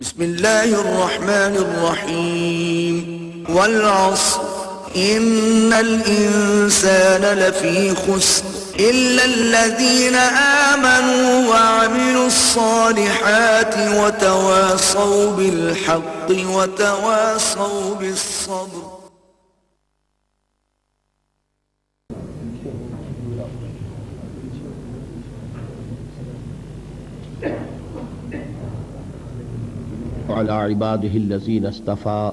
بسم الله الرحمن الرحيم والعصر إن الإنسان لفي خسر إلا الذين آمنوا وعملوا الصالحات وتواصوا بالحق وتواصوا بالصبر. على عباده الذين اصطفى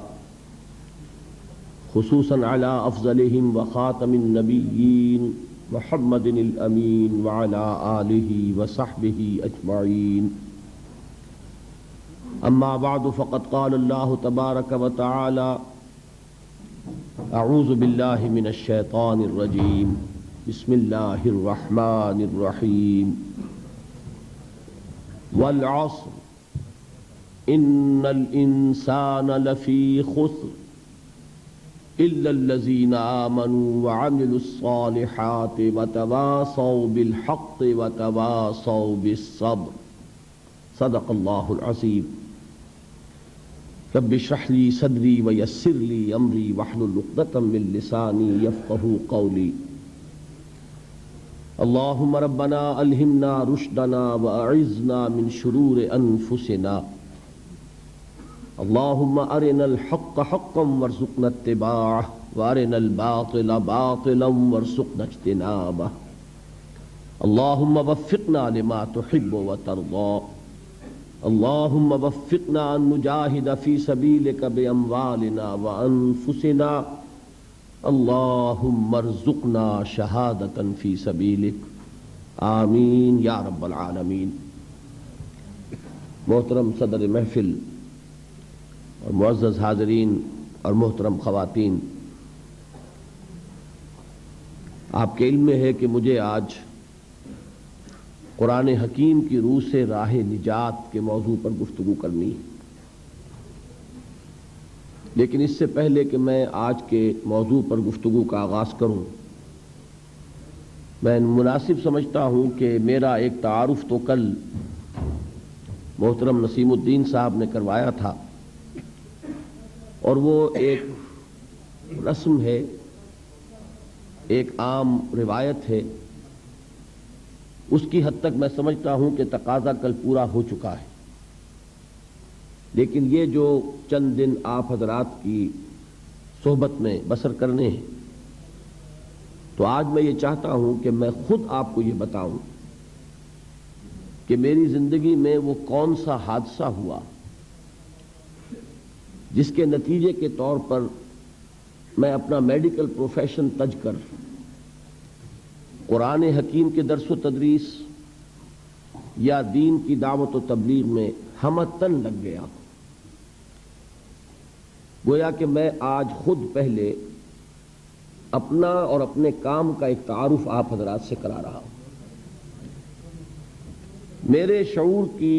خصوصا على أفضلهم وخاتم النبيين محمد الأمين وعلى آله وصحبه أجمعين. أما بعد فقد قال الله تبارك وتعالى أعوذ بالله من الشيطان الرجيم بسم الله الرحمن الرحيم والعصر إن الإنسان لفي خسر إلا الذين آمنوا وعملوا الصالحات وتواصوا بالحق وتواصوا بالصبر. صدق الله العظيم. رب اشرح لي صدري ويسر لي أمري واحلل عقدة من لساني يفقهوا قولي. اللهم ربنا ألهمنا رشدنا وأعذنا من شرور أنفسنا. اللهم أرنا الحق حقا وارزقنا اتباعه وأرنا الباطل باطلا وارزقنا اجتنابه. اللهم وفقنا لما تحب وترضى. اللهم وفقنا أن نجاهد في سبيلك بأموالنا وأنفسنا. اللهم ارزقنا شهادة في سبيلك آمین یا رب العالمین. محترم صدر محفل اور معزز حاضرین اور محترم خواتین، آپ کے علم میں ہے کہ مجھے آج قرآن حکیم کی روح سے راہ نجات کے موضوع پر گفتگو کرنی ہے، لیکن اس سے پہلے کہ میں آج کے موضوع پر گفتگو کا آغاز کروں، میں مناسب سمجھتا ہوں کہ میرا ایک تعارف تو کل محترم نسیم الدین صاحب نے کروایا تھا، اور وہ ایک رسم ہے، ایک عام روایت ہے، اس کی حد تک میں سمجھتا ہوں کہ تقاضا کل پورا ہو چکا ہے. لیکن یہ جو چند دن آپ حضرات کی صحبت میں بسر کرنے ہیں، تو آج میں یہ چاہتا ہوں کہ میں خود آپ کو یہ بتاؤں کہ میری زندگی میں وہ کون سا حادثہ ہوا جس کے نتیجے کے طور پر میں اپنا میڈیکل پروفیشن تج کر قرآن حکیم کے درس و تدریس یا دین کی دعوت و تبلیغ میں ہمتن لگ گیا. گویا کہ میں آج خود پہلے اپنا اور اپنے کام کا ایک تعارف آپ حضرات سے کرا رہا ہوں. میرے شعور کی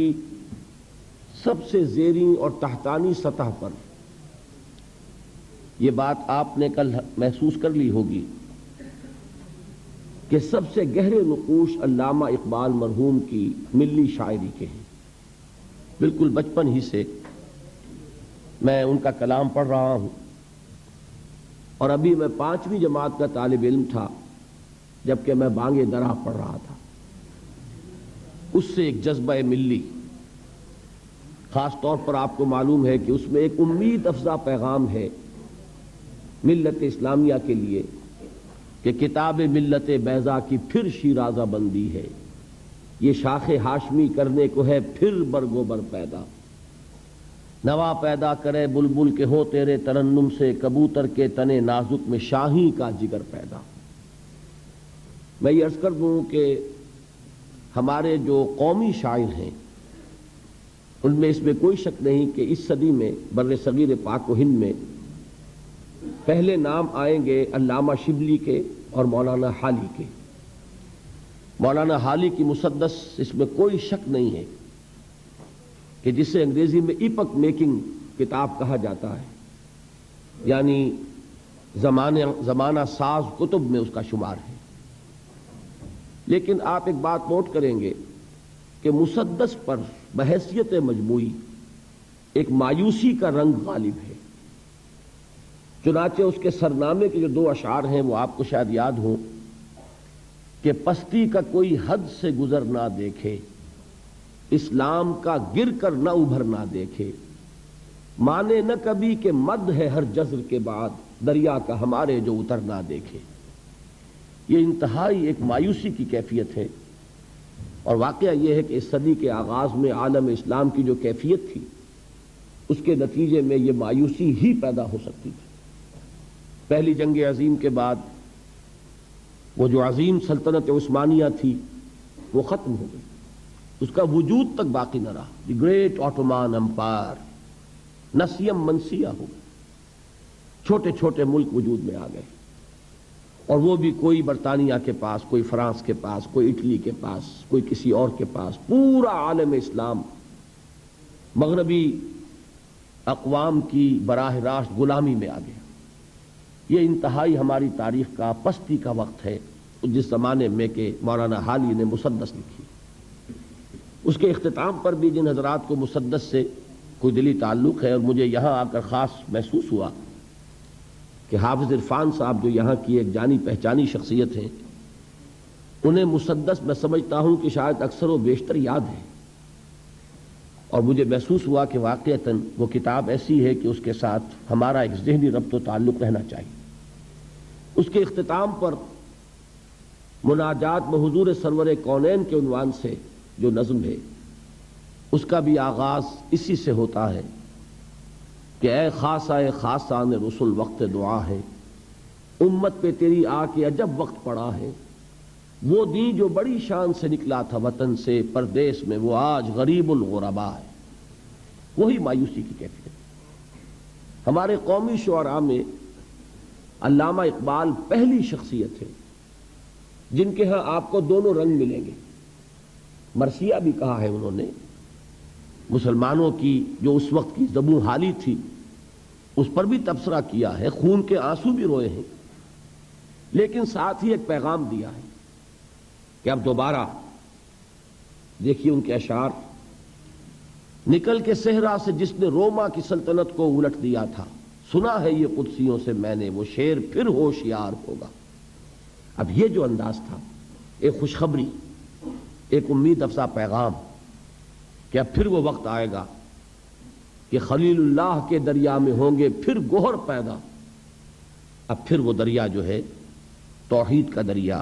سب سے زیریں اور تحتانی سطح پر یہ بات آپ نے کل محسوس کر لی ہوگی کہ سب سے گہرے نقوش علامہ اقبال مرحوم کی ملی شاعری کے ہیں. بالکل بچپن ہی سے میں ان کا کلام پڑھ رہا ہوں، اور ابھی میں 5ویں جماعت کا طالب علم تھا جبکہ میں بانگ درا پڑھ رہا تھا. اس سے ایک جذبہ ملی، خاص طور پر آپ کو معلوم ہے کہ اس میں ایک امید افزا پیغام ہے ملت اسلامیہ کے لیے کہ کتاب ملت بیضا کی پھر شیرازہ بندی ہے، یہ شاخ ہاشمی کرنے کو ہے پھر برگو بر پیدا. نوا پیدا کرے بلبل کے ہو تیرے ترنم سے، کبوتر کے تنے نازک میں شاہی کا جگر پیدا. میں یہ عرض کر دوں کہ ہمارے جو قومی شاعر ہیں ان میں اس میں کوئی شک نہیں کہ اس صدی میں بر صغیر پاک و ہند میں پہلے نام آئیں گے علامہ شبلی کے اور مولانا حالی کے. مولانا حالی کی مسدس، اس میں کوئی شک نہیں ہے کہ جسے انگریزی میں ایپک میکنگ کتاب کہا جاتا ہے، یعنی زمانہ ساز کتب میں اس کا شمار ہے. لیکن آپ ایک بات نوٹ کریں گے کہ مسدس پر بحیثیت مجموعی ایک مایوسی کا رنگ غالب ہے۔ چنانچہ اس کے سرنامے کے جو 2 اشعار ہیں وہ آپ کو شاید یاد ہوں کہ پستی کا کوئی حد سے گزر نہ دیکھے، اسلام کا گر کر نہ ابھر نہ دیکھے، مانے نہ کبھی کہ مد ہے ہر جزر کے بعد، دریا کا ہمارے جو اتر نہ دیکھے۔ یہ انتہائی ایک مایوسی کی کیفیت ہے، اور واقعہ یہ ہے کہ اس صدی کے آغاز میں عالم اسلام کی جو کیفیت تھی اس کے نتیجے میں یہ مایوسی ہی پیدا ہو سکتی تھی۔ پہلی جنگ عظیم کے بعد وہ جو عظیم سلطنت عثمانیہ تھی وہ ختم ہو گئی، اس کا وجود تک باقی نہ رہا۔ دی گریٹ آٹومان امپائر نسیم منسیہ ہو گئی، چھوٹے چھوٹے ملک وجود میں آ گئے، اور وہ بھی کوئی برطانیہ کے پاس، کوئی فرانس کے پاس، کوئی اٹلی کے پاس، کوئی کسی اور کے پاس۔ پورا عالم اسلام مغربی اقوام کی براہ راست غلامی میں آ گیا۔ یہ انتہائی ہماری تاریخ کا پستی کا وقت ہے، جس زمانے میں کہ مولانا حالی نے مسدس لکھی۔ اس کے اختتام پر بھی جن حضرات کو مسدس سے کوئی دلی تعلق ہے، اور مجھے یہاں آ کر خاص محسوس ہوا کہ حافظ عرفان صاحب جو یہاں کی ایک جانی پہچانی شخصیت ہیں، انہیں مسدس میں سمجھتا ہوں کہ شاید اکثر و بیشتر یاد ہے، اور مجھے محسوس ہوا کہ واقعتاً وہ کتاب ایسی ہے کہ اس کے ساتھ ہمارا ایک ذہنی ربط و تعلق رہنا چاہیے۔ اس کے اختتام پر مناجات بحضور سرور کونین کے عنوان سے جو نظم ہے، اس کا بھی آغاز اسی سے ہوتا ہے کہ اے خاصہ خاصان رسول وقت دعا ہے، امت پہ تیری آ کے عجب وقت پڑا ہے، وہ دین جو بڑی شان سے نکلا تھا وطن سے پردیس میں، وہ آج غریب الغربا ہے۔ وہی مایوسی کی کیفیت۔ ہمارے قومی شعراء میں علامہ اقبال پہلی شخصیت ہے جن کے ہاں آپ کو دونوں رنگ ملیں گے۔ مرثیہ بھی کہا ہے انہوں نے، مسلمانوں کی جو اس وقت کی زبوں حالی تھی اس پر بھی تبصرہ کیا ہے، خون کے آنسو بھی روئے ہیں، لیکن ساتھ ہی ایک پیغام دیا ہے کہ اب دوبارہ دیکھیے ان کے اشعار، نکل کے صحرا سے جس نے روما کی سلطنت کو الٹ دیا تھا، سنا ہے یہ قدسیوں سے میں نے، وہ شیر پھر ہوشیار ہوگا۔ اب یہ جو انداز تھا، ایک خوشخبری، ایک امید افزا پیغام کہ اب پھر وہ وقت آئے گا کہ خلیل اللہ کے دریا میں ہوں گے پھر گوہر پیدا۔ اب پھر وہ دریا جو ہے توحید کا دریا،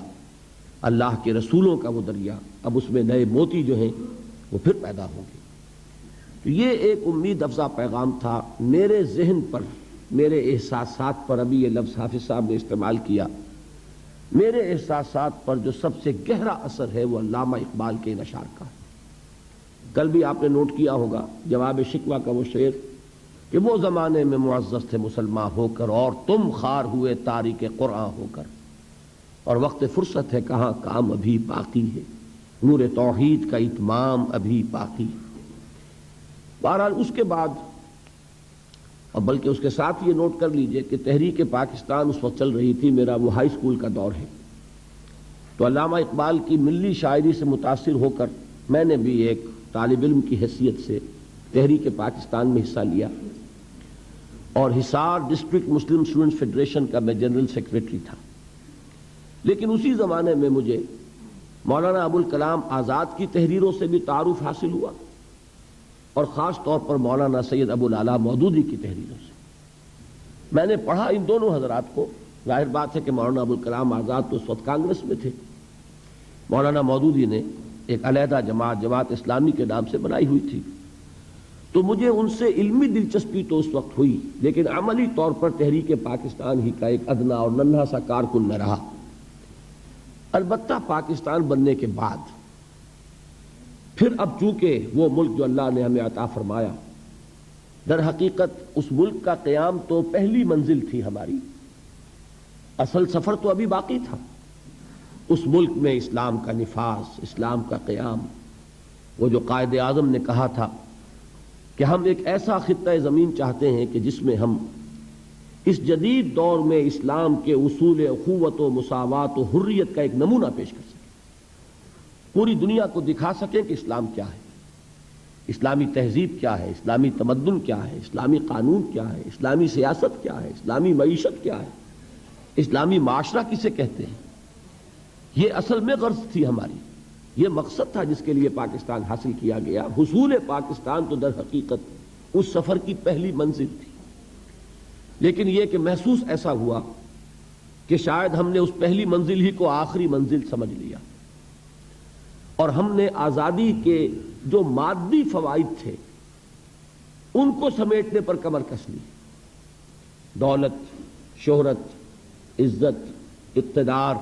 اللہ کے رسولوں کا وہ دریا، اب اس میں نئے موتی جو ہیں وہ پھر پیدا ہوں گے۔ تو یہ ایک امید افزا پیغام تھا۔ میرے ذہن پر، میرے احساسات پر، ابھی یہ لفظ حافظ صاحب نے استعمال کیا، میرے احساسات پر جو سب سے گہرا اثر ہے وہ علامہ اقبال کے ان اشعار کا ہے۔ کل بھی آپ نے نوٹ کیا ہوگا جواب شکوہ کا وہ شعر کہ وہ زمانے میں معزز تھے مسلمان ہو کر، اور تم خار ہوئے تاریک قرآن ہو کر، اور وقت فرصت ہے کہاں کام ابھی باقی ہے، نور توحید کا اتمام ابھی باقی ہے۔ بہرحال اس کے بعد، اور بلکہ اس کے ساتھ یہ نوٹ کر لیجئے کہ تحریک پاکستان اس وقت چل رہی تھی، میرا وہ ہائی اسکول کا دور ہے، تو علامہ اقبال کی ملی شاعری سے متاثر ہو کر میں نے بھی ایک طالب علم کی حیثیت سے تحریک پاکستان میں حصہ لیا، اور حصار ڈسٹرکٹ مسلم اسٹوڈنٹس فیڈریشن کا میں جنرل سیکریٹری تھا۔ لیکن اسی زمانے میں مجھے مولانا ابوالکلام آزاد کی تحریروں سے بھی تعارف حاصل ہوا، اور خاص طور پر مولانا سید ابوالعلا مودودی کی تحریروں سے میں نے پڑھا ان دونوں حضرات کو۔ ظاہر بات ہے کہ مولانا ابوالکلام آزاد تو اس وقت کانگریس میں تھے، مولانا مودودی نے ایک علیحدہ جماعت اسلامی کے نام سے بنائی ہوئی تھی، تو مجھے ان سے علمی دلچسپی تو اس وقت ہوئی، لیکن عملی طور پر تحریک پاکستان ہی کا ایک ادنا اور ننھا سا کارکن میں رہا۔ البتہ پاکستان بننے کے بعد پھر اب چونکہ وہ ملک جو اللہ نے ہمیں عطا فرمایا، در حقیقت اس ملک کا قیام تو پہلی منزل تھی ہماری، اصل سفر تو ابھی باقی تھا۔ اس ملک میں اسلام کا نفاذ، اسلام کا قیام، وہ جو قائد اعظم نے کہا تھا کہ ہم ایک ایسا خطہ زمین چاہتے ہیں کہ جس میں ہم اس جدید دور میں اسلام کے اصول اخوت و مساوات و حریت کا ایک نمونہ پیش کر سکیں، پوری دنیا کو دکھا سکیں کہ اسلام کیا ہے۔ اسلامی تہذیب کیا ہے، اسلامی تمدن کیا ہے، اسلامی قانون کیا ہے، اسلامی سیاست کیا ہے، اسلامی معیشت کیا ہے، اسلامی معاشرہ کسے کہتے ہیں. یہ اصل میں غرض تھی ہماری، یہ مقصد تھا جس کے لیے پاکستان حاصل کیا گیا. حصول پاکستان تو در حقیقت اس سفر کی پہلی منزل تھی، لیکن یہ کہ محسوس ایسا ہوا کہ شاید ہم نے اس پہلی منزل ہی کو آخری منزل سمجھ لیا، اور ہم نے آزادی کے جو مادی فوائد تھے ان کو سمیٹنے پر کمر کس لی. دولت، شہرت، عزت، اقتدار،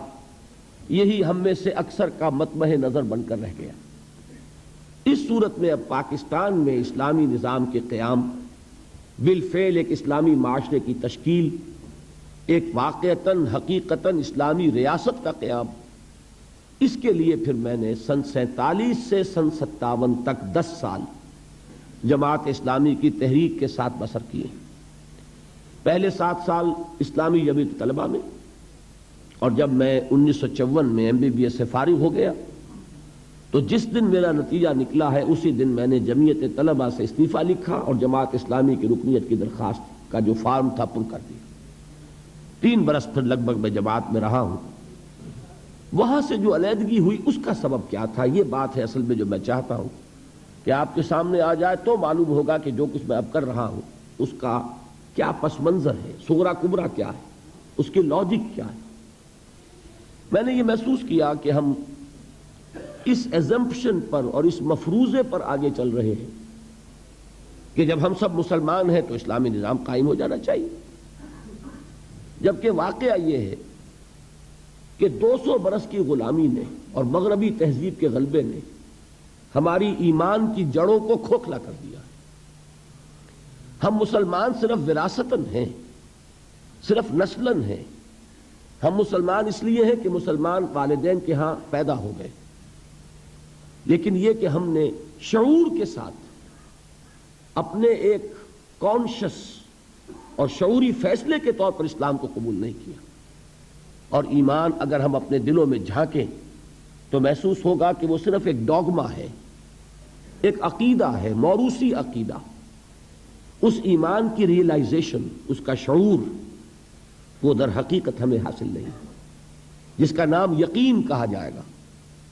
یہی ہم میں سے اکثر کا مطمع نظر بن کر رہ گیا. اس صورت میں اب پاکستان میں اسلامی نظام کے قیام، بالفعل ایک اسلامی معاشرے کی تشکیل، ایک واقعتاً حقیقتاً اسلامی ریاست کا قیام، اس کے لیے پھر میں نے سن 47 سے سن 57 تک 10 سال جماعت اسلامی کی تحریک کے ساتھ بسر کیے. پہلے 7 سال اسلامی جمعیت طلبہ میں، اور جب میں 1954 میں MBBS سے فارغ ہو گیا تو جس دن میرا نتیجہ نکلا ہے اسی دن میں نے جمعیت طلبہ سے استعفیٰ لکھا اور جماعت اسلامی کی رکنیت کی درخواست کا جو فارم تھا پر کر دیا. 3 برس پھر لگ بھگ میں جماعت میں رہا ہوں. وہاں سے جو علیحدگی ہوئی اس کا سبب کیا تھا، یہ بات ہے اصل میں جو میں چاہتا ہوں کہ آپ کے سامنے آ جائے تو معلوم ہوگا کہ جو کچھ میں اب کر رہا ہوں اس کا کیا پس منظر ہے، صغرا کبرا کیا ہے، اس کی لاجک کیا ہے. میں نے یہ محسوس کیا کہ ہم اس ایزمپشن پر اور اس مفروضے پر آگے چل رہے ہیں کہ جب ہم سب مسلمان ہیں تو اسلامی نظام قائم ہو جانا چاہیے، جبکہ واقعہ یہ ہے کہ 200 برس کی غلامی نے اور مغربی تہذیب کے غلبے نے ہماری ایمان کی جڑوں کو کھوکھلا کر دیا. ہم مسلمان صرف وراثتاً ہیں، صرف نسلاً ہیں. ہم مسلمان اس لیے ہیں کہ مسلمان والدین کے ہاں پیدا ہو گئے، لیکن یہ کہ ہم نے شعور کے ساتھ اپنے ایک کانشس اور شعوری فیصلے کے طور پر اسلام کو قبول نہیں کیا. اور ایمان اگر ہم اپنے دلوں میں جھانکیں تو محسوس ہوگا کہ وہ صرف ایک ڈوگما ہے، ایک عقیدہ ہے، موروثی عقیدہ. اس ایمان کی ریئلائزیشن، اس کا شعور، وہ در حقیقت ہمیں حاصل نہیں، جس کا نام یقین کہا جائے گا،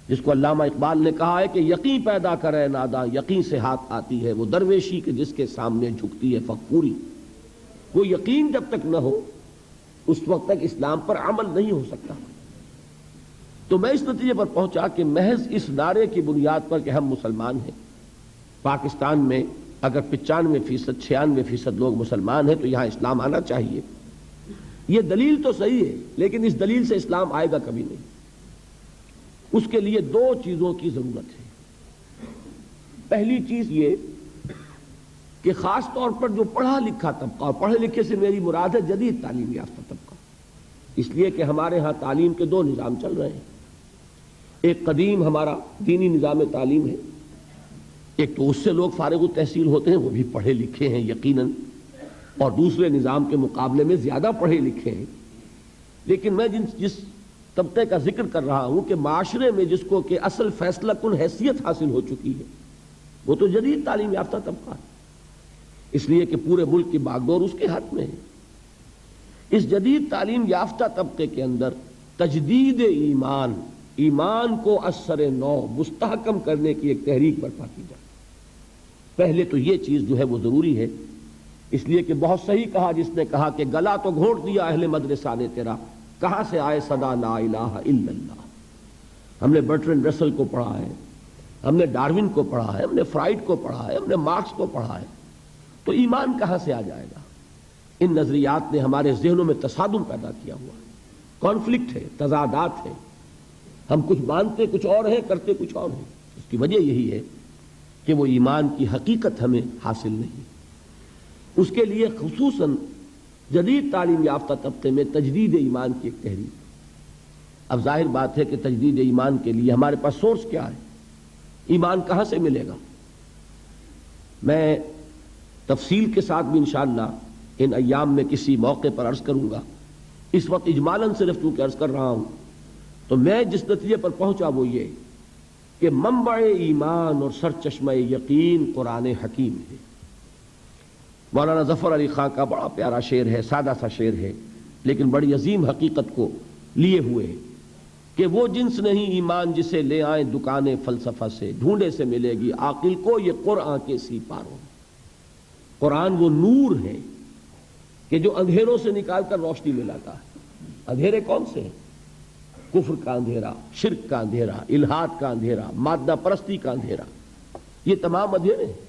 جس کو علامہ اقبال نے کہا ہے کہ یقین پیدا کرے ناداں یقین سے ہاتھ آتی ہے، وہ درویشی کے جس کے سامنے جھکتی ہے فقوری. وہ یقین جب تک نہ ہو اس وقت تک اسلام پر عمل نہیں ہو سکتا. تو میں اس نتیجے پر پہنچا کہ محض اس نعرے کی بنیاد پر کہ ہم مسلمان ہیں، پاکستان میں اگر 95% 96% لوگ مسلمان ہیں تو یہاں اسلام آنا چاہیے. یہ دلیل تو صحیح ہے، لیکن اس دلیل سے اسلام آئے گا کبھی نہیں. اس کے لیے 2 چیزوں کی ضرورت ہے. پہلی چیز یہ کہ خاص طور پر جو پڑھا لکھا طبقہ، اور پڑھے لکھے سے میری مراد ہے جدید تعلیم یافتہ طبقہ، اس لیے کہ ہمارے ہاں تعلیم کے 2 نظام چل رہے ہیں. ایک قدیم ہمارا دینی نظام تعلیم ہے، ایک تو اس سے لوگ فارغ التحصیل ہوتے ہیں، وہ بھی پڑھے لکھے ہیں یقیناً، اور دوسرے نظام کے مقابلے میں زیادہ پڑھے لکھے ہیں. لیکن میں جس طبقے کا ذکر کر رہا ہوں کہ معاشرے میں جس کو کہ اصل فیصلہ کن حیثیت حاصل ہو چکی ہے، وہ تو جدید تعلیم یافتہ طبقہ ہے، اس لیے کہ پورے ملک کی باغڈور اس کے ہاتھ میں ہے. اس جدید تعلیم یافتہ طبقے کے اندر تجدید ایمان کو اثر نو مستحکم کرنے کی ایک تحریک برپا کی جائے. پہلے تو یہ چیز جو ہے وہ ضروری ہے، اس لیے کہ بہت صحیح کہا جس نے کہا کہ گلا تو گھونٹ دیا اہل مدرسہ نے تیرا، کہاں سے آئے صدا لا الہ الا اللہ. ہم نے برٹرینڈ رسل کو پڑھا ہے، ہم نے ڈاروین کو پڑھا ہے، ہم نے فرائڈ کو پڑھا ہے، ہم نے مارکس کو پڑھا ہے، تو ایمان کہاں سے آ جائے گا؟ ان نظریات نے ہمارے ذہنوں میں تصادم پیدا کیا ہوا ہے، کانفلکٹ ہے، تضادات ہیں. ہم کچھ مانتے کچھ اور ہیں، کرتے کچھ اور ہیں. اس کی وجہ یہی ہے کہ وہ ایمان کی حقیقت ہمیں حاصل نہیں. اس کے لیے خصوصاً جدید تعلیم یافتہ طبقے میں تجدید ایمان کی ایک تحریک. اب ظاہر بات ہے کہ تجدید ایمان کے لیے ہمارے پاس سورس کیا ہے، ایمان کہاں سے ملے گا؟ میں تفصیل کے ساتھ بھی انشاءاللہ ان ایام میں کسی موقع پر عرض کروں گا. اس وقت اجمالاً صرف چونکہ عرض کر رہا ہوں، تو میں جس نتیجے پر پہنچا وہ یہ کہ منبع ایمان اور سرچشمہ یقین قرآن حکیم ہے۔ مولانا ظفر علی خان کا بڑا پیارا شعر ہے، سادہ سا شعر ہے لیکن بڑی عظیم حقیقت کو لیے ہوئے ہے کہ وہ جنس نہیں ایمان جسے لے آئیں دکان فلسفہ سے، ڈھونڈے سے ملے گی عاقل کو یہ قرآن کے سی پاروں۔ قرآن وہ نور ہے کہ جو اندھیروں سے نکال کر روشنی میں لاتا ہے۔ اندھیرے کون سے ہیں؟ کفر کا اندھیرا، شرک کا اندھیرا، الحاد کا اندھیرا، مادہ پرستی کا اندھیرا، یہ تمام اندھیرے ہیں۔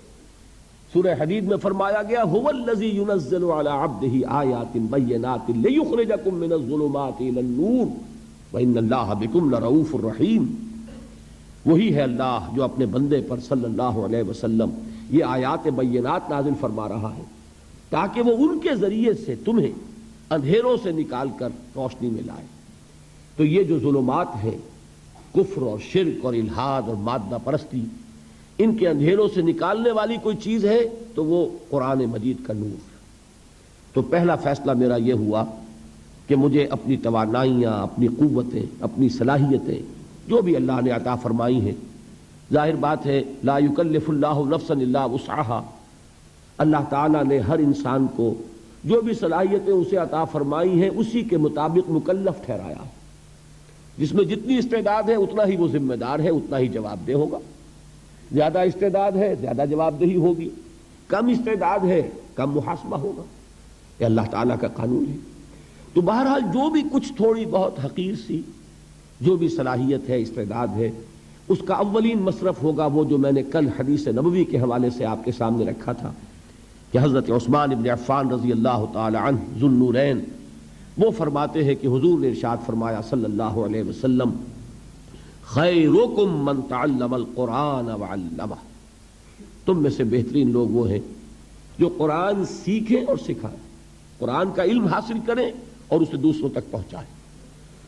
سورہ حدید میں فرمایا گیا هو الذی ينزل على عبده آیات بینات لیخرجکم من الظلمات الى النور وان اللہ بکم لرؤوف الرحیم۔ وہی ہے اللہ جو اپنے بندے پر صلی اللہ علیہ وسلم یہ آیات بینات نازل فرما رہا ہے تاکہ وہ ان کے ذریعے سے تمہیں اندھیروں سے نکال کر روشنی میں لائے۔ تو یہ جو ظلمات ہیں، کفر اور شرک اور الحاد اور مادہ پرستی، ان کے اندھیروں سے نکالنے والی کوئی چیز ہے تو وہ قرآن مجید کا نور۔ تو پہلا فیصلہ میرا یہ ہوا کہ مجھے اپنی توانائیاں، اپنی قوتیں، اپنی صلاحیتیں جو بھی اللہ نے عطا فرمائی ہیں، ظاہر بات ہے لا یکلف اللہ نفسا الا وسعها، اللہ تعالیٰ نے ہر انسان کو جو بھی صلاحیتیں اسے عطا فرمائی ہیں اسی کے مطابق مکلف ٹھہرایا۔ جس میں جتنی استعداد ہے اتنا ہی وہ ذمہ دار ہے، اتنا ہی جواب دہ ہوگا۔ زیادہ استعداد ہے زیادہ جواب دہی ہوگی، کم استعداد ہے کم محاسبہ ہوگا۔ یہ اللہ تعالیٰ کا قانون ہے۔ تو بہرحال جو بھی کچھ تھوڑی بہت حقیر سی جو بھی صلاحیت ہے، استعداد ہے، اس کا اولین مصرف ہوگا وہ جو میں نے کل حدیث نبوی کے حوالے سے آپ کے سامنے رکھا تھا کہ حضرت عثمان ابن عفان رضی اللہ تعالی عنہ ذو النورین وہ فرماتے ہیں کہ حضور نے ارشاد فرمایا صلی اللہ علیہ وسلم خیرکم من تعلم القرآن وعلمہ، تم میں سے بہترین لوگ وہ ہیں جو قرآن سیکھیں اور سکھائیں، قرآن کا علم حاصل کریں اور اسے دوسروں تک پہنچائیں۔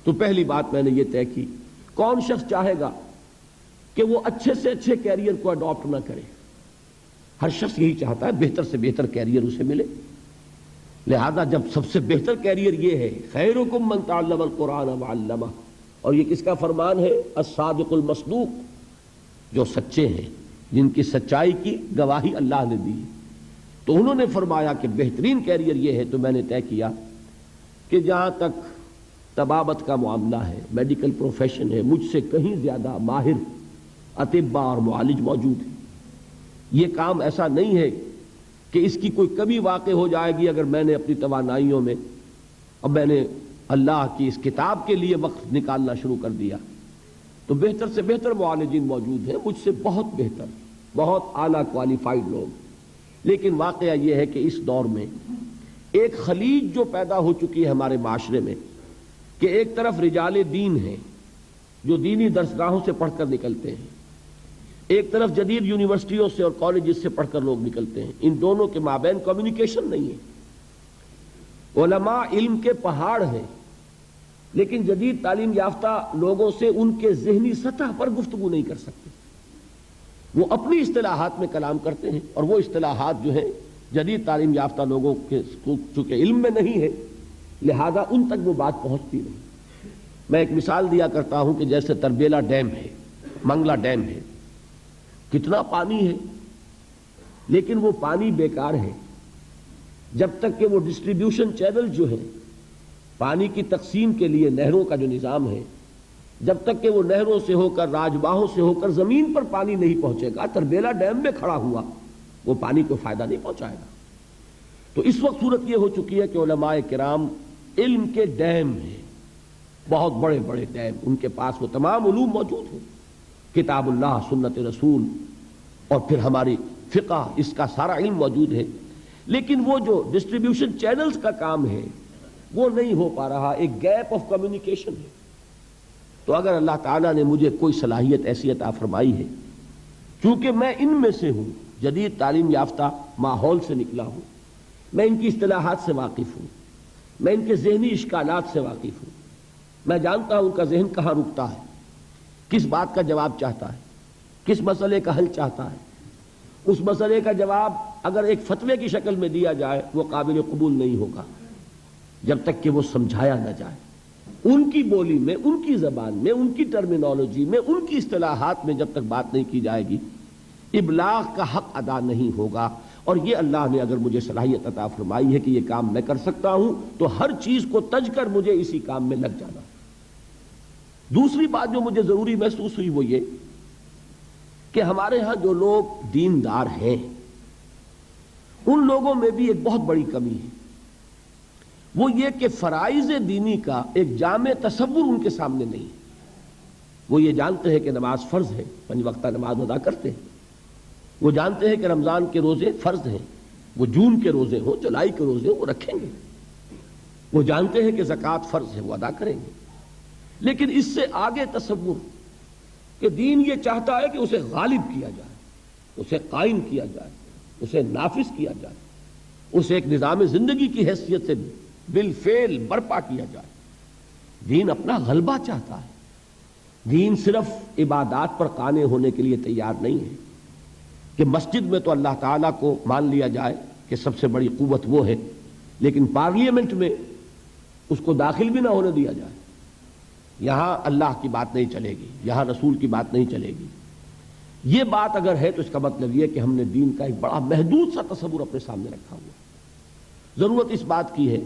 تو پہلی بات میں نے یہ طے کی، کون شخص چاہے گا کہ وہ اچھے سے اچھے کیریئر کو اڈاپٹ نہ کرے؟ ہر شخص یہی چاہتا ہے بہتر سے بہتر کیریئر اسے ملے۔ لہذا جب سب سے بہتر کیریئر یہ ہے خیرکم من تعلم القرآن وعلمہ، اور یہ کس کا فرمان ہے؟ الصادق المصدوق، جو سچے ہیں، جن کی سچائی کی گواہی اللہ نے دی۔ تو انہوں نے فرمایا کہ بہترین کیریئر یہ ہے۔ تو میں نے طے کیا کہ جہاں تک طبابت کا معاملہ ہے، میڈیکل پروفیشن ہے، مجھ سے کہیں زیادہ ماہر اطباء اور معالج موجود ہیں۔ یہ کام ایسا نہیں ہے کہ اس کی کوئی کمی واقع ہو جائے گی اگر میں نے اپنی توانائیوں میں اب میں نے اللہ کی اس کتاب کے لیے وقت نکالنا شروع کر دیا۔ تو بہتر سے بہتر معالجین موجود ہیں، مجھ سے بہت بہتر، بہت اعلیٰ کوالیفائڈ لوگ۔ لیکن واقعہ یہ ہے کہ اس دور میں ایک خلیج جو پیدا ہو چکی ہے ہمارے معاشرے میں کہ ایک طرف رجال دین ہیں جو دینی درسگاہوں سے پڑھ کر نکلتے ہیں، ایک طرف جدید یونیورسٹیوں سے اور کالجز سے پڑھ کر لوگ نکلتے ہیں، ان دونوں کے مابین کمیونیکیشن نہیں ہے۔ علماء علم کے پہاڑ ہیں لیکن جدید تعلیم یافتہ لوگوں سے ان کے ذہنی سطح پر گفتگو نہیں کر سکتے۔ وہ اپنی اصطلاحات میں کلام کرتے ہیں اور وہ اصطلاحات جو ہیں جدید تعلیم یافتہ لوگوں کے چونکہ علم میں نہیں ہے لہذا ان تک وہ بات پہنچتی نہیں۔ میں ایک مثال دیا کرتا ہوں کہ جیسے تربیلا ڈیم ہے، منگلا ڈیم ہے، کتنا پانی ہے لیکن وہ پانی بیکار ہے جب تک کہ وہ ڈسٹریبیوشن چینل جو ہیں پانی کی تقسیم کے لیے نہروں کا جو نظام ہے، جب تک کہ وہ نہروں سے ہو کر راجباہوں سے ہو کر زمین پر پانی نہیں پہنچے گا، تربیلا ڈیم میں کھڑا ہوا وہ پانی کو فائدہ نہیں پہنچائے گا۔ تو اس وقت صورت یہ ہو چکی ہے کہ علماء کرام علم کے ڈیم ہیں، بہت بڑے بڑے ڈیم، ان کے پاس وہ تمام علوم موجود ہیں، کتاب اللہ، سنت رسول اور پھر ہماری فقہ، اس کا سارا علم موجود ہے، لیکن وہ جو ڈسٹریبیوشن چینلز کا کام ہے وہ نہیں ہو پا رہا، ایک گیپ آف کمیونیکیشن ہے۔ تو اگر اللہ تعالیٰ نے مجھے کوئی صلاحیت ایسی عطا فرمائی ہے، چونکہ میں ان میں سے ہوں، جدید تعلیم یافتہ ماحول سے نکلا ہوں، میں ان کی اصطلاحات سے واقف ہوں، میں ان کے ذہنی اشکالات سے واقف ہوں، میں جانتا ہوں ان کا ذہن کہاں رکتا ہے، کس بات کا جواب چاہتا ہے، کس مسئلے کا حل چاہتا ہے۔ اس مسئلے کا جواب اگر ایک فتوے کی شکل میں دیا جائے وہ قابل قبول نہیں ہوگا جب تک کہ وہ سمجھایا نہ جائے، ان کی بولی میں، ان کی زبان میں، ان کی ٹرمینالوجی میں، ان کی اصطلاحات میں جب تک بات نہیں کی جائے گی، ابلاغ کا حق ادا نہیں ہوگا۔ اور یہ اللہ نے اگر مجھے صلاحیت عطا فرمائی ہے کہ یہ کام میں کر سکتا ہوں تو ہر چیز کو تج کر مجھے اسی کام میں لگ جانا۔ دوسری بات جو مجھے ضروری محسوس ہوئی وہ یہ کہ ہمارے ہاں جو لوگ دیندار ہیں ان لوگوں میں بھی ایک بہت بڑی کمی ہے، وہ یہ کہ فرائض دینی کا ایک جامع تصور ان کے سامنے نہیں ہے۔ وہ یہ جانتے ہیں کہ نماز فرض ہے، 5 وقتہ نماز ادا کرتے ہیں، وہ جانتے ہیں کہ رمضان کے روزے فرض ہیں، وہ جون کے روزے ہوں، جولائی کے روزے ہوں، وہ رکھیں گے، وہ جانتے ہیں کہ زکوٰۃ فرض ہے، وہ ادا کریں گے، لیکن اس سے آگے تصور کہ دین یہ چاہتا ہے کہ اسے غالب کیا جائے، اسے قائم کیا جائے، اسے نافذ کیا جائے، اسے ایک نظام زندگی کی حیثیت سے بالفعل برپا کیا جائے۔ دین اپنا غلبہ چاہتا ہے، دین صرف عبادات پر قانے ہونے کے لیے تیار نہیں ہے کہ مسجد میں تو اللہ تعالیٰ کو مان لیا جائے کہ سب سے بڑی قوت وہ ہے، لیکن پارلیمنٹ میں اس کو داخل بھی نہ ہونے دیا جائے۔ یہاں اللہ کی بات نہیں چلے گی، یہاں رسول کی بات نہیں چلے گی۔ یہ بات اگر ہے تو اس کا مطلب یہ کہ ہم نے دین کا ایک بڑا محدود سا تصور اپنے سامنے رکھا ہوا۔ ضرورت اس بات کی ہے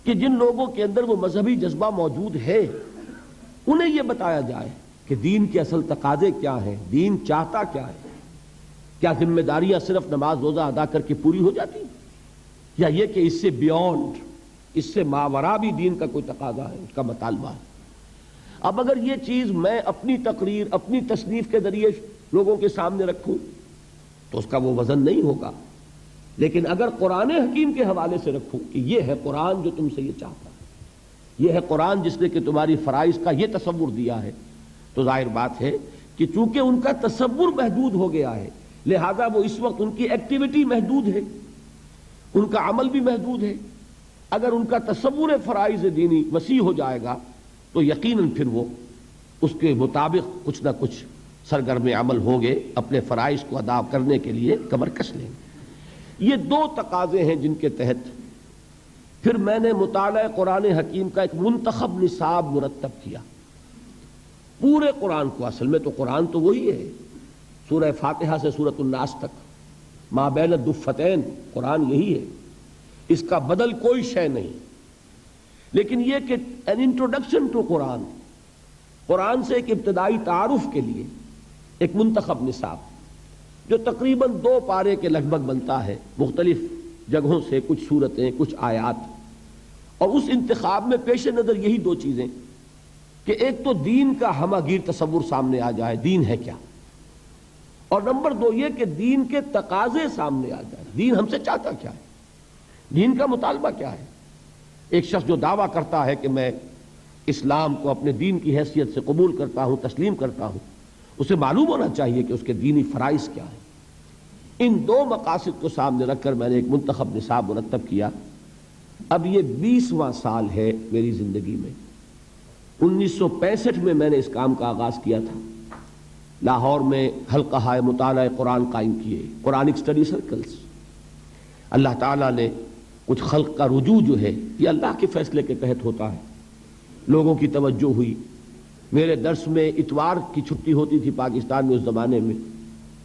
کہ جن لوگوں کے اندر وہ مذہبی جذبہ موجود ہے انہیں یہ بتایا جائے کہ دین کے اصل تقاضے کیا ہیں، دین چاہتا کیا ہے۔ کیا ذمہ داریاں صرف نماز روزہ ادا کر کے پوری ہو جاتی یا یہ کہ اس سے بیونڈ، اس سے ماوراء بھی دین کا کوئی تقاضا ہے، اس کا مطالبہ ہے۔ اب اگر یہ چیز میں اپنی تقریر، اپنی تصنیف کے ذریعے لوگوں کے سامنے رکھوں تو اس کا وہ وزن نہیں ہوگا، لیکن اگر قرآن حکیم کے حوالے سے رکھوں کہ یہ ہے قرآن جو تم سے یہ چاہتا ہے، یہ ہے قرآن جس نے کہ تمہاری فرائض کا یہ تصور دیا ہے، تو ظاہر بات ہے کہ چونکہ ان کا تصور محدود ہو گیا ہے لہذا وہ اس وقت ان کی ایکٹیویٹی محدود ہے، ان کا عمل بھی محدود ہے۔ اگر ان کا تصور فرائض دینی وسیع ہو جائے گا تو یقیناً پھر وہ اس کے مطابق کچھ نہ کچھ سرگرم عمل ہوں گے، اپنے فرائض کو ادا کرنے کے لیے کمر کس لیں گے۔ یہ 2 تقاضے ہیں جن کے تحت پھر میں نے مطالعہ قرآن حکیم کا ایک منتخب نصاب مرتب کیا۔ پورے قرآن کو، اصل میں تو قرآن تو وہی ہے، سورہ فاتحہ سے سورۃ الناس تک، ما بین الدفتین، قرآن یہی ہے، اس کا بدل کوئی شے نہیں، لیکن یہ کہ an introduction to قرآن، قرآن سے ایک ابتدائی تعارف کے لیے ایک منتخب نصاب جو تقریباً 2 پارے کے لگ بھگ بنتا ہے، مختلف جگہوں سے کچھ صورتیں، کچھ آیات، اور اس انتخاب میں پیش نظر یہی 2 چیزیں کہ ایک تو دین کا ہمہ گیر تصور سامنے آ جائے، دین ہے کیا، اور نمبر 2 یہ کہ دین کے تقاضے سامنے آ جائے، دین ہم سے چاہتا کیا ہے، دین کا مطالبہ کیا ہے۔ ایک شخص جو دعویٰ کرتا ہے کہ میں اسلام کو اپنے دین کی حیثیت سے قبول کرتا ہوں، تسلیم کرتا ہوں، اسے معلوم ہونا چاہیے کہ اس کے دینی فرائض کیا ہیں۔ ان 2 مقاصد کو سامنے رکھ کر میں نے ایک منتخب نصاب مرتب کیا۔ اب یہ 20واں سال ہے میری زندگی میں۔ 1965 میں نے اس کام کا آغاز کیا تھا، لاہور میں حلقہ مطالعہ قرآن قائم کیے، قرآنک اسٹڈی سرکلز۔ اللہ تعالیٰ نے کچھ خلق کا رجوع جو ہے یہ اللہ کے فیصلے کے تحت ہوتا ہے، لوگوں کی توجہ ہوئی۔ میرے درس میں اتوار کی چھٹی ہوتی تھی پاکستان میں اس زمانے میں،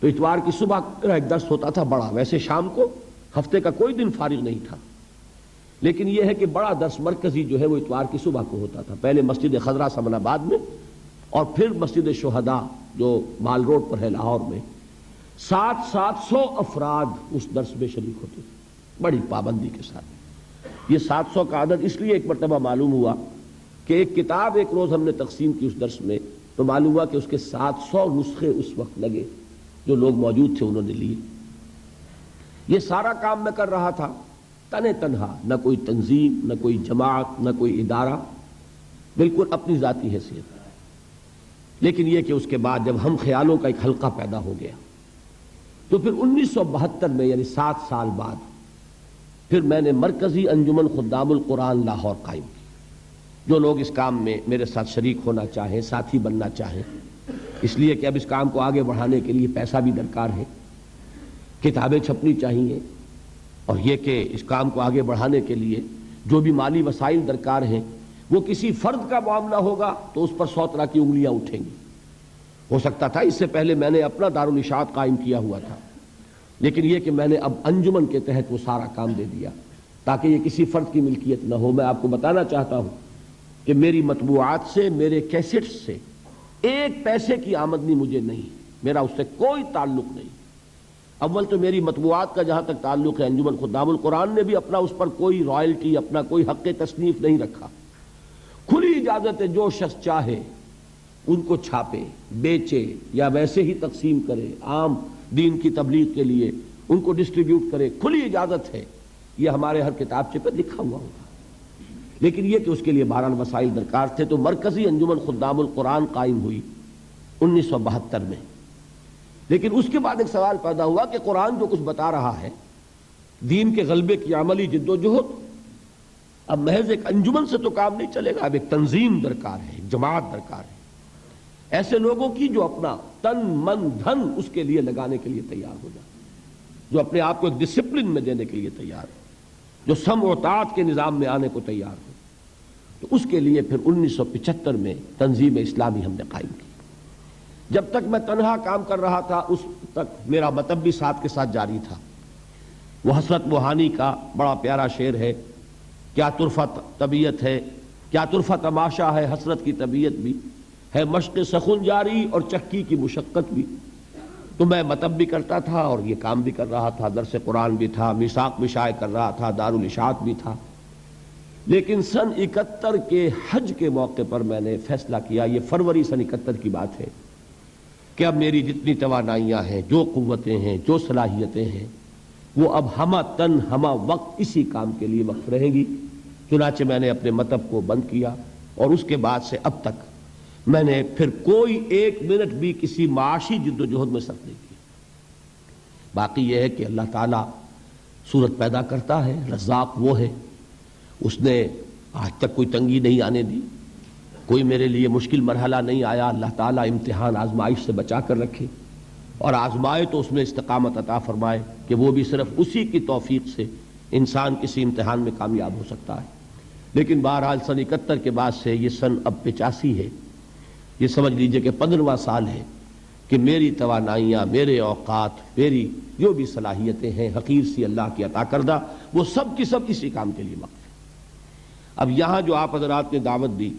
تو اتوار کی صبح میرا ایک درس ہوتا تھا بڑا، ویسے شام کو ہفتے کا کوئی دن فارغ نہیں تھا، لیکن یہ ہے کہ بڑا درس مرکزی جو ہے وہ اتوار کی صبح کو ہوتا تھا، پہلے مسجد خضرا سمن آباد میں اور پھر مسجد شہداء جو مال روڈ پر ہے لاہور میں۔ 700 افراد اس درس میں شریک ہوتے تھے بڑی پابندی کے ساتھ۔ یہ 700 کا عدد اس لیے ایک مرتبہ معلوم ہوا کہ ایک کتاب ایک روز ہم نے تقسیم کی اس درس میں، تو معلوم ہوا کہ اس کے 700 نسخے اس وقت لگے، جو لوگ موجود تھے انہوں نے لیے۔ یہ سارا کام میں کر رہا تھا تنہا، نہ کوئی تنظیم، نہ کوئی جماعت، نہ کوئی ادارہ، بالکل اپنی ذاتی حیثیت۔ لیکن یہ کہ اس کے بعد جب ہم خیالوں کا ایک حلقہ پیدا ہو گیا تو پھر 1972 میں یعنی 7 سال بعد پھر میں نے مرکزی انجمن خدام القرآن لاہور قائم کی۔ جو لوگ اس کام میں میرے ساتھ شریک ہونا چاہیں، ساتھی بننا چاہیں، اس لیے کہ اب اس کام کو آگے بڑھانے کے لیے پیسہ بھی درکار ہے، کتابیں چھپنی چاہیے، اور یہ کہ اس کام کو آگے بڑھانے کے لیے جو بھی مالی وسائل درکار ہیں وہ کسی فرد کا معاملہ ہوگا تو اس پر 100 طرح کی انگلیاں اٹھیں گی. ہو سکتا تھا اس سے پہلے میں نے اپنا دارالاشاعت قائم کیا ہوا تھا، لیکن یہ کہ میں نے اب انجمن کے تحت وہ سارا کام دے دیا تاکہ یہ کسی فرد کی ملکیت نہ ہو. میں آپ کو بتانا چاہتا ہوں کہ میری مطبوعات سے، میرے کیسٹس سے 1 پیسے کی آمدنی مجھے نہیں، میرا اس سے کوئی تعلق نہیں. اول تو میری مطبوعات کا جہاں تک تعلق ہے، انجمن خدام القرآن نے بھی اپنا اس پر کوئی رائلٹی، اپنا کوئی حق تصنیف نہیں رکھا. کھلی اجازت ہے، جو شخص چاہے ان کو چھاپے، بیچے یا ویسے ہی تقسیم کرے، عام دین کی تبلیغ کے لیے ان کو ڈسٹریبیوٹ کرے، کھلی اجازت ہے. یہ ہمارے ہر کتابچے پر لکھا ہوا ہوگا. لیکن یہ کہ اس کے لیے بہرحال وسائل درکار تھے، تو مرکزی انجمن خدام القرآن قائم ہوئی 1972 میں. لیکن اس کے بعد ایک سوال پیدا ہوا کہ قرآن جو کچھ بتا رہا ہے، دین کے غلبے کی عملی جد و جہد، اب محض ایک انجمن سے تو کام نہیں چلے گا، اب ایک تنظیم درکار ہے، ایک جماعت درکار ہے، ایسے لوگوں کی جو اپنا تن من دھن اس کے لیے لگانے کے لیے تیار ہو جائے، جو اپنے آپ کو ایک ڈسپلن میں دینے کے لیے تیار ہو، جو سمع و طاعت کے نظام میں آنے کو تیار ہو. تو اس کے لیے پھر 1975 میں تنظیم اسلامی ہم نے قائم کی. جب تک میں تنہا کام کر رہا تھا اس تک میرا مطلب بھی ساتھ کے ساتھ جاری تھا. وہ حسرت موہانی کا بڑا پیارا شعر ہے، کیا طرفہ طبیعت ہے، کیا طرفہ تماشا ہے، حسرت کی طبیعت بھی ہے، مشق سخن جاری اور چکی کی مشقت بھی. تو میں مطلب بھی کرتا تھا اور یہ کام بھی کر رہا تھا، درس قرآن بھی تھا، میثاق بھی شائع کر رہا تھا، دارالاشاعت بھی تھا. لیکن سن 71 کے حج کے موقع پر میں نے فیصلہ کیا، یہ فروری سن 71 کی بات ہے، کہ اب میری جتنی توانائیاں ہیں، جو قوتیں ہیں، جو صلاحیتیں ہیں، وہ اب ہمہ تن ہمہ وقت اسی کام کے لیے وقف رہے گی. چنانچہ میں نے اپنے مطلب کو بند کیا اور اس کے بعد سے اب تک میں نے پھر کوئی 1 منٹ بھی کسی معاشی جد و جہد میں صرف نہیں کیا. باقی یہ ہے کہ اللہ تعالیٰ صورت پیدا کرتا ہے، رزاق وہ ہے، اس نے آج تک کوئی تنگی نہیں آنے دی، کوئی میرے لیے مشکل مرحلہ نہیں آیا. اللہ تعالیٰ امتحان آزمائش سے بچا کر رکھے اور آزمائے تو اس میں استقامت عطا فرمائے کہ وہ بھی صرف اسی کی توفیق سے انسان کسی امتحان میں کامیاب ہو سکتا ہے. لیکن بہرحال سن 71 کے بعد سے یہ سن اب 85 ہے، یہ سمجھ لیجئے کہ 15واں سال ہے کہ میری توانائیاں، میرے اوقات، میری جو بھی صلاحیتیں ہیں حقیر سی اللہ کی عطا کردہ، وہ سب کی سب اسی کام کے لیے وقف ہے. اب یہاں جو آپ حضرات نے دعوت دی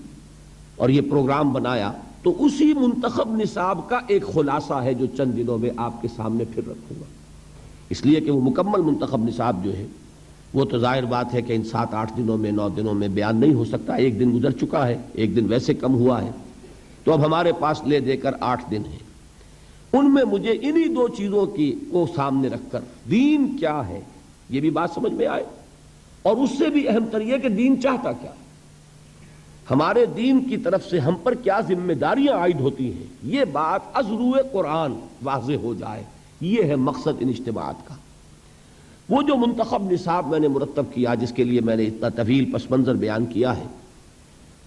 اور یہ پروگرام بنایا، تو اسی منتخب نصاب کا ایک خلاصہ ہے جو چند دنوں میں آپ کے سامنے پھر رکھوں گا. اس لیے کہ وہ مکمل منتخب نصاب جو ہے وہ تو ظاہر بات ہے کہ ان 7-8 دنوں میں 9 دنوں میں بیان نہیں ہو سکتا. 1 دن گزر چکا ہے، 1 دن ویسے کم ہوا ہے، تو اب ہمارے پاس لے دے کر 8 دن ہیں. ان میں مجھے انہی 2 چیزوں کو سامنے رکھ کر دین کیا ہے یہ بھی بات سمجھ میں آئے، اور اس سے بھی اہم تر یہ کہ دین چاہتا کیا ہے، ہمارے دین کی طرف سے ہم پر کیا ذمہ داریاں عائد ہوتی ہیں، یہ بات از روئے قرآن واضح ہو جائے. یہ ہے مقصد ان اجتماعات کا. وہ جو منتخب نصاب میں نے مرتب کیا، جس کے لیے میں نے اتنا طویل پس منظر بیان کیا ہے،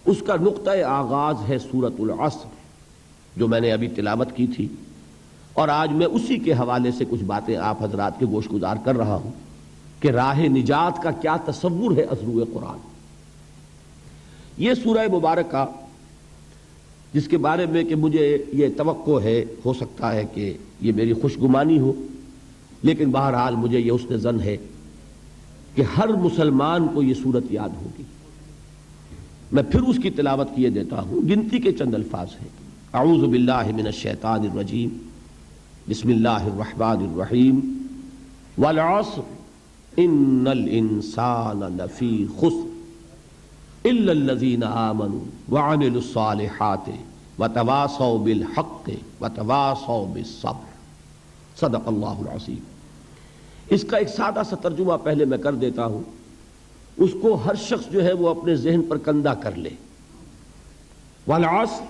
اس کا نقطۂ آغاز ہے سورۃ العصر جو میں نے ابھی تلاوت کی تھی، اور آج میں اسی کے حوالے سے کچھ باتیں آپ حضرات کے گوش گزار کر رہا ہوں کہ راہ نجات کا کیا تصور ہے از روئے قرآن. یہ سورہ مبارکہ جس کے بارے میں کہ مجھے یہ توقع ہے، ہو سکتا ہے کہ یہ میری خوش گمانی ہو، لیکن بہرحال مجھے یہ حسن ظن ہے کہ ہر مسلمان کو یہ صورت یاد ہوگی. میں پھر اس کی تلاوت کیے دیتا ہوں، گنتی کے چند الفاظ ہیں. اعوذ باللہ من الشیطان الرجیم، بسم اللہ الرحمن الرحیم، والعصر ان الانسان لفی خسر الا الذین آمنوا وعملوا الصالحات وتواصوا بالحق وتواصوا بالصبر. صدق اللہ العظیم. اس کا ایک سادہ سا ترجمہ پہلے میں کر دیتا ہوں، اس کو ہر شخص جو ہے وہ اپنے ذہن پر کندہ کر لے. والعصر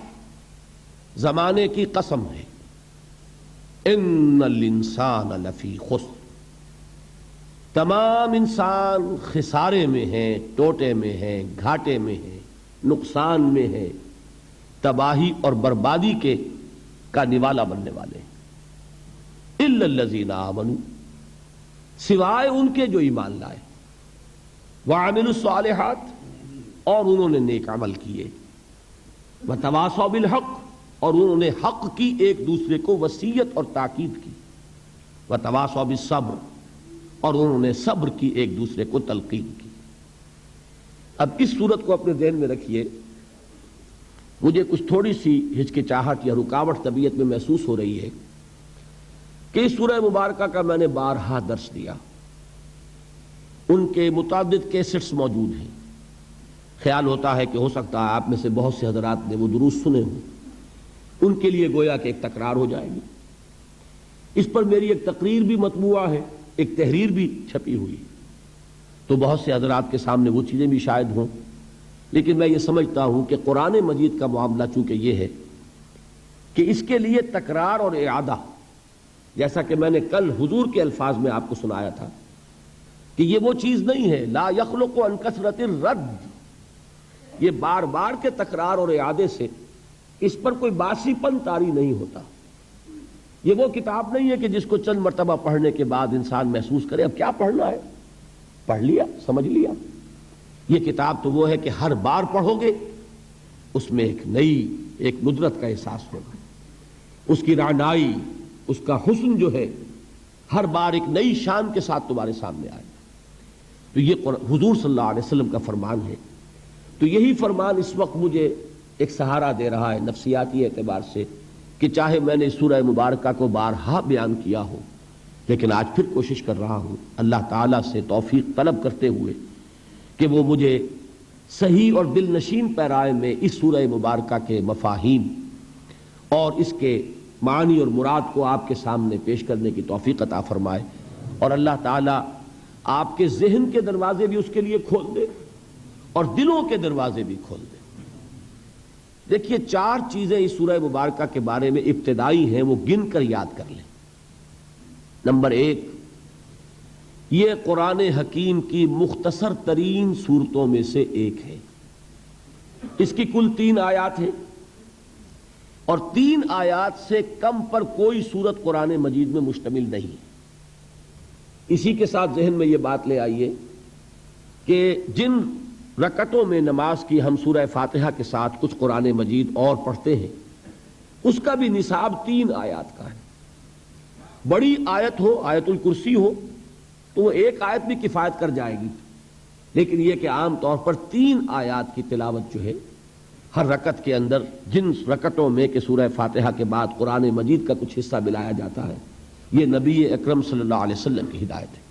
زمانے کی قسم ہے، ان الانسان لفی خسر، تمام انسان خسارے میں ہیں، ٹوٹے میں ہیں، گھاٹے میں ہیں، نقصان میں ہیں، تباہی اور بربادی کا نوالا بننے والے ہیں. الا الذین آمنوا، سوائے ان کے جو ایمان لائے، وعملوا الصالحات، اور انہوں نے نیک عمل کیے، وتواصوا بالحق، اور انہوں نے حق کی ایک دوسرے کو وصیت اور تاکید کی، وتواصوا بالصبر، اور انہوں نے صبر کی ایک دوسرے کو تلقین کی۔ اب اس صورت کو اپنے ذہن میں رکھیے، مجھے کچھ تھوڑی سی ہچکچاہٹ یا رکاوٹ طبیعت میں محسوس ہو رہی ہے کہ اس سورہ مبارکہ کا میں نے بارہا درس دیا، ان کے متعدد کیسٹس موجود ہیں، خیال ہوتا ہے کہ ہو سکتا ہے آپ میں سے بہت سے حضرات نے وہ دروس سنے ہوں، ان کے لیے گویا کہ ایک تکرار ہو جائے گی۔ اس پر میری ایک تقریر بھی مطبوعہ ہے، ایک تحریر بھی چھپی ہوئی، تو بہت سے حضرات کے سامنے وہ چیزیں بھی شاید ہوں، لیکن میں یہ سمجھتا ہوں کہ قرآن مجید کا معاملہ چونکہ یہ ہے کہ اس کے لیے تکرار اور اعادہ، جیسا کہ میں نے کل حضور کے الفاظ میں آپ کو سنایا تھا کہ یہ وہ چیز نہیں ہے لا یخلق عن کثرت الرد، یہ بار بار کے تکرار اور اعادے سے اس پر کوئی باسی پن طاری نہیں ہوتا۔ یہ وہ کتاب نہیں ہے کہ جس کو چند مرتبہ پڑھنے کے بعد انسان محسوس کرے اب کیا پڑھنا ہے، پڑھ لیا، سمجھ لیا۔ یہ کتاب تو وہ ہے کہ ہر بار پڑھو گے اس میں ایک نئی ایک ندرت کا احساس ہوگا، اس کی رعنائی، اس کا حسن جو ہے ہر بار ایک نئی شان کے ساتھ تمہارے سامنے آئے۔ تو یہ حضور صلی اللہ علیہ وسلم کا فرمان ہے، تو یہی فرمان اس وقت مجھے ایک سہارا دے رہا ہے نفسیاتی اعتبار سے کہ چاہے میں نے سورہ مبارکہ کو بارہا بیان کیا ہو، لیکن آج پھر کوشش کر رہا ہوں اللہ تعالیٰ سے توفیق طلب کرتے ہوئے کہ وہ مجھے صحیح اور دل نشین پیرائے میں اس سورہ مبارکہ کے مفاہیم اور اس کے معنی اور مراد کو آپ کے سامنے پیش کرنے کی توفیق عطا فرمائے، اور اللہ تعالیٰ آپ کے ذہن کے دروازے بھی اس کے لیے کھول دے اور دلوں کے دروازے بھی کھول دے۔ دیکھیے 4 چیزیں اس سورہ مبارکہ کے بارے میں ابتدائی ہیں، وہ گن کر یاد کر لیں۔ نمبر 1، یہ قرآن حکیم کی مختصر ترین صورتوں میں سے ایک ہے، اس کی کل 3 آیات ہیں، اور 3 آیات سے کم پر کوئی سورت قرآن مجید میں مشتمل نہیں۔ اسی کے ساتھ ذہن میں یہ بات لے آئیے کہ جن رکعتوں میں نماز کی ہم سورہ فاتحہ کے ساتھ کچھ قرآن مجید اور پڑھتے ہیں، اس کا بھی نصاب 3 آیات کا ہے۔ بڑی آیت ہو، آیت الکرسی ہو، تو وہ 1 آیت بھی کفایت کر جائے گی، لیکن یہ کہ عام طور پر 3 آیات کی تلاوت جو ہے ہر رکعت کے اندر، جن رکعتوں میں کہ سورہ فاتحہ کے بعد قرآن مجید کا کچھ حصہ ملایا جاتا ہے، یہ نبی اکرم صلی اللہ علیہ وسلم کی ہدایت ہے۔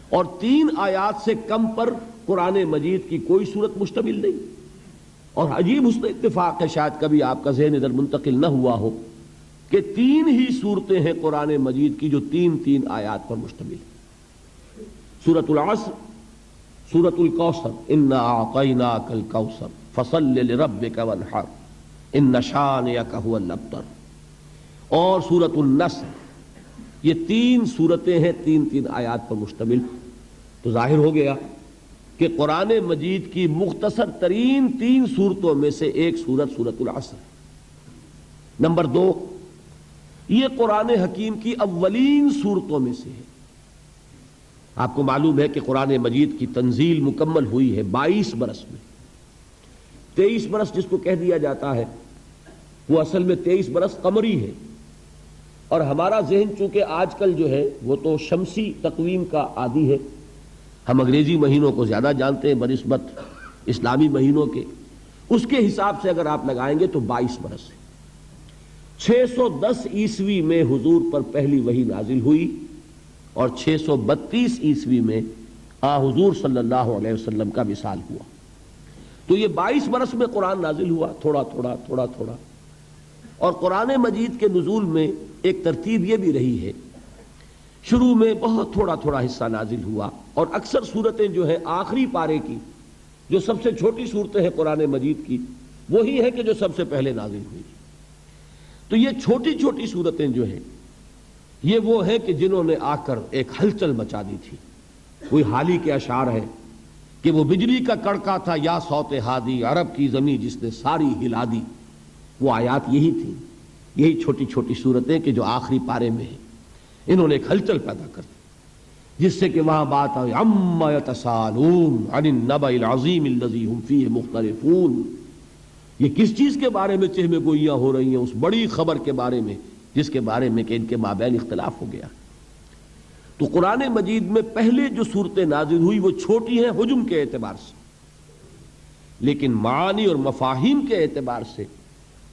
اور 3 آیات سے کم پر قرآن مجید کی کوئی صورت مشتمل نہیں، اور عجیب حسن اتفاق ہے، شاید کبھی آپ کا ذہن ادھر منتقل نہ ہوا ہو کہ 3 ہی صورتیں ہیں قرآن مجید کی جو 3 آیات پر مشتمل ہیں۔ سورۃ العصر، سورۃ الکوثر، انا اعطیناک الکوثر فصل لربک وانحر ان شانئک ھو الابتر، اور سورۃ النصر، یہ 3 صورتیں ہیں 3 آیات پر مشتمل۔ تو ظاہر ہو گیا کہ قرآن مجید کی مختصر ترین 3 صورتوں میں سے ایک صورت سورۃ العصر۔ نمبر 2، یہ قرآن حکیم کی اولین صورتوں میں سے ہے۔ آپ کو معلوم ہے کہ قرآن مجید کی تنزیل مکمل ہوئی ہے 22 برس میں۔ 23 برس جس کو کہہ دیا جاتا ہے وہ اصل میں 23 برس قمری ہے، اور ہمارا ذہن چونکہ آج کل جو ہے وہ تو شمسی تقویم کا عادی ہے، ہم انگریزی مہینوں کو زیادہ جانتے ہیں بنسبت اسلامی مہینوں کے، اس کے حساب سے اگر آپ لگائیں گے تو 22 برس ہے۔ 610 عیسوی میں حضور پر پہلی وحی نازل ہوئی، اور 632 عیسوی میں حضور صلی اللہ علیہ وسلم کا وصال ہوا۔ تو یہ 22 برس میں قرآن نازل ہوا، تھوڑا تھوڑا تھوڑا تھوڑا۔ اور قرآن مجید کے نزول میں ایک ترتیب یہ بھی رہی ہے، شروع میں بہت تھوڑا تھوڑا حصہ نازل ہوا، اور اکثر صورتیں جو ہیں آخری پارے کی، جو سب سے چھوٹی صورتیں ہیں قرآن مجید کی، وہی ہے کہ جو سب سے پہلے نازل ہوئی۔ تو یہ چھوٹی چھوٹی صورتیں جو ہیں یہ وہ ہیں کہ جنہوں نے آ کر ایک ہلچل مچا دی تھی۔ کوئی حالی کے اشعار ہے کہ وہ بجلی کا کڑکا تھا یا صوت ہادی، عرب کی زمین جس نے ساری ہلا دی۔ وہ آیات یہی تھیں، یہی چھوٹی چھوٹی صورتیں کہ جو آخری پارے میں ہیں، انہوں نے ایک ہلچل پیدا کر دی۔ جس سے کہ وہاں بات آئی عما یتساءلون عن النبأ العظیم الذی هم فیہ مختلفون، یہ کس چیز کے بارے میں چہمے گوئیاں ہو رہی ہیں؟ اس بڑی خبر کے بارے میں جس کے بارے میں کہ ان کے مابین اختلاف ہو گیا۔ تو قرآن مجید میں پہلے جو صورتیں نازل ہوئی وہ چھوٹی ہیں حجم کے اعتبار سے، لیکن معانی اور مفاہیم کے اعتبار سے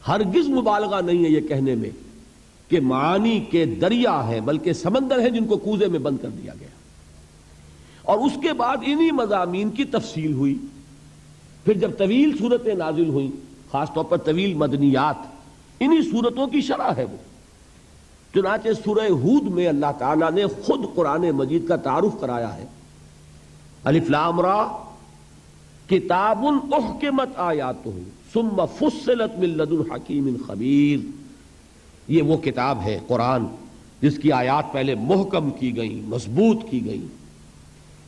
ہرگز مبالغہ نہیں ہے یہ کہنے میں کہ معانی کے دریا ہیں، بلکہ سمندر ہیں جن کو کوزے میں بند کر دیا گیا۔ اور اس کے بعد انہی مضامین کی تفصیل ہوئی۔ پھر جب طویل صورتیں نازل ہوئیں، خاص طور پر طویل مدنیات، انہی صورتوں کی شرح ہے وہ۔ چنانچہ سورہ ہود میں اللہ تعالیٰ نے خود قرآن مجید کا تعارف کرایا ہے، الف لام را کتاب احکمت آیاتہ ثم فصلت من لدن حکیم خبیر۔ یہ وہ کتاب ہے قرآن جس کی آیات پہلے محکم کی گئیں، مضبوط کی گئیں۔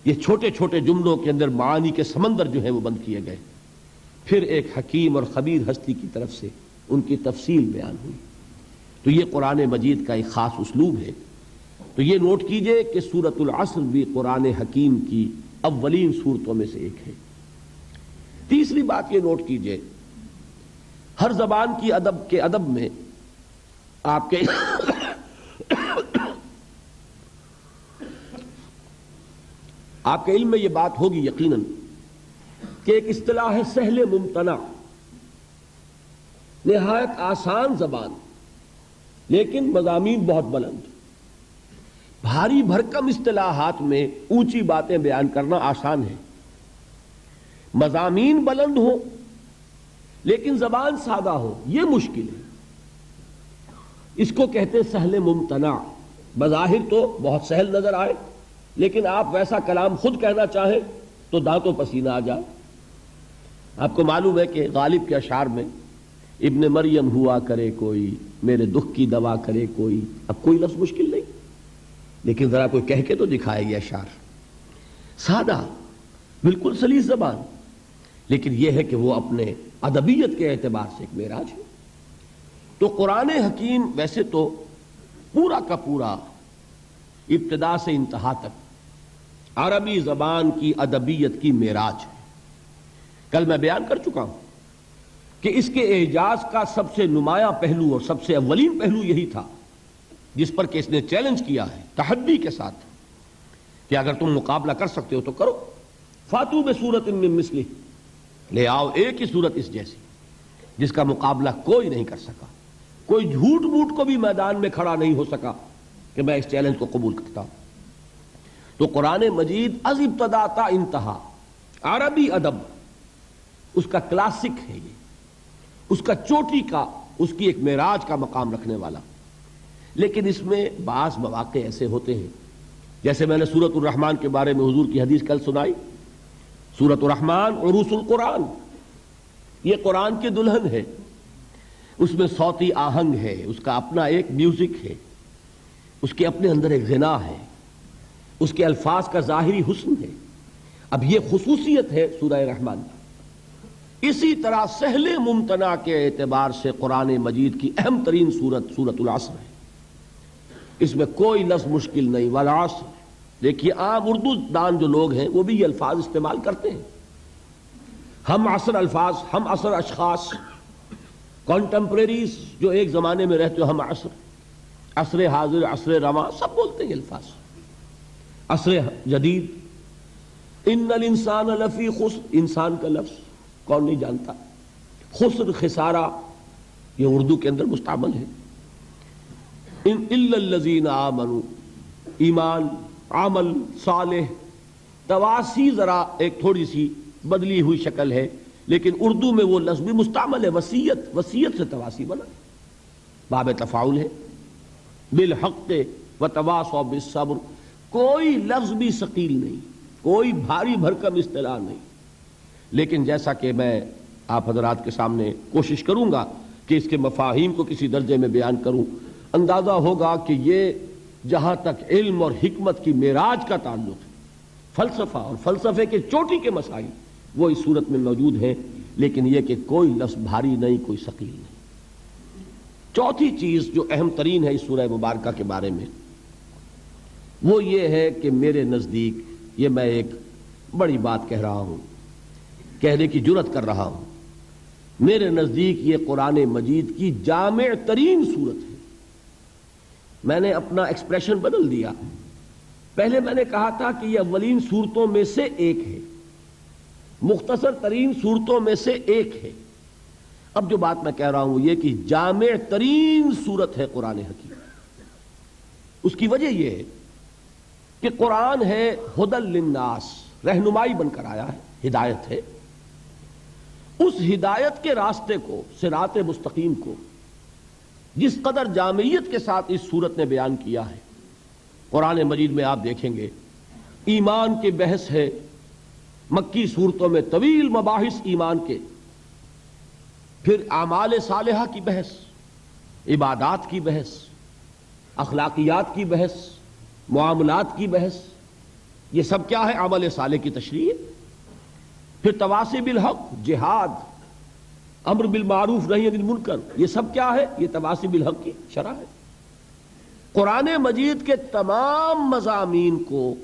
یہ چھوٹے چھوٹے جملوں کے اندر معانی کے سمندر جو ہیں وہ بند کیے گئے، پھر ایک حکیم اور خبیر ہستی کی طرف سے ان کی تفصیل بیان ہوئی۔ تو یہ قرآن مجید کا ایک خاص اسلوب ہے۔ تو یہ نوٹ کیجئے کہ سورۃ العصر بھی قرآن حکیم کی اولین صورتوں میں سے ایک ہے۔ تیسری بات یہ نوٹ کیجئے، ہر زبان کی ادب کے ادب میں آپ کے آپ کے علم میں یہ بات ہوگی یقیناً کہ ایک اصطلاح ہے سہل ممتنع، نہایت آسان زبان لیکن مضامین بہت بلند۔ بھاری بھرکم اصطلاحات میں اونچی باتیں بیان کرنا آسان ہے، مضامین بلند ہوں لیکن زبان سادہ ہو یہ مشکل ہے۔ اس کو کہتے ہیں سہل ممتنع۔ بظاہر تو بہت سہل نظر آئے لیکن آپ ویسا کلام خود کہنا چاہیں تو دانتوں پسینہ آ جائے۔ آپ کو معلوم ہے کہ غالب کے اشعار میں ابن مریم ہوا کرے کوئی، میرے دکھ کی دوا کرے کوئی، اب کوئی لفظ مشکل نہیں لیکن ذرا کوئی کہہ کے تو دکھائے یہ اشعار، سادہ بالکل سلیس زبان، لیکن یہ ہے کہ وہ اپنے ادبیت کے اعتبار سے ایک معراج ہے۔ تو قرآن حکیم ویسے تو پورا کا پورا ابتدا سے انتہا تک عربی زبان کی ادبیت کی معراج ہے۔ کل میں بیان کر چکا ہوں کہ اس کے اعجاز کا سب سے نمایاں پہلو اور سب سے اولین پہلو یہی تھا جس پر کہ اس نے چیلنج کیا ہے تحدی کے ساتھ کہ اگر تم مقابلہ کر سکتے ہو تو کرو، فاتو بسورۃ من مثلہ، لے آؤ ایک ہی صورت اس جیسی جس کا مقابلہ کوئی نہیں کر سکا۔ کوئی جھوٹ موٹ کو بھی میدان میں کھڑا نہیں ہو سکا کہ میں اس چیلنج کو قبول کرتا ہوں۔ تو قرآن مجید از ابتدا تا انتہا عربی ادب اس کا کلاسک ہے، یہ اس کا چوٹی کا، اس کی ایک معراج کا مقام رکھنے والا۔ لیکن اس میں بعض مواقع ایسے ہوتے ہیں، جیسے میں نے سورۃ الرحمن کے بارے میں حضور کی حدیث کل سنائی، سورۃ الرحمن عروس القرآن، یہ قرآن کی دلہن ہے، اس میں صوتی آہنگ ہے، اس کا اپنا ایک میوزک ہے، اس کے اپنے اندر ایک غنا ہے، اس کے الفاظ کا ظاہری حسن ہے۔ اب یہ خصوصیت ہے سورہ رحمان کی۔ اسی طرح سہل ممتنع کے اعتبار سے قرآن مجید کی اہم ترین سورت سورۃ العصر ہے۔ اس میں کوئی لفظ مشکل نہیں، والعصر۔ دیکھیے عام اردو دان جو لوگ ہیں وہ بھی یہ الفاظ استعمال کرتے ہیں، ہم عصر الفاظ، ہم عصر اشخاص، کانٹمپریریز جو ایک زمانے میں رہتے ہو، ہم عصر، عصر حاضر، عصر رواں، سب بولتے ہیں یہ الفاظ۔ عصر جدید، ان الانسان لفی خسر، انسان کا لفظ کون نہیں جانتا، خسر خسارہ یہ اردو کے اندر مستعمل ہے۔ ان الا الذین آمنوا، ایمان، عمل صالح، تواسی ذرا ایک تھوڑی سی بدلی ہوئی شکل ہے، لیکن اردو میں وہ لفظ بھی مستعمل ہے، وصیت، وصیت سے تواسی بنا، باب تفاعل ہے، بالحق وتواصوا بالصبر۔ کوئی لفظ بھی ثقیل نہیں، کوئی بھاری بھرکم اصطلاح نہیں، لیکن جیسا کہ میں آپ حضرات کے سامنے کوشش کروں گا کہ اس کے مفاہیم کو کسی درجے میں بیان کروں، اندازہ ہوگا کہ یہ جہاں تک علم اور حکمت کی معراج کا تعلق ہے، فلسفہ اور فلسفے کے چوٹی کے مسائل وہ اس صورت میں موجود ہیں، لیکن یہ کہ کوئی لفظ بھاری نہیں، کوئی ثقیل نہیں۔ چوتھی چیز جو اہم ترین ہے اس سورہ مبارکہ کے بارے میں، وہ یہ ہے کہ میرے نزدیک، یہ میں ایک بڑی بات کہہ رہا ہوں، کہنے کی جرات کر رہا ہوں، میرے نزدیک یہ قرآن مجید کی جامع ترین صورت ہے۔ میں نے اپنا ایکسپریشن بدل دیا، پہلے میں نے کہا تھا کہ یہ اولین صورتوں میں سے ایک ہے، مختصر ترین صورتوں میں سے ایک ہے۔ اب جو بات میں کہہ رہا ہوں یہ کہ جامع ترین صورت ہے قرآن حکیم۔ اس کی وجہ یہ ہے کہ قرآن ہے ہدی للناس، رہنمائی بن کر آیا ہے، ہدایت ہے۔ اس ہدایت کے راستے کو، صراط مستقیم کو، جس قدر جامعیت کے ساتھ اس صورت نے بیان کیا ہے، قرآن مجید میں آپ دیکھیں گے ایمان کی بحث ہے، مکی صورتوں میں طویل مباحث ایمان کے، پھر اعمال صالحہ کی بحث، عبادات کی بحث، اخلاقیات کی بحث، معاملات کی بحث، یہ سب کیا ہے؟ عمل صالح کی تشریح۔ پھر تواصی بالحق، جہاد، امر بالمعروف نہی عن المنکر، یہ سب کیا ہے؟ یہ تواصی بالحق کی شرح ہے۔ قرآن مجید کے تمام مضامین کو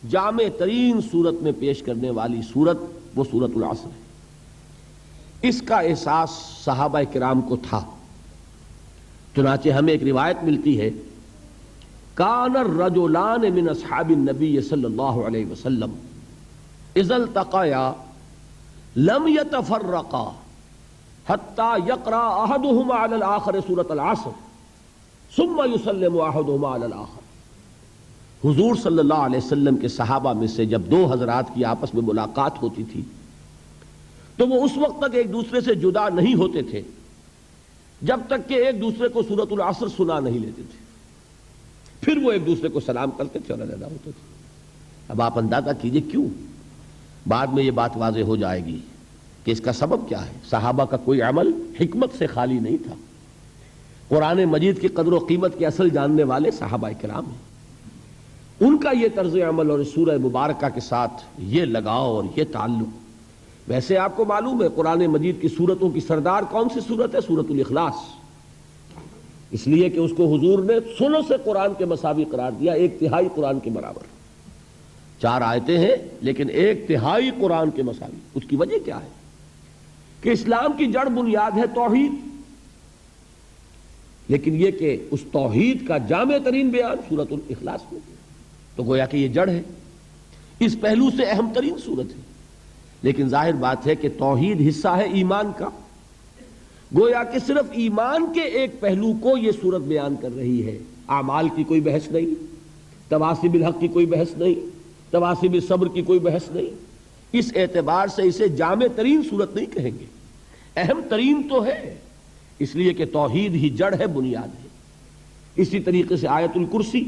جامع ترین صورت میں پیش کرنے والی صورت وہ سورۃ العصر ہے۔ اس کا احساس صحابہ کرام کو تھا، چنانچہ ہمیں ایک روایت ملتی ہے، کان الرجلان من اصحاب النبی صلی اللہ علیہ وسلم اذا التقیا لم يتفرقا حتى يقرأ احدهما على الاخر سورۃ العصر ثم يسلم احدهما على الاخر۔ حضور صلی اللہ علیہ وسلم کے صحابہ میں سے جب دو حضرات کی آپس میں ملاقات ہوتی تھی تو وہ اس وقت تک ایک دوسرے سے جدا نہیں ہوتے تھے جب تک کہ ایک دوسرے کو سورۃ العصر سنا نہیں لیتے تھے، پھر وہ ایک دوسرے کو سلام کرتے تھے اور علیحدہ ہوتے تھے۔ اب آپ اندازہ کیجئے کیوں؟ بعد میں یہ بات واضح ہو جائے گی کہ اس کا سبب کیا ہے۔ صحابہ کا کوئی عمل حکمت سے خالی نہیں تھا۔ قرآن مجید کی قدر و قیمت کے اصل جاننے والے صحابہ کرام ہیں، ان کا یہ طرز عمل اور سورہ مبارکہ کے ساتھ یہ لگاؤ اور یہ تعلق۔ ویسے آپ کو معلوم ہے قرآن مجید کی سورتوں کی سردار کون سی سورت ہے؟ سورۃ الاخلاص، اس لیے کہ اس کو حضور نے سنو سے قرآن کے مساوی قرار دیا، ایک تہائی قرآن کے برابر۔ 4 آیتیں ہیں لیکن ایک تہائی قرآن کے مساوی۔ اس کی وجہ کیا ہے؟ کہ اسلام کی جڑ بنیاد ہے توحید، لیکن یہ کہ اس توحید کا جامع ترین بیان سورۃ الاخلاص میں، تو گویا کہ یہ جڑ ہے، اس پہلو سے اہم ترین صورت ہے۔ لیکن ظاہر بات ہے کہ توحید حصہ ہے ایمان کا، گویا کہ صرف ایمان کے ایک پہلو کو یہ صورت بیان کر رہی ہے، اعمال کی کوئی بحث نہیں، تواصی بالحق کی کوئی بحث نہیں، تواصی بالصبر کی کوئی بحث نہیں۔ اس اعتبار سے اسے جامع ترین صورت نہیں کہیں گے، اہم ترین تو ہے، اس لیے کہ توحید ہی جڑ ہے، بنیاد ہے۔ اسی طریقے سے آیت الکرسی،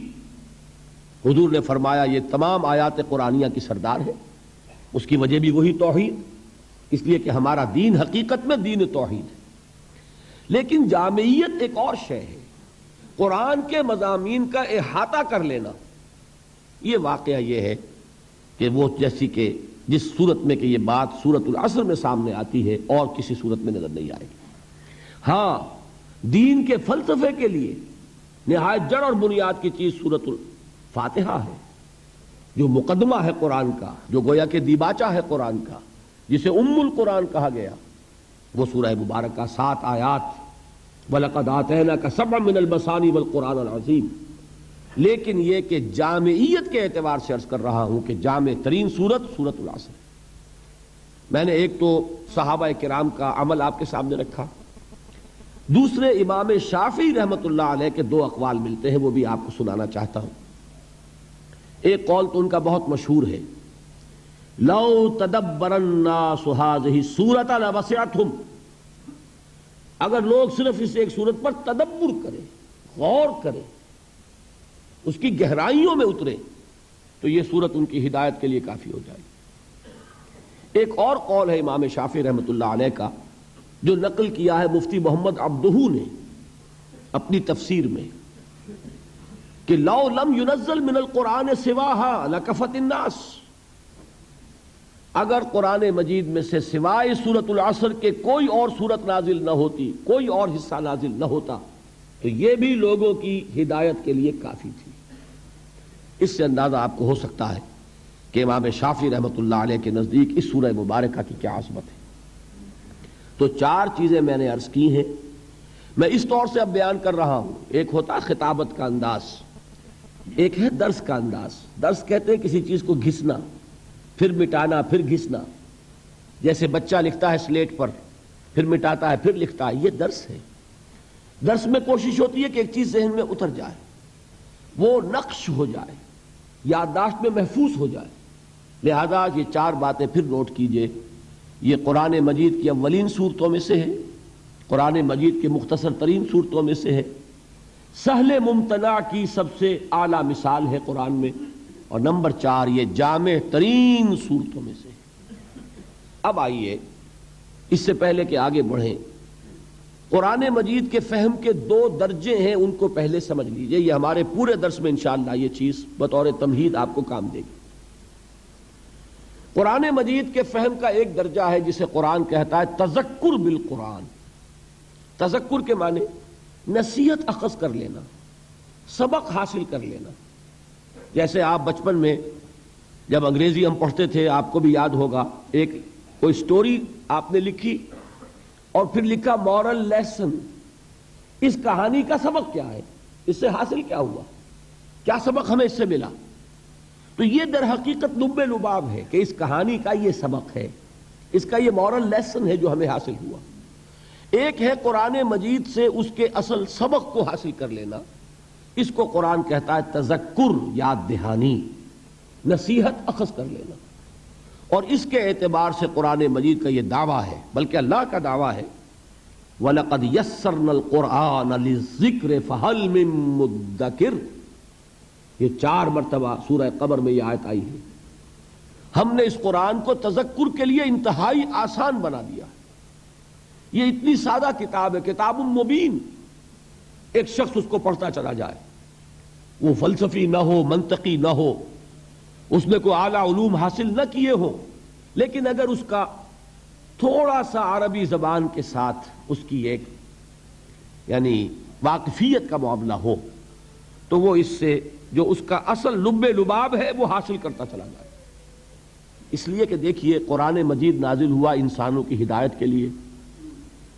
حضور نے فرمایا یہ تمام آیات قرآنیہ کی سردار ہے، اس کی وجہ بھی وہی توحید، اس لیے کہ ہمارا دین حقیقت میں دین توحید ہے۔ لیکن جامعیت ایک اور شے ہے، قرآن کے مضامین کا احاطہ کر لینا۔ یہ واقعہ یہ ہے کہ وہ جیسی کہ جس صورت میں کہ یہ بات سورۃ العصر میں سامنے آتی ہے اور کسی صورت میں نظر نہیں آئے گی۔ ہاں، دین کے فلسفے کے لیے نہایت جڑ اور بنیاد کی چیز سورۃ الفاتحہ ہے، جو مقدمہ ہے قرآن کا، جو گویا کہ دیباچہ ہے قرآن کا، جسے ام القرآن کہا گیا۔ وہ سورہ مبارکہ 7 آیات، وَلَقَدْ آتَيْنَاكَ سَبْعًا مِنَ الْمَثَانِي وَالْقُرْآنَ الْعَظِيمِ۔ لیکن یہ کہ جامعیت کے اعتبار سے عرض کر رہا ہوں کہ جامع ترین صورت سورۃ العصر ہے۔ میں نے ایک تو صحابہ کرام کا عمل آپ کے سامنے رکھا، دوسرے امام شافعی رحمۃ اللہ علیہ کے 2 اقوال ملتے ہیں، وہ بھی آپ کو سنانا چاہتا ہوں۔ ایک قول تو ان کا بہت مشہور ہے، لو تدبر الناس هذه السورۃ لوسعتهم، اگر لوگ صرف اس ایک صورت پر تدبر کریں، غور کریں، اس کی گہرائیوں میں اترے تو یہ صورت ان کی ہدایت کے لیے کافی ہو جائے گی۔ ایک اور قول ہے امام شافعی رحمۃ اللہ علیہ کا، جو نقل کیا ہے مفتی محمد عبدہ نے اپنی تفسیر میں، کہ لو لم ينزل من القرآن سواها لکفت الناس، اگر قرآن مجید میں سے سوائے سورۃ العصر کے کوئی اور سورت نازل نہ ہوتی، کوئی اور حصہ نازل نہ ہوتا، تو یہ بھی لوگوں کی ہدایت کے لیے کافی تھی۔ اس سے اندازہ آپ کو ہو سکتا ہے کہ امام شافعی رحمۃ اللہ علیہ کے نزدیک اس سورہ مبارکہ کی کیا عظمت ہے۔ تو 4 چیزیں میں نے عرض کی ہیں، میں اس طور سے اب بیان کر رہا ہوں۔ ایک ہوتا ہے خطابت کا انداز، ایک ہے درس کا انداز۔ درس کہتے ہیں کسی چیز کو گھسنا، پھر مٹانا، پھر گھسنا۔ جیسے بچہ لکھتا ہے سلیٹ پر، پھر مٹاتا ہے، پھر لکھتا ہے، یہ درس ہے۔ درس میں کوشش ہوتی ہے کہ ایک چیز ذہن میں اتر جائے، وہ نقش ہو جائے، یادداشت میں محفوظ ہو جائے۔ لہذا یہ 4 باتیں پھر نوٹ کیجئے۔ یہ قرآن مجید کی اولین صورتوں میں سے ہے، قرآن مجید کے مختصر ترین صورتوں میں سے ہے، سہل ممتنع کی سب سے اعلیٰ مثال ہے قرآن میں، اور نمبر 4 یہ جامع ترین صورتوں میں سے ہے۔ اب آئیے اس سے پہلے کہ آگے بڑھیں، قرآن مجید کے فہم کے 2 درجے ہیں، ان کو پہلے سمجھ لیجئے۔ یہ ہمارے پورے درس میں انشاءاللہ یہ چیز بطور تمہید آپ کو کام دے گی۔ قرآن مجید کے فہم کا ایک درجہ ہے جسے قرآن کہتا ہے تذکر بالقرآن۔ تذکر کے معنی نصیحت اخذ کر لینا، سبق حاصل کر لینا۔ جیسے آپ بچپن میں جب انگریزی ہم پڑھتے تھے، آپ کو بھی یاد ہوگا، ایک کوئی سٹوری آپ نے لکھی اور پھر لکھا مورل لیسن، اس کہانی کا سبق کیا ہے، اس سے حاصل کیا ہوا، کیا سبق ہمیں اس سے ملا۔ تو یہ در حقیقت لب لباب ہے کہ اس کہانی کا یہ سبق ہے، اس کا یہ مورل لیسن ہے جو ہمیں حاصل ہوا۔ ایک ہے قرآن مجید سے اس کے اصل سبق کو حاصل کر لینا، اس کو قرآن کہتا ہے تذکر، یاد دہانی، نصیحت اخذ کر لینا۔ اور اس کے اعتبار سے قرآن مجید کا یہ دعویٰ ہے، بلکہ اللہ کا دعویٰ ہے وَلَقَدْ يَسَّرْنَا الْقُرْآنَ لِلذِّكْرِ فَهَلْ مِن مُدَّكِرٍ۔ یہ 4 مرتبہ سورہ قمر میں یہ آیت آئی ہے۔ ہم نے اس قرآن کو تذکر کے لیے انتہائی آسان بنا دیا۔ یہ اتنی سادہ کتاب ہے، کتاب مبین، ایک شخص اس کو پڑھتا چلا جائے، وہ فلسفی نہ ہو، منطقی نہ ہو، اس میں کوئی اعلیٰ علوم حاصل نہ کیے ہوں، لیکن اگر اس کا تھوڑا سا عربی زبان کے ساتھ اس کی ایک یعنی واقفیت کا معاملہ ہو تو وہ اس سے جو اس کا اصل لب لباب ہے وہ حاصل کرتا چلا جائے۔ اس لیے کہ دیکھیے قرآن مجید نازل ہوا انسانوں کی ہدایت کے لیے۔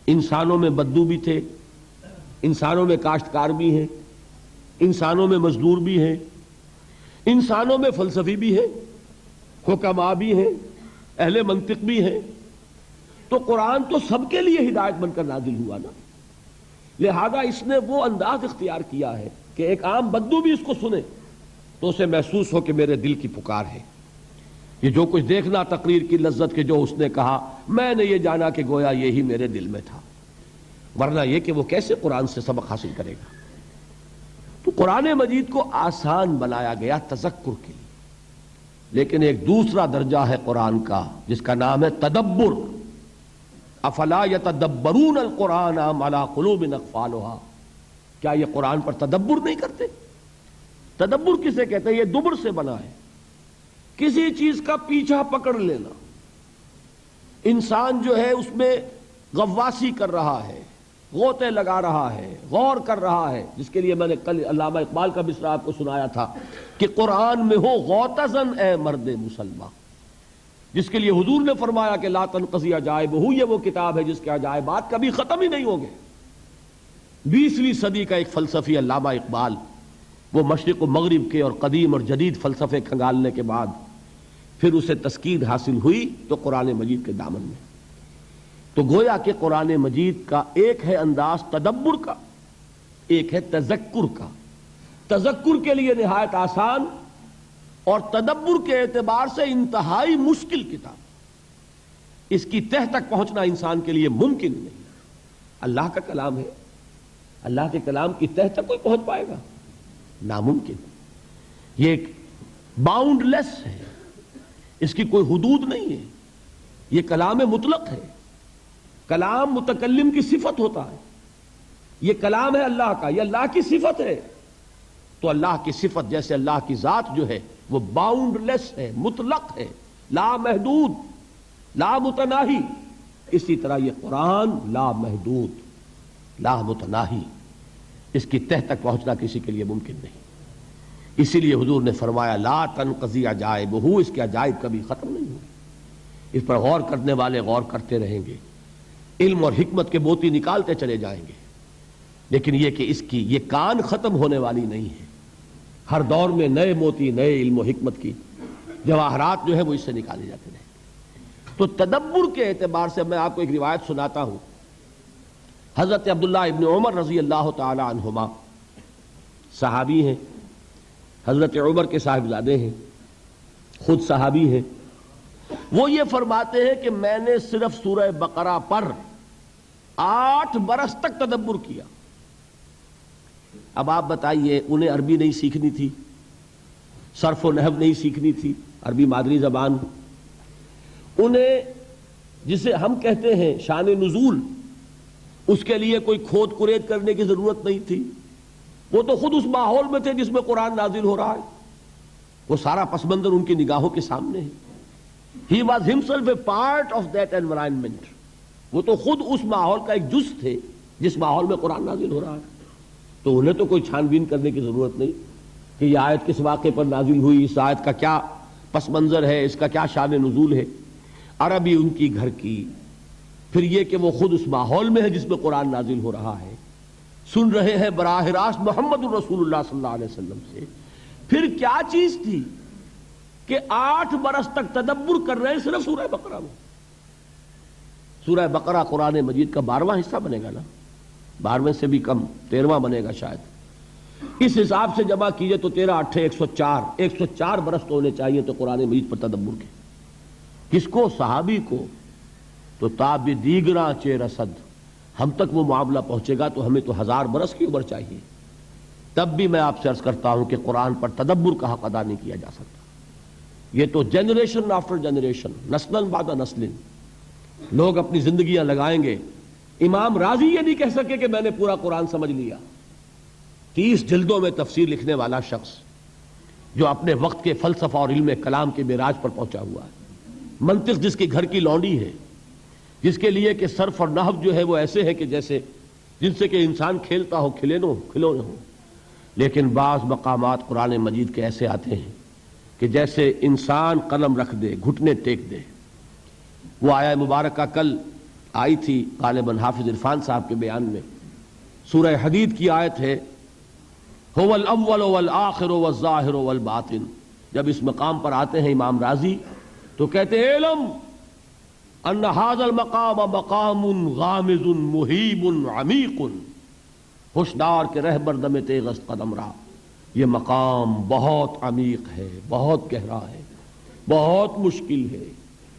انسانوں میں بدو بھی تھے، انسانوں میں کاشتکار بھی ہیں، انسانوں میں مزدور بھی ہیں، انسانوں میں فلسفی بھی ہیں، حکماء بھی ہیں، اہل منطق بھی ہیں۔ تو قرآن تو سب کے لیے ہدایت بن کر نازل ہوا نا۔ لہذا اس نے وہ انداز اختیار کیا ہے کہ ایک عام بدو بھی اس کو سنے تو اسے محسوس ہو کہ میرے دل کی پکار ہے۔ یہ جو کچھ دیکھنا تقریر کی لذت کے جو اس نے کہا، میں نے یہ جانا کہ گویا یہی میرے دل میں تھا، ورنہ یہ کہ وہ کیسے قرآن سے سبق حاصل کرے گا۔ تو قرآن مجید کو آسان بنایا گیا تذکر کے لیے۔ لیکن ایک دوسرا درجہ ہے قرآن کا جس کا نام ہے تدبر۔ افلا یتدبرون القرآن ام علی قلوب اقفالها، کیا یہ قرآن پر تدبر نہیں کرتے؟ تدبر کسے کہتے ہیں؟ یہ دبر سے بنا ہے، کسی چیز کا پیچھا پکڑ لینا۔ انسان جو ہے اس میں غواصی کر رہا ہے، غوطے لگا رہا ہے، غور کر رہا ہے، جس کے لیے میں نے کل علامہ اقبال کا مصرع آپ کو سنایا تھا کہ قرآن میں ہو غوطہ زن اے مرد مسلمہ، جس کے لیے حضور نے فرمایا کہ لا تنقضی عجائبہ، یہ وہ کتاب ہے جس کے عجائبات کبھی ختم ہی نہیں ہوں گے۔ 20ویں صدی کا ایک فلسفی علامہ اقبال، وہ مشرق و مغرب کے اور قدیم اور جدید فلسفے کھنگالنے کے بعد پھر اسے تسکین حاصل ہوئی تو قرآن مجید کے دامن میں۔ تو گویا کہ قرآن مجید کا ایک ہے انداز تدبر کا، ایک ہے تذکر کا۔ تذکر کے لیے نہایت آسان اور تدبر کے اعتبار سے انتہائی مشکل کتاب۔ اس کی تہ تک پہنچنا انسان کے لیے ممکن نہیں۔ اللہ کا کلام ہے، اللہ کے کلام کی تہ تک کوئی پہنچ پائے گا؟ ناممکن۔ یہ ایک باؤنڈ لیس ہے، اس کی کوئی حدود نہیں ہے، یہ کلام مطلق ہے۔ کلام متکلم کی صفت ہوتا ہے، یہ کلام ہے اللہ کا، یہ اللہ کی صفت ہے۔ تو اللہ کی صفت جیسے اللہ کی ذات جو ہے وہ باؤنڈ لیس ہے، مطلق ہے، لا محدود، لا متناہی، اسی طرح یہ قرآن لا محدود، لا متناہی، اس کی تہ تک پہنچنا کسی کے لیے ممکن نہیں۔ اسی لیے حضور نے فرمایا لا تنقضی عجائبہ، اس کے عجائب کبھی ختم نہیں ہوگی، اس پر غور کرنے والے غور کرتے رہیں گے، علم اور حکمت کے موتی نکالتے چلے جائیں گے، لیکن یہ کہ اس کی یہ کان ختم ہونے والی نہیں ہے، ہر دور میں نئے موتی، نئے علم و حکمت کی جواہرات جو ہے وہ اس سے نکالے جاتے رہیں گے۔ تو تدبر کے اعتبار سے میں آپ کو ایک روایت سناتا ہوں۔ حضرت عبداللہ ابن عمر رضی اللہ تعالی عنہما صحابی ہیں، حضرت عمر کے صاحبزادے ہیں، خود صحابی ہیں۔ وہ یہ فرماتے ہیں کہ میں نے صرف سورہ بقرہ پر 8 برس تک تدبر کیا۔ اب آپ بتائیے، انہیں عربی نہیں سیکھنی تھی، صرف و نحو نہیں سیکھنی تھی، عربی مادری زبان، انہیں جسے ہم کہتے ہیں شان نزول، اس کے لیے کوئی کھود کرید کرنے کی ضرورت نہیں تھی، وہ تو خود اس ماحول میں تھے جس میں قرآن نازل ہو رہا ہے، وہ سارا پس منظر ان کی نگاہوں کے سامنے ہے۔ He was himself a part of that environment، وہ تو خود اس ماحول کا ایک جز تھے جس ماحول میں قرآن نازل ہو رہا ہے، تو انہیں تو کوئی چھان بین کرنے کی ضرورت نہیں کہ یہ آیت کس واقعے پر نازل ہوئی، اس آیت کا کیا پس منظر ہے، اس کا کیا شان نزول ہے۔ عربی ان کی گھر کی، پھر یہ کہ وہ خود اس ماحول میں ہے جس میں قرآن نازل ہو رہا ہے، سن رہے ہیں براہ راست محمد الرسول اللہ صلی اللہ علیہ وسلم سے۔ پھر کیا چیز تھی کہ 8 برس تک تدبر کر رہے ہیں صرف سورہ بقرہ میں۔ سورہ بقرہ قرآن مجید کا 12واں حصہ بنے گا نا، 12ویں سے بھی کم، 13واں بنے گا شاید۔ اس حساب سے جمع کیجئے تو 13 8 104، 104 برس تو ہونے چاہیے تو قرآن مجید پر تدبر کے۔ کس کو؟ صحابی کو۔ تو تاب دیگراں چے رسد، ہم تک وہ معاملہ پہنچے گا تو ہمیں تو 1000 برس کی عمر چاہیے، تب بھی میں آپ سے عرض کرتا ہوں کہ قرآن پر تدبر کا حق ادا نہیں کیا جا سکتا۔ یہ تو جنریشن آفٹر جنریشن، نسلاً بعد نسل لوگ اپنی زندگیاں لگائیں گے۔ امام راضی یہ نہیں کہہ سکے کہ میں نے پورا قرآن سمجھ لیا۔ 30 جلدوں میں تفسیر لکھنے والا شخص جو اپنے وقت کے فلسفہ اور علم کلام کے معراج پر پہنچا ہوا ہے، منطق جس کی گھر کی لونڈی ہے، جس کے لیے کہ صرف اور نحو جو ہے وہ ایسے ہیں کہ جیسے جن سے کہ انسان کھیلتا ہو، کھلونے ہو، لیکن بعض مقامات قرآن مجید کے ایسے آتے ہیں کہ جیسے انسان قلم رکھ دے، گھٹنے ٹیک دے۔ وہ آیہ مبارکہ کل آئی تھی غالباً حافظ عرفان صاحب کے بیان میں، سورہ حدید کی آیت ہے هو الاول والآخر والظاہر والباطن۔ جب اس مقام پر آتے ہیں امام راضی تو کہتے ہیں علم ان هذا المقام مقام غامض مہیب عمیق، ہوشدار کے رہبر دم تیغ است قدم را، یہ مقام بہت عمیق ہے، بہت گہرا ہے، بہت مشکل ہے،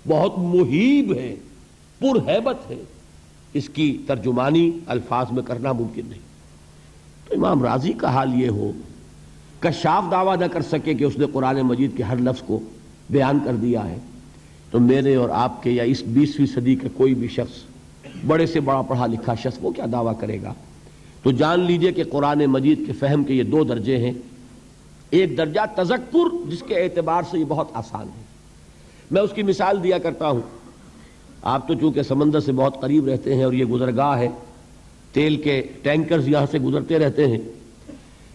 بہت مہیب ہے، پر ہیبت ہے، اس کی ترجمانی الفاظ میں کرنا ممکن نہیں۔ تو امام راضی کا حال یہ ہو، کشاف دعویٰ نہ کر سکے کہ اس نے قرآن مجید کے ہر لفظ کو بیان کر دیا ہے، تو میرے اور آپ کے یا اس 20ویں صدی کا کوئی بھی شخص، بڑے سے بڑا پڑھا لکھا شخص، وہ کیا دعویٰ کرے گا؟ تو جان لیجئے کہ قرآن مجید کے فہم کے یہ 2 درجے ہیں۔ ایک درجہ تذکر، جس کے اعتبار سے یہ بہت آسان ہے۔ میں اس کی مثال دیا کرتا ہوں۔ آپ تو چونکہ سمندر سے بہت قریب رہتے ہیں اور یہ گزرگاہ ہے، تیل کے ٹینکرز یہاں سے گزرتے رہتے ہیں،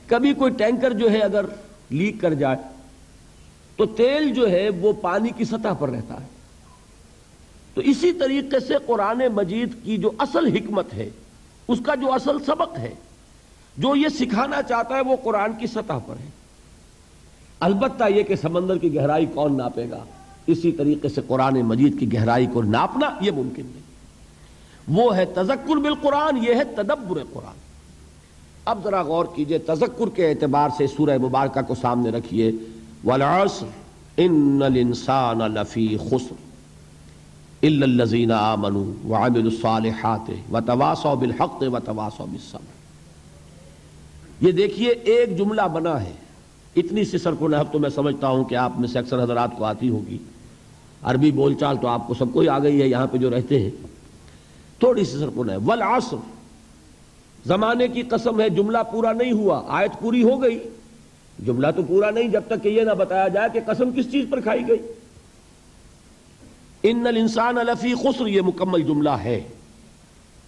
کبھی کوئی ٹینکر جو ہے اگر لیک کر جائے تو تیل جو ہے وہ پانی کی سطح پر رہتا ہے۔ تو اسی طریقے سے قرآن مجید کی جو اصل حکمت ہے، اس کا جو اصل سبق ہے، جو یہ سکھانا چاہتا ہے، وہ قرآن کی سطح پر ہے۔ البتہ یہ کہ سمندر کی گہرائی کون ناپے گا، اسی طریقے سے قرآن مجید کی گہرائی کو ناپنا یہ ممکن نہیں۔ وہ ہے تذکر بالقرآن، یہ ہے تدبر قرآن۔ اب ذرا غور کیجئے، تذکر کے اعتبار سے سورہ مبارکہ کو سامنے رکھیے، والعصر ان الانسان لفی خسر الا الذین آمنوا وعملوا الصالحات وتواصوا بالحق وتواصوا بالصبر۔ یہ دیکھیے ایک جملہ بنا ہے، اتنی سی صرف و نحو تو میں سمجھتا ہوں کہ آپ میں سے اکثر حضرات کو آتی ہوگی، عربی بول چال تو آپ کو سب کو ہی آ گئی ہے یہاں پہ جو رہتے ہیں۔ تھوڑی سی صرف و نحو، والعصر، زمانے کی قسم ہے، جملہ پورا نہیں ہوا، آیت پوری ہو گئی، جملہ تو پورا نہیں جب تک کہ یہ نہ بتایا جائے کہ قسم کس چیز پر کھائی گئی۔ ان الانسان لفی خسر، یہ مکمل جملہ ہے۔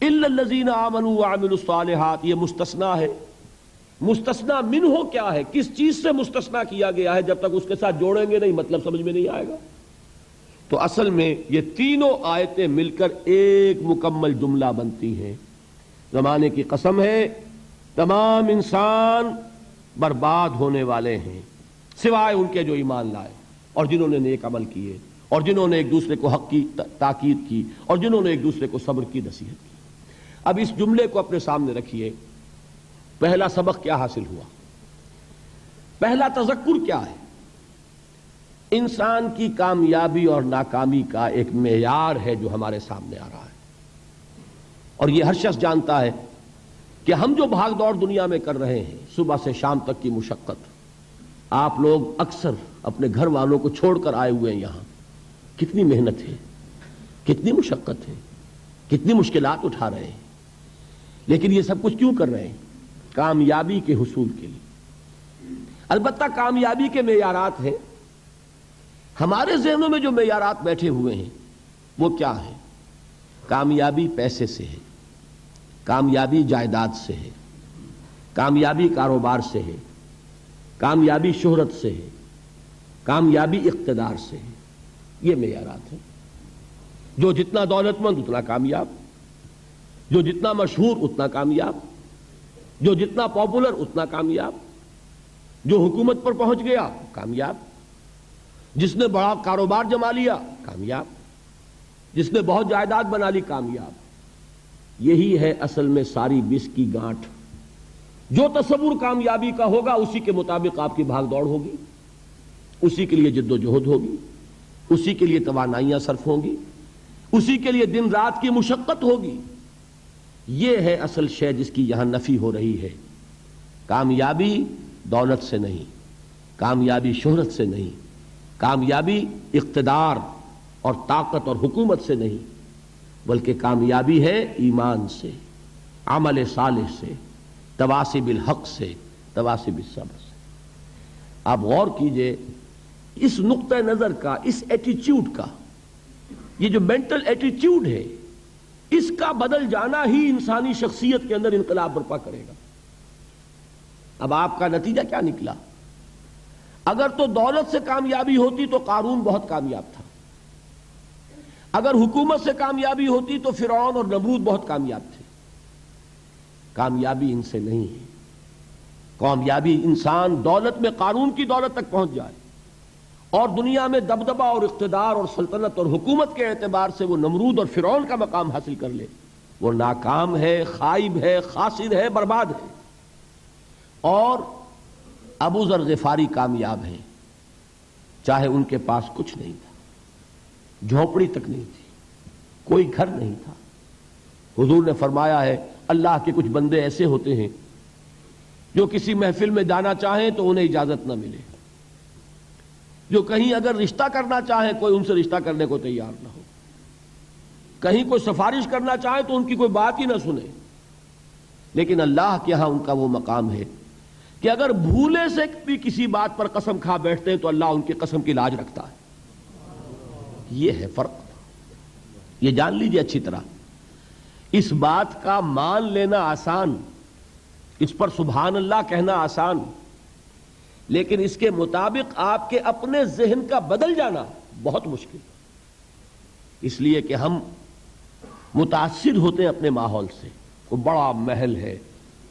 الا الذین آمنوا وعملوا الصالحات، یہ مستثنیٰ ہے۔ مستثنا منہ کیا ہے، کس چیز سے مستثنا کیا گیا ہے، جب تک اس کے ساتھ جوڑیں گے نہیں مطلب سمجھ میں نہیں آئے گا۔ تو اصل میں یہ تینوں آیتیں مل کر ایک مکمل جملہ بنتی ہیں۔ زمانے کی قسم ہے تمام انسان برباد ہونے والے ہیں سوائے ان کے جو ایمان لائے اور جنہوں نے نیک عمل کیے اور جنہوں نے ایک دوسرے کو حق کی تاکید کی اور جنہوں نے ایک دوسرے کو صبر کی نصیحت کی۔ اب اس جملے کو اپنے سامنے رکھیے، پہلا سبق کیا حاصل ہوا؟ پہلا تذکر کیا ہے؟ انسان کی کامیابی اور ناکامی کا ایک معیار ہے جو ہمارے سامنے آ رہا ہے، اور یہ ہر شخص جانتا ہے کہ ہم جو بھاگ دوڑ دنیا میں کر رہے ہیں، صبح سے شام تک کی مشقت، آپ لوگ اکثر اپنے گھر والوں کو چھوڑ کر آئے ہوئے ہیں یہاں، کتنی محنت ہے، کتنی مشقت ہے، کتنی مشکلات اٹھا رہے ہیں، لیکن یہ سب کچھ کیوں کر رہے ہیں؟ کامیابی کے حصول کے لیے۔ البتہ کامیابی کے معیارات ہیں، ہمارے ذہنوں میں جو معیارات بیٹھے ہوئے ہیں وہ کیا ہے؟ کامیابی پیسے سے ہے، کامیابی جائیداد سے ہے، کامیابی کاروبار سے ہے، کامیابی شہرت سے ہے، کامیابی اقتدار سے ہے۔ یہ معیارات ہیں۔ جو جتنا دولت مند اتنا کامیاب، جو جتنا مشہور اتنا کامیاب، جو جتنا پاپولر اتنا کامیاب، جو حکومت پر پہنچ گیا کامیاب، جس نے بڑا کاروبار جما لیا کامیاب، جس نے بہت جائیداد بنا لی کامیاب۔ یہی ہے اصل میں ساری بس کی گانٹھ۔ جو تصور کامیابی کا ہوگا اسی کے مطابق آپ کی بھاگ دوڑ ہوگی، اسی کے لیے جد و جہد ہوگی، اسی کے لیے توانائیاں صرف ہوں گی، اسی کے لیے دن رات کی مشقت ہوگی۔ یہ ہے اصل شے جس کی یہاں نفی ہو رہی ہے۔ کامیابی دولت سے نہیں، کامیابی شہرت سے نہیں، کامیابی اقتدار اور طاقت اور حکومت سے نہیں، بلکہ کامیابی ہے ایمان سے، عمل صالح سے، تواصی بالحق سے، تواصی بالصبر سے۔ آپ غور کیجئے اس نقطہ نظر کا، اس ایٹیچیوڈ کا، یہ جو مینٹل ایٹیچیوڈ ہے، اس کا بدل جانا ہی انسانی شخصیت کے اندر انقلاب برپا کرے گا۔ اب آپ کا نتیجہ کیا نکلا؟ اگر تو دولت سے کامیابی ہوتی تو قارون بہت کامیاب تھا، اگر حکومت سے کامیابی ہوتی تو فرعون اور نمرود بہت کامیاب تھے۔ کامیابی ان سے نہیں ہے۔ کامیابی انسان دولت میں قارون کی دولت تک پہنچ جائے اور دنیا میں دبدبہ اور اقتدار اور سلطنت اور حکومت کے اعتبار سے وہ نمرود اور فرعون کا مقام حاصل کر لے، وہ ناکام ہے، خائب ہے، خاسر ہے، برباد ہے۔ اور ابو ذر غفاری کامیاب ہیں، چاہے ان کے پاس کچھ نہیں تھا، جھونپڑی تک نہیں تھی، کوئی گھر نہیں تھا۔ حضور نے فرمایا ہے اللہ کے کچھ بندے ایسے ہوتے ہیں جو کسی محفل میں جانا چاہیں تو انہیں اجازت نہ ملے، جو کہیں اگر رشتہ کرنا چاہیں کوئی ان سے رشتہ کرنے کو تیار نہ ہو، کہیں کوئی سفارش کرنا چاہے تو ان کی کوئی بات ہی نہ سنے۔ لیکن اللہ کے ہاں ان کا وہ مقام ہے کہ اگر بھولے سے بھی کسی بات پر قسم کھا بیٹھتے ہیں تو اللہ ان کی قسم کی لاج رکھتا ہے۔ یہ ہے فرق، یہ جان لیجئے اچھی طرح۔ اس بات کا مان لینا آسان، اس پر سبحان اللہ کہنا آسان، لیکن اس کے مطابق آپ کے اپنے ذہن کا بدل جانا بہت مشکل، اس لیے کہ ہم متاثر ہوتے ہیں اپنے ماحول سے۔ کوئی بڑا محل ہے،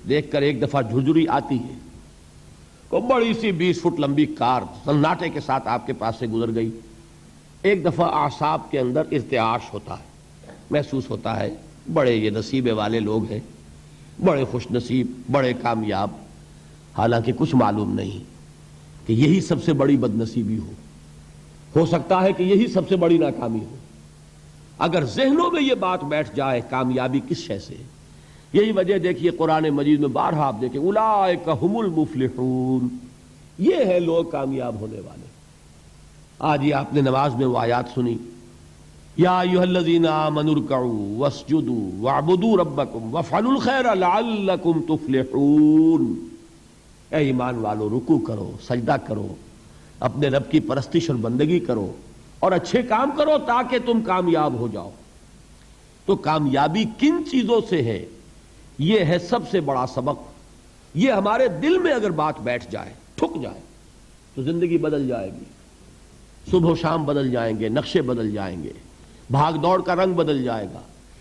دیکھ کر ایک دفعہ جھرجھری آتی ہے، کوئی بڑی سی 20 فٹ لمبی کار سناٹے کے ساتھ آپ کے پاس سے گزر گئی، ایک دفعہ اعصاب کے اندر ارتعاش ہوتا ہے، محسوس ہوتا ہے بڑے یہ نصیبے والے لوگ ہیں، بڑے خوش نصیب، بڑے کامیاب، حالانکہ کچھ معلوم نہیں کہ یہی سب سے بڑی بد نصیبی ہو سکتا ہے کہ یہی سب سے بڑی ناکامی ہو۔ اگر ذہنوں میں یہ بات بیٹھ جائے کامیابی کس شے سے، یہی وجہ دیکھیے قرآن مجید میں بارہا آپ دیکھیں اولئک هم المفلحون، یہ ہے لوگ کامیاب ہونے والے۔ آج یہ آپ نے نماز میں وہ آیات سنی، یا ایھا الذین آمنوا ارکعوا واسجدوا واعبدوا ربکم وافعلوا الخیر لعلکم تفلحون۔ اے ایمان والو، رکوع کرو، سجدہ کرو، اپنے رب کی پرستش اور بندگی کرو اور اچھے کام کرو تاکہ تم کامیاب ہو جاؤ۔ تو کامیابی کن چیزوں سے ہے، یہ ہے سب سے بڑا سبق۔ یہ ہمارے دل میں اگر بات بیٹھ جائے، ٹھک جائے، تو زندگی بدل جائے گی. صبح و شام بدل جائیں گے، نقشے بدل جائیں گے، بھاگ دوڑ کا رنگ بدل جائے گا،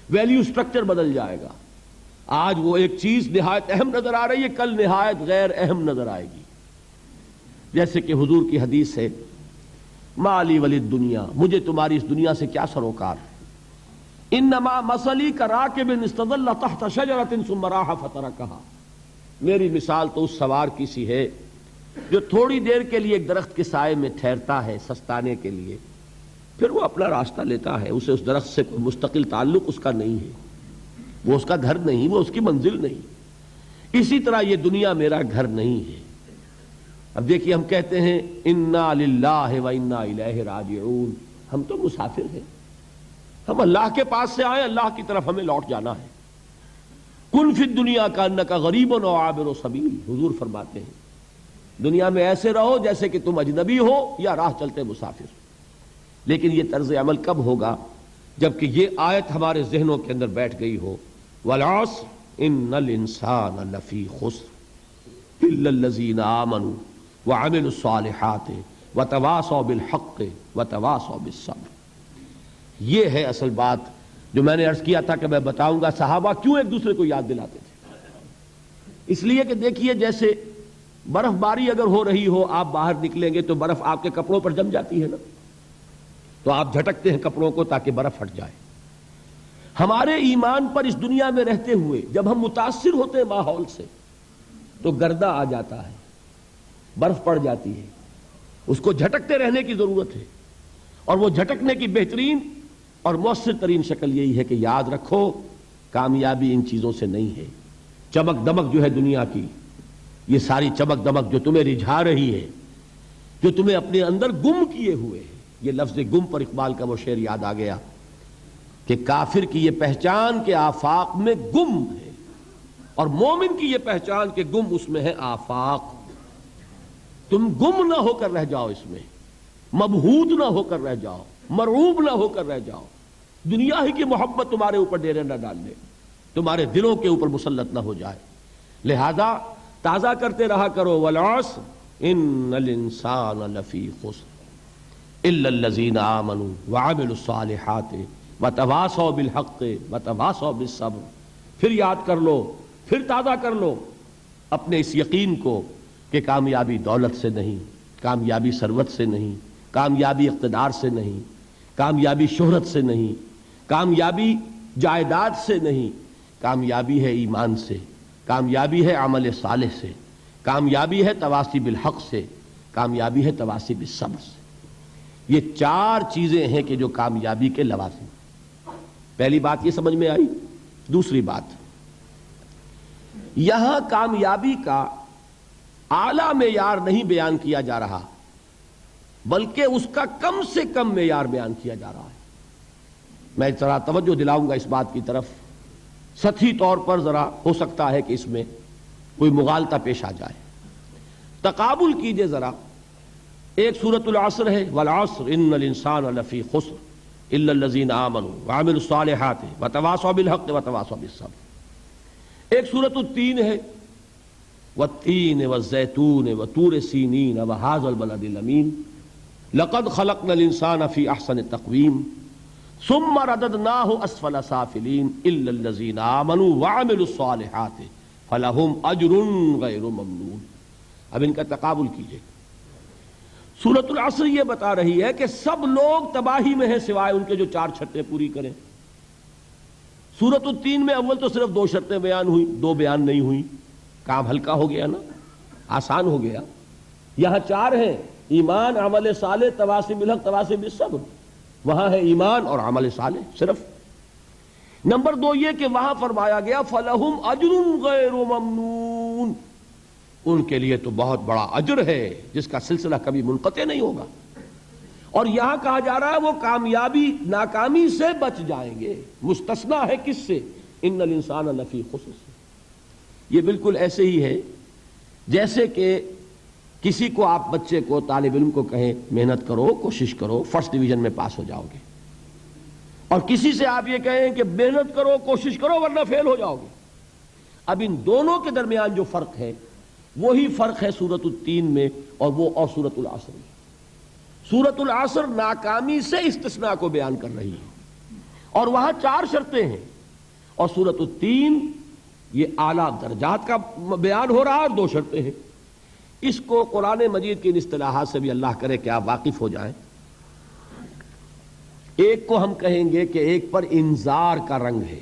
ویلیو سٹرکچر بدل جائے گا. آج وہ ایک چیز نہایت اہم نظر آ رہی ہے، کل نہایت غیر اہم نظر آئے گی. جیسے کہ حضور کی حدیث ہے، مالی ولی دنیا، مجھے تمہاری اس دنیا سے کیا سروکار. انما مثلی کراکب استظل تحت شجرۃ ثم راح فترکھا، میری مثال تو اس سوار کی سی ہے جو تھوڑی دیر کے لیے ایک درخت کے سائے میں ٹھہرتا ہے سستانے کے لیے، پھر وہ اپنا راستہ لیتا ہے. اسے اس درخت سے کوئی مستقل تعلق اس کا نہیں ہے، وہ اس کا گھر نہیں، وہ اس کی منزل نہیں. اسی طرح یہ دنیا میرا گھر نہیں ہے. اب دیکھیے ہم کہتے ہیں انا للہ و انا الیہ راجعون، ہم تو مسافر ہیں، ہم اللہ کے پاس سے آئے، اللہ کی طرف ہمیں لوٹ جانا ہے. کن فی الدنیا کانک غریب و عابر سبیل، حضور فرماتے ہیں دنیا میں ایسے رہو جیسے کہ تم اجنبی ہو یا راہ چلتے مسافر. لیکن یہ طرز عمل کب ہوگا؟ جبکہ یہ آیت ہمارے ذہنوں کے اندر بیٹھ گئی ہو. والعصر ان الانسان لفی خسر الا الذین آمنوا وعملوا الصالحات وتواصوا بالحق وتواصوا بالصبر. یہ ہے اصل بات جو میں نے عرض کیا تھا کہ میں بتاؤں گا صحابہ کیوں ایک دوسرے کو یاد دلاتے تھے. اس لیے کہ دیکھیے جیسے برف باری اگر ہو رہی ہو، آپ باہر نکلیں گے تو برف آپ کے کپڑوں پر جم جاتی ہے نا، تو آپ جھٹکتے ہیں کپڑوں کو تاکہ برف ہٹ جائے. ہمارے ایمان پر اس دنیا میں رہتے ہوئے جب ہم متاثر ہوتے ہیں ماحول سے تو گردہ آ جاتا ہے، برف پڑ جاتی ہے، اس کو جھٹکتے رہنے کی ضرورت ہے. اور وہ جھٹکنے کی بہترین اور مؤثر ترین شکل یہی ہے کہ یاد رکھو کامیابی ان چیزوں سے نہیں ہے. چمک دمک جو ہے دنیا کی، یہ ساری چمک دمک جو تمہیں رجھا رہی ہے، جو تمہیں اپنے اندر گم کیے ہوئے ہے. یہ لفظ گم پر اقبال کا وہ شعر یاد آ گیا کہ کافر کی یہ پہچان کے آفاق میں گم ہے، اور مومن کی یہ پہچان کہ گم اس میں ہے آفاق. تم گم نہ ہو کر رہ جاؤ، اس میں مبہوت نہ ہو کر رہ جاؤ، مرعوب نہ ہو کر رہ جاؤ. دنیا ہی کی محبت تمہارے اوپر ڈیرے نہ ڈال لے، تمہارے دلوں کے اوپر مسلط نہ ہو جائے. لہذا تازہ کرتے رہا کرو والعصر ان الانسان لفی خسر الا الذین آمنوا وعملوا الصالحات وتواصوا بالحق وتواصوا بالصبر. پھر یاد کر لو، پھر تازہ کر لو اپنے اس یقین کو کہ کامیابی دولت سے نہیں، کامیابی ثروت سے نہیں، کامیابی اقتدار سے نہیں، کامیابی شہرت سے نہیں، کامیابی جائیداد سے نہیں، کامیابی ہے ایمان سے، کامیابی ہے عمل صالح سے، کامیابی ہے تواصی بالحق سے، کامیابی ہے تواصی بالصبر سے. یہ چار چیزیں ہیں کہ جو کامیابی کے لوازم. پہلی بات یہ سمجھ میں آئی. دوسری بات، یہاں کامیابی کا اعلیٰ معیار نہیں بیان کیا جا رہا بلکہ اس کا کم سے کم معیار بیان کیا جا رہا ہے. میں ذرا توجہ دلاؤں گا اس بات کی طرف. سطحی طور پر ذرا ہو سکتا ہے کہ اس میں کوئی مغالطہ پیش آ جائے. تقابل کیجئے ذرا. ایک سورۃ العصر ہے، والعصر ان الانسان لفی خسر الا الذین آمنوا وعملوا الصالحات وتواصوا بالحق وتواصوا بالصبر. ایک سورۃ التین ہے، والتین والزیتون وطور سینین وہذا البلد الامین لقد خلقنا الانسان فی احسن تقویم ثم رددناہ اسفل سافلین الا الذین آمنوا وعملوا الصالحات فلہم اجر غیر ممنون. اب ان کا تقابل کیجئے. سورۃ العصر یہ بتا رہی ہے کہ سب لوگ تباہی میں ہیں سوائے ان کے جو چار شرطیں پوری کریں. سورۃ التین میں اول تو صرف 2 شرطیں بیان ہوئی، 2 بیان نہیں ہوئی. کام ہلکا ہو گیا نا، آسان ہو گیا. یہاں 4 ہیں، ایمان، عمل صالح، تواصی بالحق، تواصی بالصبر. وہاں ہے ایمان اور عمل صالح صرف. نمبر 2 یہ کہ وہاں فرمایا گیا فَلَهُمْ أَجْرٌ غَيْرُ مَمْنُونَ، ان کے لیے تو بہت بڑا اجر ہے جس کا سلسلہ کبھی منقطع نہیں ہوگا. اور یہاں کہا جا رہا ہے وہ کامیابی ناکامی سے بچ جائیں گے. مستثنیٰ ہے کس سے؟ ان الانسان لفی خسر سے. یہ بالکل ایسے ہی ہے جیسے کہ کسی کو آپ بچے کو، طالب علم کو کہیں محنت کرو، کوشش کرو، فرسٹ ڈویژن میں پاس ہو جاؤ گے، اور کسی سے آپ یہ کہیں کہ محنت کرو، کوشش کرو ورنہ فیل ہو جاؤ گے. اب ان دونوں کے درمیان جو فرق ہے وہی فرق ہے سورۃ التین میں اور سورۃ العصر میں۔ سورۃ العصر ناکامی سے استثناء کو بیان کر رہی ہے اور وہاں 4 شرطیں ہیں، اور سورۃ التین یہ اعلیٰ درجات کا بیان ہو رہا ہے اور 2 شرطیں ہیں۔ اس کو قرآن مجید کی ان اصطلاحات سے بھی اللہ کرے کہ آپ واقف ہو جائیں۔ ایک کو ہم کہیں گے کہ ایک پر انذار کا رنگ ہے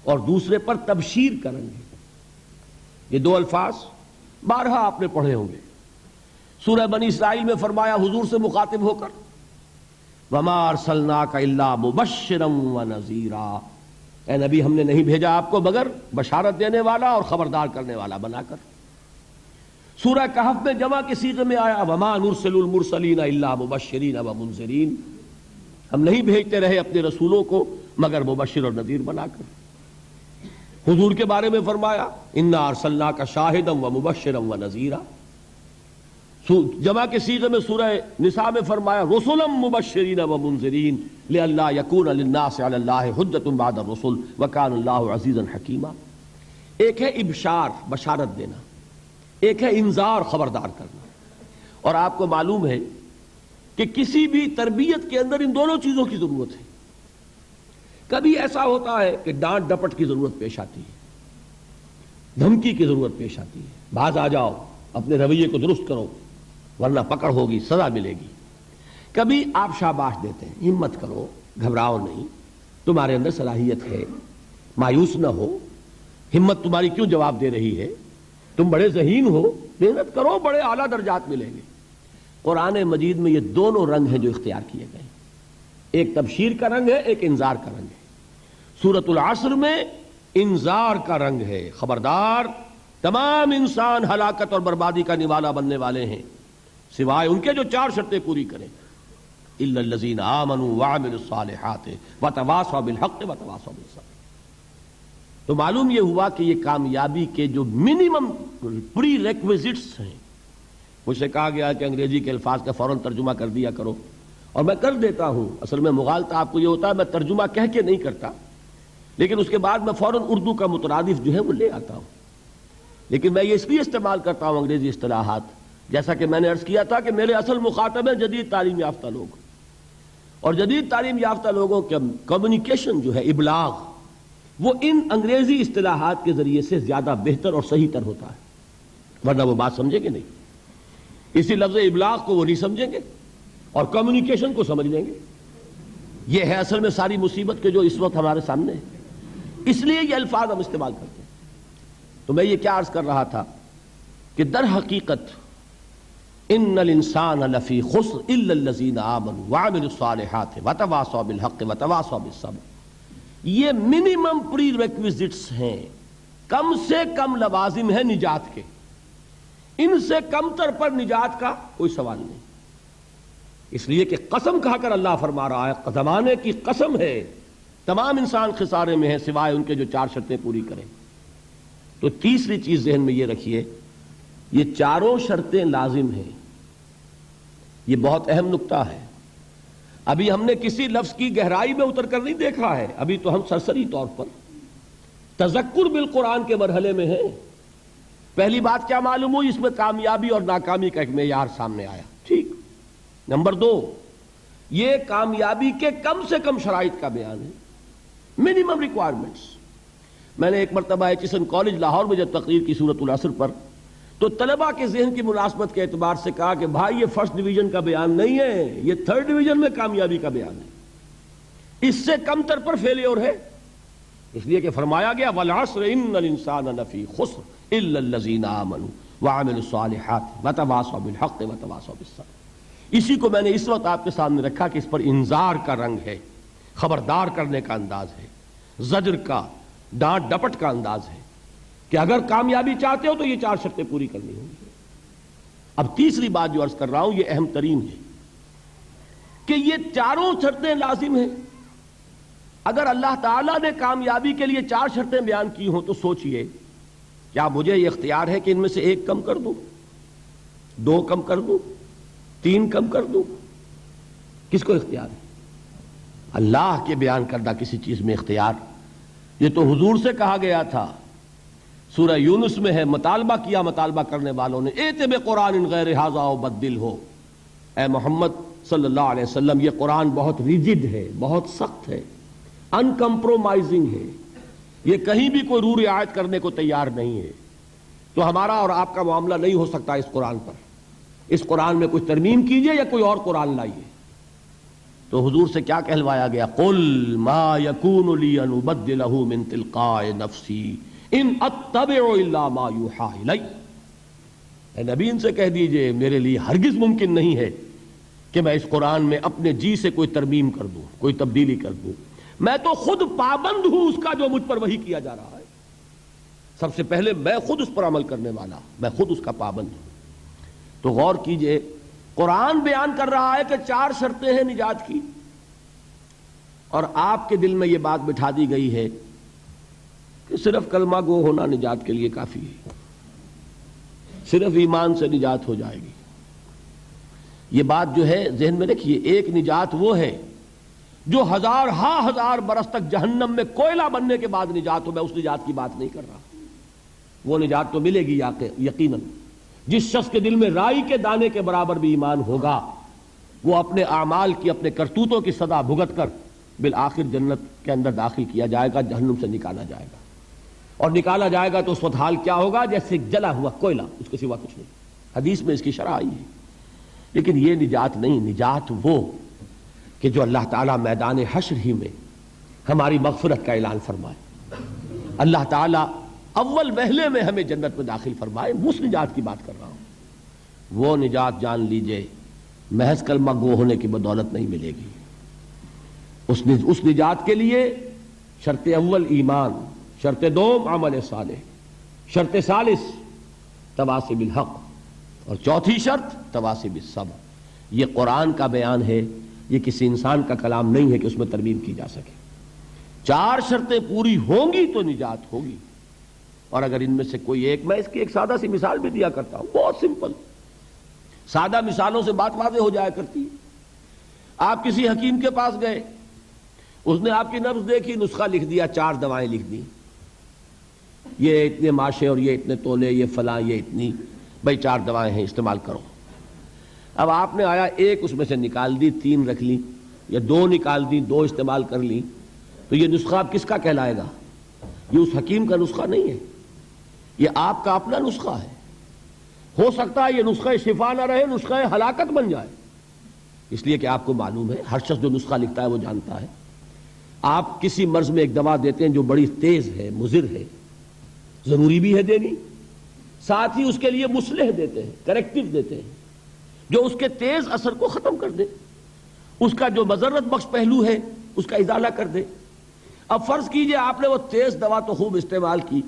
اور دوسرے پر تبشیر کا رنگ ہے۔ یہ 2 الفاظ بارہا آپ نے پڑھے ہوں گے۔ سورہ بنی اسرائیل میں فرمایا حضور سے مخاطب ہو کر وَمَا أَرْسَلْنَاكَ إِلَّا مُبَشِّرًا وَنَذِيرًا، اے نبی ہم نے نہیں بھیجا آپ کو مگر بشارت دینے والا اور خبردار کرنے والا بنا کر۔ سورہ کہف میں جمع کے صیغے میں آیا وَمَا نُرْسِلُ الْمُرْسَلِينَ إِلَّا مُبَشِّرِينَ وَمُنذِرِينَ، ہم نہیں بھیجتے رہے اپنے رسولوں کو مگر مبشر اور نذیر بنا کر۔ حضور کے بارے میں فرمایا اِنَّا أَرْسَلْنَاكَ شَاهِدًا وَمُبَشِّرًا وَنَذِيرًا۔ جمع کے صیغے میں سورہ نساء میں فرمایا رسلا مبشرین ومنذرین لئلا یکون للناس علی اللہ حجۃ بعد الرسل وکان اللہ عزیزا حکیما۔ ایک ہے ابشار بشارت دینا، ایک ہے انذار خبردار کرنا، اور آپ کو معلوم ہے کہ کسی بھی تربیت کے اندر ان دونوں چیزوں کی ضرورت ہے۔ کبھی ایسا ہوتا ہے کہ ڈانٹ ڈپٹ کی ضرورت پیش آتی ہے، دھمکی کی ضرورت پیش آتی ہے، باز آ جاؤ، اپنے رویے کو درست کرو ورنہ پکڑ ہوگی، سزا ملے گی۔ کبھی آپ شاباش دیتے ہیں، ہمت کرو، گھبراؤ نہیں، تمہارے اندر صلاحیت ہے، مایوس نہ ہو، ہمت تمہاری کیوں جواب دے رہی ہے، تم بڑے ذہین ہو، محنت کرو، بڑے اعلیٰ درجات ملیں گے۔ قرآن مجید میں یہ دونوں رنگ ہیں جو اختیار کیے گئے، ایک تبشیر کا رنگ ہے، ایک انذار کا رنگ ہے۔ سورۃ العصر میں انذار کا رنگ ہے، خبردار، تمام انسان ہلاکت اور بربادی کا نوالا بننے والے ہیں سوائے ان کے جو 4 شرطیں پوری کریں، الا الذین آمنوا وعملوا الصالحات وتواصوا بالحق وتواصوا بالصبر۔ تو معلوم یہ ہوا کہ یہ کامیابی کے جو منیمم پری ریکویزٹس ہیں، مجھ سے کہا گیا کہ انگریزی کے الفاظ کا فوراً ترجمہ کر دیا کرو، اور میں کر دیتا ہوں۔ اصل میں مغالطہ آپ کو یہ ہوتا ہے میں ترجمہ کہہ کے نہیں کرتا، لیکن اس کے بعد میں فوراً اردو کا مترادف جو ہے وہ لے آتا ہوں، لیکن میں یہ اس لیے استعمال کرتا ہوں انگریزی اصطلاحات، جیسا کہ میں نے عرض کیا تھا کہ میرے اصل مخاطب ہیں جدید تعلیم یافتہ لوگ، اور جدید تعلیم یافتہ لوگوں کے کمیونیکیشن جو ہے، ابلاغ، وہ ان انگریزی اصطلاحات کے ذریعے سے زیادہ بہتر اور صحیح تر ہوتا ہے، ورنہ وہ بات سمجھیں گے نہیں۔ اسی لفظ ابلاغ کو وہ نہیں سمجھیں گے اور کمیونیکیشن کو سمجھ لیں گے۔ یہ ہے اصل میں ساری مصیبت کے جو اس وقت ہمارے سامنے ہے، اس لیے یہ الفاظ ہم استعمال کرتے ہیں۔ تو میں یہ کیا عرض کر رہا تھا کہ در حقیقت ان الانسان لفی خسر الا الذین آمنوا وعملوا الصالحات وتواصوا بالحق وتواصوا بالصبر، یہ منیمم پری ریکویزٹس ہیں، کم سے کم لوازم ہیں نجات کے، ان سے کم تر پر نجات کا کوئی سوال نہیں۔ اس لیے کہ قسم کھا کر اللہ فرما رہا ہے، زمانے کی قسم ہے، تمام انسان خسارے میں ہیں سوائے ان کے جو 4 شرطیں پوری کریں۔ تو تیسری چیز ذہن میں یہ رکھیے، یہ 4 شرطیں لازم ہیں، یہ بہت اہم نقطہ ہے۔ ابھی ہم نے کسی لفظ کی گہرائی میں اتر کر نہیں دیکھا ہے، ابھی تو ہم سرسری طور پر تذکر بالقرآن کے مرحلے میں ہیں۔ پہلی بات کیا معلوم ہوئی، اس میں کامیابی اور ناکامی کا ایک معیار سامنے آیا، ٹھیک۔ نمبر 2، یہ کامیابی کے کم سے کم شرائط کا بیان ہے، منیمم ریکوائرمنٹس۔ میں نے ایک مرتبہ ایچسن کالج لاہور میں جب تقریر کی سورۃ العصر پر، تو طلباء کے ذہن کی مناسبت کے اعتبار سے کہا کہ بھائی یہ فرسٹ ڈویژن کا بیان نہیں ہے، یہ 3rd ڈویژن میں کامیابی کا بیان ہے، اس سے کم تر پر فیلیور ہے، اس لیے کہ فرمایا گیا والعصر ان الانسان لفی خسر الا الذین آمنوا وعملوا الصالحات وتواصوا بالحق وتواصوا بالصبر۔ اسی کو میں نے اس وقت آپ کے سامنے رکھا کہ اس پر انذار کا رنگ ہے، خبردار کرنے کا انداز ہے، زجر کا، ڈانٹ ڈپٹ کا انداز ہے کہ اگر کامیابی چاہتے ہو تو یہ 4 شرطیں پوری کرنی ہوں گی۔ اب تیسری بات جو عرض کر رہا ہوں یہ اہم ترین ہے کہ یہ 4 شرطیں لازم ہیں۔ اگر اللہ تعالیٰ نے کامیابی کے لیے 4 شرطیں بیان کی ہوں تو سوچئے، کیا مجھے یہ اختیار ہے کہ ان میں سے 1 کم کر دوں، 2 کم کر دوں، 3 کم کر دوں؟ کس کو اختیار ہے؟ اللہ کے بیان کردہ کسی چیز میں اختیار۔ یہ تو حضور سے کہا گیا تھا سورہ یونس میں ہے، مطالبہ کیا مطالبہ کرنے والوں نے، ایت بقرآن غیر ھذا وبدل ہو، اے محمد صلی اللہ علیہ وسلم یہ قرآن بہت ریجڈ ہے، بہت سخت ہے، ان کمپرومائزنگ ہے، یہ کہیں بھی کوئی رو رعایت کرنے کو تیار نہیں ہے، تو ہمارا اور آپ کا معاملہ نہیں ہو سکتا اس قرآن پر، اس قرآن میں کچھ ترمیم کیجئے یا کوئی اور قرآن لائیے۔ تو حضور سے کیا کہلوایا گیا؟ قل ما یکون لی ان ابدلہ من تلقاء نفسی ان اتبع الا ما یوحی الی، اے نبی ان سے کہہ دیجئے میرے لیے ہرگز ممکن نہیں ہے کہ میں اس قرآن میں اپنے جی سے کوئی ترمیم کر دوں، کوئی تبدیلی کر دوں، میں تو خود پابند ہوں اس کا جو مجھ پر وحی کیا جا رہا ہے، سب سے پہلے میں خود اس پر عمل کرنے والا، میں خود اس کا پابند ہوں۔ تو غور کیجئے، قرآن بیان کر رہا ہے کہ 4 شرطیں ہیں نجات کی، اور آپ کے دل میں یہ بات بٹھا دی گئی ہے کہ صرف کلمہ گو ہونا نجات کے لیے کافی ہے، صرف ایمان سے نجات ہو جائے گی۔ یہ بات جو ہے ذہن میں رکھیے، ایک نجات وہ ہے جو ہزار برس تک جہنم میں کوئلہ بننے کے بعد نجات ہو، میں اس نجات کی بات نہیں کر رہا، وہ نجات تو ملے گی یقیناً۔ جس شخص کے دل میں رائی کے دانے کے برابر بھی ایمان ہوگا، وہ اپنے اعمال کی، اپنے کرتوتوں کی سزا بھگت کر بالآخر جنت کے اندر داخل کیا جائے گا، جہنم سے نکالا جائے گا، اور نکالا جائے گا تو اس وقت حال کیا ہوگا؟ جیسے جلا ہوا کوئلہ، اس کے سوا کچھ نہیں۔ حدیث میں اس کی شرح آئی ہے۔ لیکن یہ نجات نہیں، نجات وہ کہ جو اللہ تعالیٰ میدان حشر ہی میں ہماری مغفرت کا اعلان فرمائے، اللہ تعالیٰ اول وہلے میں ہمیں جنت میں داخل فرمائے، اس نجات کی بات کر رہا ہوں۔ وہ نجات جان لیجئے محض کلمہ گو ہونے کی بدولت نہیں ملے گی، اس نجات کے لیے شرط اول ایمان، شرط دوم عمل صالح، شرط ثالث تواصی بالحق، اور چوتھی شرط تواصی بالصبر۔ یہ قرآن کا بیان ہے، یہ کسی انسان کا کلام نہیں ہے کہ اس میں ترمیم کی جا سکے۔ 4 شرطیں پوری ہوں گی تو نجات ہوگی، اور اگر ان میں سے کوئی ایک، میں اس کی ایک سادہ سی مثال بھی دیا کرتا ہوں، بہت سمپل، سادہ مثالوں سے بات واضح ہو جایا کرتی ہے۔ آپ کسی حکیم کے پاس گئے، اس نے آپ کی نبض دیکھی، نسخہ لکھ دیا، 4 دوائیں لکھ دی، یہ اتنے ماشے اور یہ اتنے تولے، یہ فلاں، یہ اتنی، بھائی 4 دوائیں ہیں، استعمال کرو۔ اب آپ نے آیا ایک اس میں سے نکال دی، 3 رکھ لی، یا 2 نکال دی، 2 استعمال کر لی، تو یہ نسخہ اب کس کا کہلائے گا؟ یہ اس حکیم کا نسخہ نہیں ہے، یہ آپ کا اپنا نسخہ ہے۔ ہو سکتا ہے یہ نسخہ شفا نہ رہے، نسخہ ہلاکت بن جائے، اس لیے کہ آپ کو معلوم ہے، ہر شخص جو نسخہ لکھتا ہے وہ جانتا ہے، آپ کسی مرض میں ایک دوا دیتے ہیں جو بڑی تیز ہے، مضر ہے، ضروری بھی ہے دینی، ساتھ ہی اس کے لیے مصلح دیتے ہیں، کریکٹیو دیتے ہیں، جو اس کے تیز اثر کو ختم کر دے، اس کا جو مضرت بخش پہلو ہے اس کا ازالہ کر دے۔ اب فرض کیجئے آپ نے وہ تیز دوا تو خوب استعمال کی،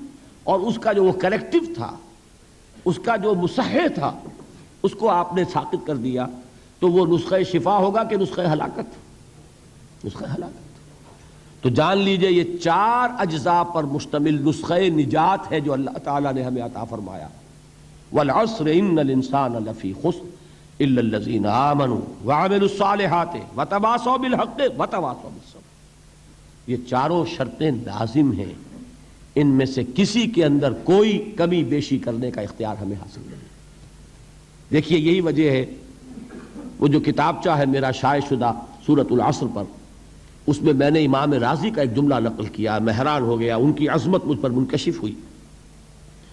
اور اس کا جو وہ کریکٹیو تھا، اس کا جو مصحح تھا، اس کو آپ نے ساقط کر دیا، تو وہ نسخہ شفا ہوگا کہ نسخہ ہلاکت؟ نسخہ ہلاکت۔ تو جان لیجئے یہ 4 اجزاء پر مشتمل نسخہ نجات ہے جو اللہ تعالیٰ نے ہمیں عطا فرمایا۔ والعصر ان الانسان لفی خسر الا الذین آمنوا وعملوا الصالحات وتواصوا بالحق وتواصوا بالصبر۔ یہ 4 شرطیں لازم ہیں، ان میں سے کسی کے اندر کوئی کمی بیشی کرنے کا اختیار ہمیں حاصل نہیں۔ دیکھیے یہی وجہ ہے، وہ جو کتابچہ ہے میرا شائع شدہ سورۃ العصر پر، اس میں میں نے امام رازی کا ایک جملہ نقل کیا، میں حیران ہو گیا، ان کی عظمت مجھ پر منکشف ہوئی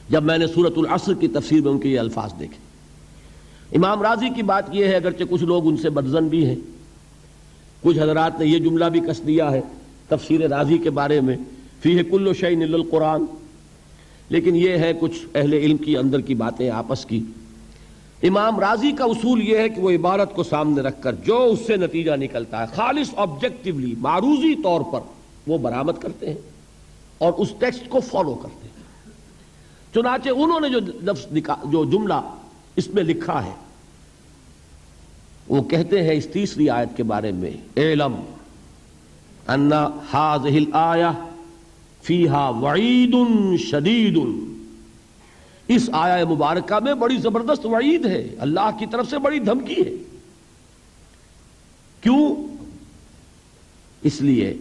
جب میں نے سورۃ العصر کی تفسیر میں ان کے یہ الفاظ دیکھے۔ امام رازی کی بات یہ ہے، اگرچہ کچھ لوگ ان سے بدظن بھی ہیں، کچھ حضرات نے یہ جملہ بھی کس دیا ہے تفسیر رازی کے بارے میں، فیہ کل شیء الا القرآن، لیکن یہ ہے کچھ اہل علم کی اندر کی باتیں آپس کی۔ امام رازی کا اصول یہ ہے کہ وہ عبارت کو سامنے رکھ کر جو اس سے نتیجہ نکلتا ہے خالص آبجیکٹیولی، معروضی طور پر وہ برآمد کرتے ہیں اور اس ٹیکسٹ کو فالو کرتے ہیں۔ چنانچہ انہوں نے جو جملہ اس میں لکھا ہے، وہ کہتے ہیں اس 3 آیت کے بارے میں، اعلم ان هذه الآیہ فیہا وعید شدید، اس آیہ مبارکہ میں بڑی زبردست وعید ہے، اللہ کی طرف سے بڑی دھمکی ہے۔ کیوں؟ اس لیے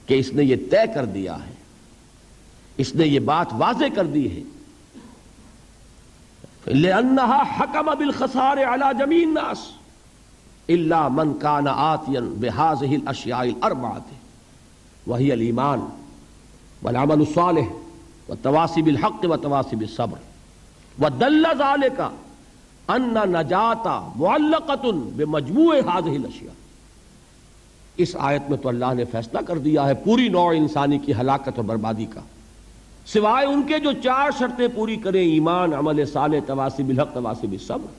کہ اس نے یہ طے کر دیا ہے، اس نے یہ بات واضح کر دی ہے لأنها حكم بالخسار على جميع الناس إلا من كان آتيا بهذه الأشياء الأربعة وهي الإيمان والعمل الصالح والتواصي بالحق والتواصي بالصبر ودل ذلك أن النجاة معلقة بمجموع هذه الأشياء. اس آیت میں تو اللہ نے فیصلہ کر دیا ہے پوری نوع انسانی کی ہلاکت اور بربادی کا، سوائے ان کے جو 4 شرطیں پوری کریں: ایمان، عمل صالح، تواصی بالحق، تواصی بالصبر.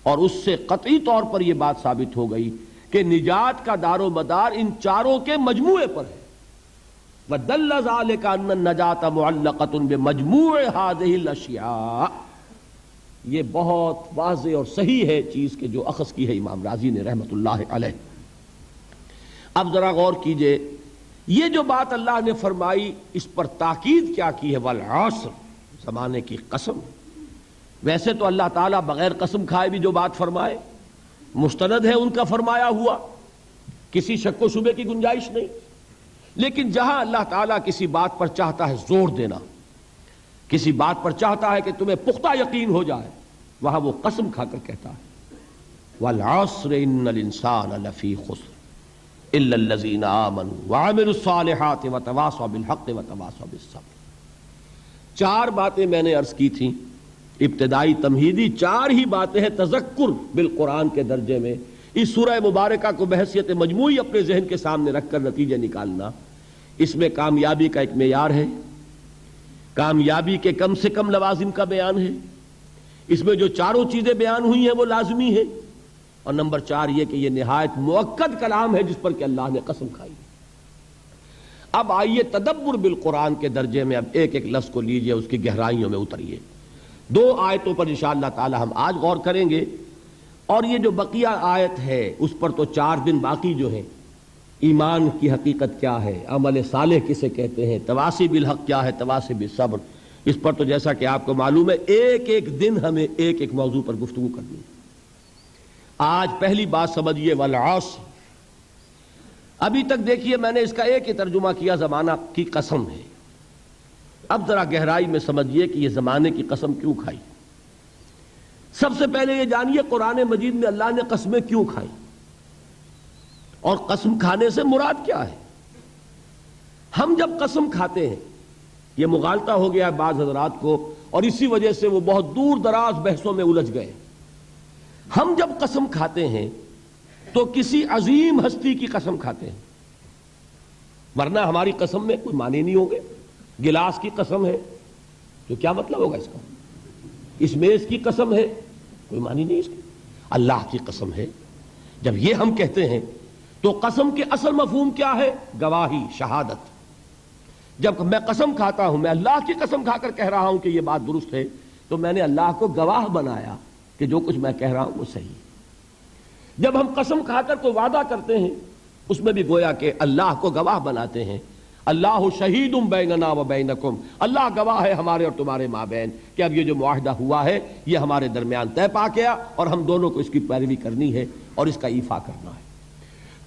اور اس سے قطعی طور پر یہ بات ثابت ہو گئی کہ نجات کا دار و مدار ان چاروں کے مجموعے پر ہے. وَدَلَّ ذَلِكَ أَنَّ النَّجَاةَ مُعَلَّقَةٌ بِمَجْمُوعِ هَذِهِ الْأَشْيَاءِ. یہ بہت واضح اور صحیح ہے چیز کہ جو اخذ کی ہے امام رازی نے رحمت اللہ علیہ. اب ذرا غور کیجئے، یہ جو بات اللہ نے فرمائی اس پر تاکید کیا کی ہے؟ والعصر، زمانے کی قسم. ویسے تو اللہ تعالیٰ بغیر قسم کھائے بھی جو بات فرمائے مستند ہے ان کا فرمایا ہوا، کسی شک و شبے کی گنجائش نہیں. لیکن جہاں اللہ تعالیٰ کسی بات پر چاہتا ہے زور دینا، کسی بات پر چاہتا ہے کہ تمہیں پختہ یقین ہو جائے، وہاں وہ قسم کھا کر کہتا ہے والعصر ان الانسان لفی خسر الا الذین آمنوا وعملوا الصالحات وتواصوا بالحق وتواصوا بالصبر. 4 باتیں میں نے عرض کی تھیں ابتدائی تمہیدی، 4 ہی باتیں ہیں تذکر بالقرآن کے درجے میں. اس سورہ مبارکہ کو بحیثیت مجموعی اپنے ذہن کے سامنے رکھ کر نتیجے نکالنا، اس میں کامیابی کا ایک معیار ہے، کامیابی کے کم سے کم لوازم کا بیان ہے، اس میں جو 4 چیزیں بیان ہوئی ہیں وہ لازمی ہیں، اور نمبر 4 یہ کہ یہ نہایت مؤکد کلام ہے جس پر کہ اللہ نے قسم کھائی. اب آئیے تدبر بالقرآن کے درجے میں اب ایک ایک لفظ کو لیجئے، اس کی گہرائیوں میں اتریے. 2 آیتوں پر انشاءاللہ تعالی ہم آج غور کریں گے، اور یہ جو بقیہ آیت ہے اس پر تو 4 دن باقی جو ہیں. ایمان کی حقیقت کیا ہے، عمل صالح کسے کہتے ہیں، تواصی بالحق کیا ہے، تواصی بالصبر، اس پر تو جیسا کہ آپ کو معلوم ہے ایک ایک دن ہمیں ایک ایک موضوع پر گفتگو کرنی ہے. آج پہلی بات سمجھیے والعصر. ابھی تک دیکھیے میں نے اس کا ایک ہی ترجمہ کیا، زمانہ کی قسم ہے. اب ذرا گہرائی میں سمجھیے کہ یہ زمانے کی قسم کیوں کھائی. سب سے پہلے یہ جانیے قرآن مجید میں اللہ نے قسمیں کیوں کھائی، اور قسم کھانے سے مراد کیا ہے. ہم جب قسم کھاتے ہیں، یہ مغالطہ ہو گیا ہے بعض حضرات کو، اور اسی وجہ سے وہ بہت دور دراز بحثوں میں الجھ گئے. ہم جب قسم کھاتے ہیں تو کسی عظیم ہستی کی قسم کھاتے ہیں، ورنہ ہماری قسم میں کوئی معنی نہیں ہوں گے. گلاس کی قسم ہے تو کیا مطلب ہوگا اس کا؟ اس میز کی قسم ہے، کوئی معنی نہیں اس کی. اللہ کی قسم ہے جب یہ ہم کہتے ہیں تو قسم کے اصل مفہوم کیا ہے؟ گواہی، شہادت. جب میں قسم کھاتا ہوں، میں اللہ کی قسم کھا کر کہہ رہا ہوں کہ یہ بات درست ہے، تو میں نے اللہ کو گواہ بنایا کہ جو کچھ میں کہہ رہا ہوں وہ صحیح ہے. جب ہم قسم کھا کر کوئی وعدہ کرتے ہیں، اس میں بھی گویا کہ اللہ کو گواہ بناتے ہیں. اللہ شہید بیننا و بینکم، اللہ گواہ ہے ہمارے اور تمہارے مابین کہ اب یہ جو معاہدہ ہوا ہے یہ ہمارے درمیان طے پا گیا، اور ہم دونوں کو اس کی پیروی کرنی ہے اور اس کا ایفا کرنا ہے.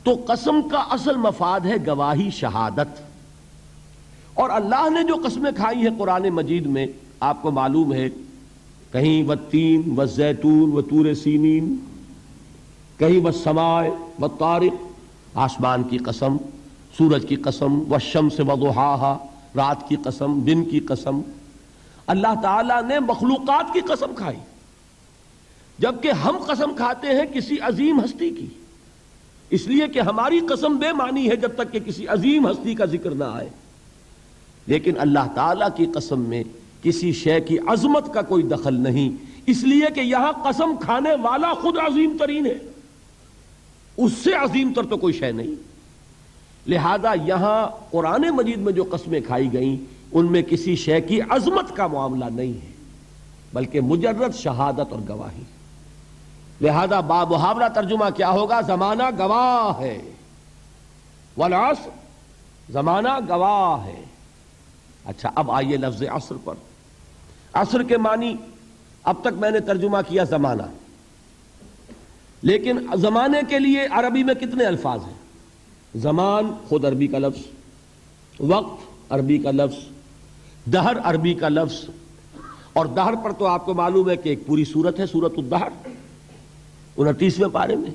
تو قسم کا اصل مفاد ہے گواہی، شہادت. اور اللہ نے جو قسمیں کھائی ہیں قرآن مجید میں آپ کو معلوم ہے، کہیں والتین والزیتون وطور سینین، کہیں والسماء والطارق، آسمان کی قسم، سورج کی قسم، والشمس وضحاها، رات کی قسم، دن کی قسم. اللہ تعالیٰ نے مخلوقات کی قسم کھائی، جبکہ ہم قسم کھاتے ہیں کسی عظیم ہستی کی، اس لیے کہ ہماری قسم بے معنی ہے جب تک کہ کسی عظیم ہستی کا ذکر نہ آئے. لیکن اللہ تعالیٰ کی قسم میں کسی شے کی عظمت کا کوئی دخل نہیں، اس لیے کہ یہاں قسم کھانے والا خود عظیم ترین ہے، اس سے عظیم تر تو کوئی شے نہیں. لہذا یہاں قرآن مجید میں جو قسمیں کھائی گئیں ان میں کسی شے کی عظمت کا معاملہ نہیں ہے، بلکہ مجرد شہادت اور گواہی. لہذا با محاورہ ترجمہ کیا ہوگا؟ زمانہ گواہ ہے. والعصر، زمانہ گواہ ہے. اچھا اب آئیے لفظ عصر پر. عصر کے معنی اب تک میں نے ترجمہ کیا زمانہ، لیکن زمانے کے لیے عربی میں کتنے الفاظ ہیں؟ زمان خود عربی کا لفظ، وقت عربی کا لفظ، دہر عربی کا لفظ، اور دہر پر تو آپ کو معلوم ہے کہ ایک پوری سورت ہے، سورۃ الدہر 29ویں پارے میں،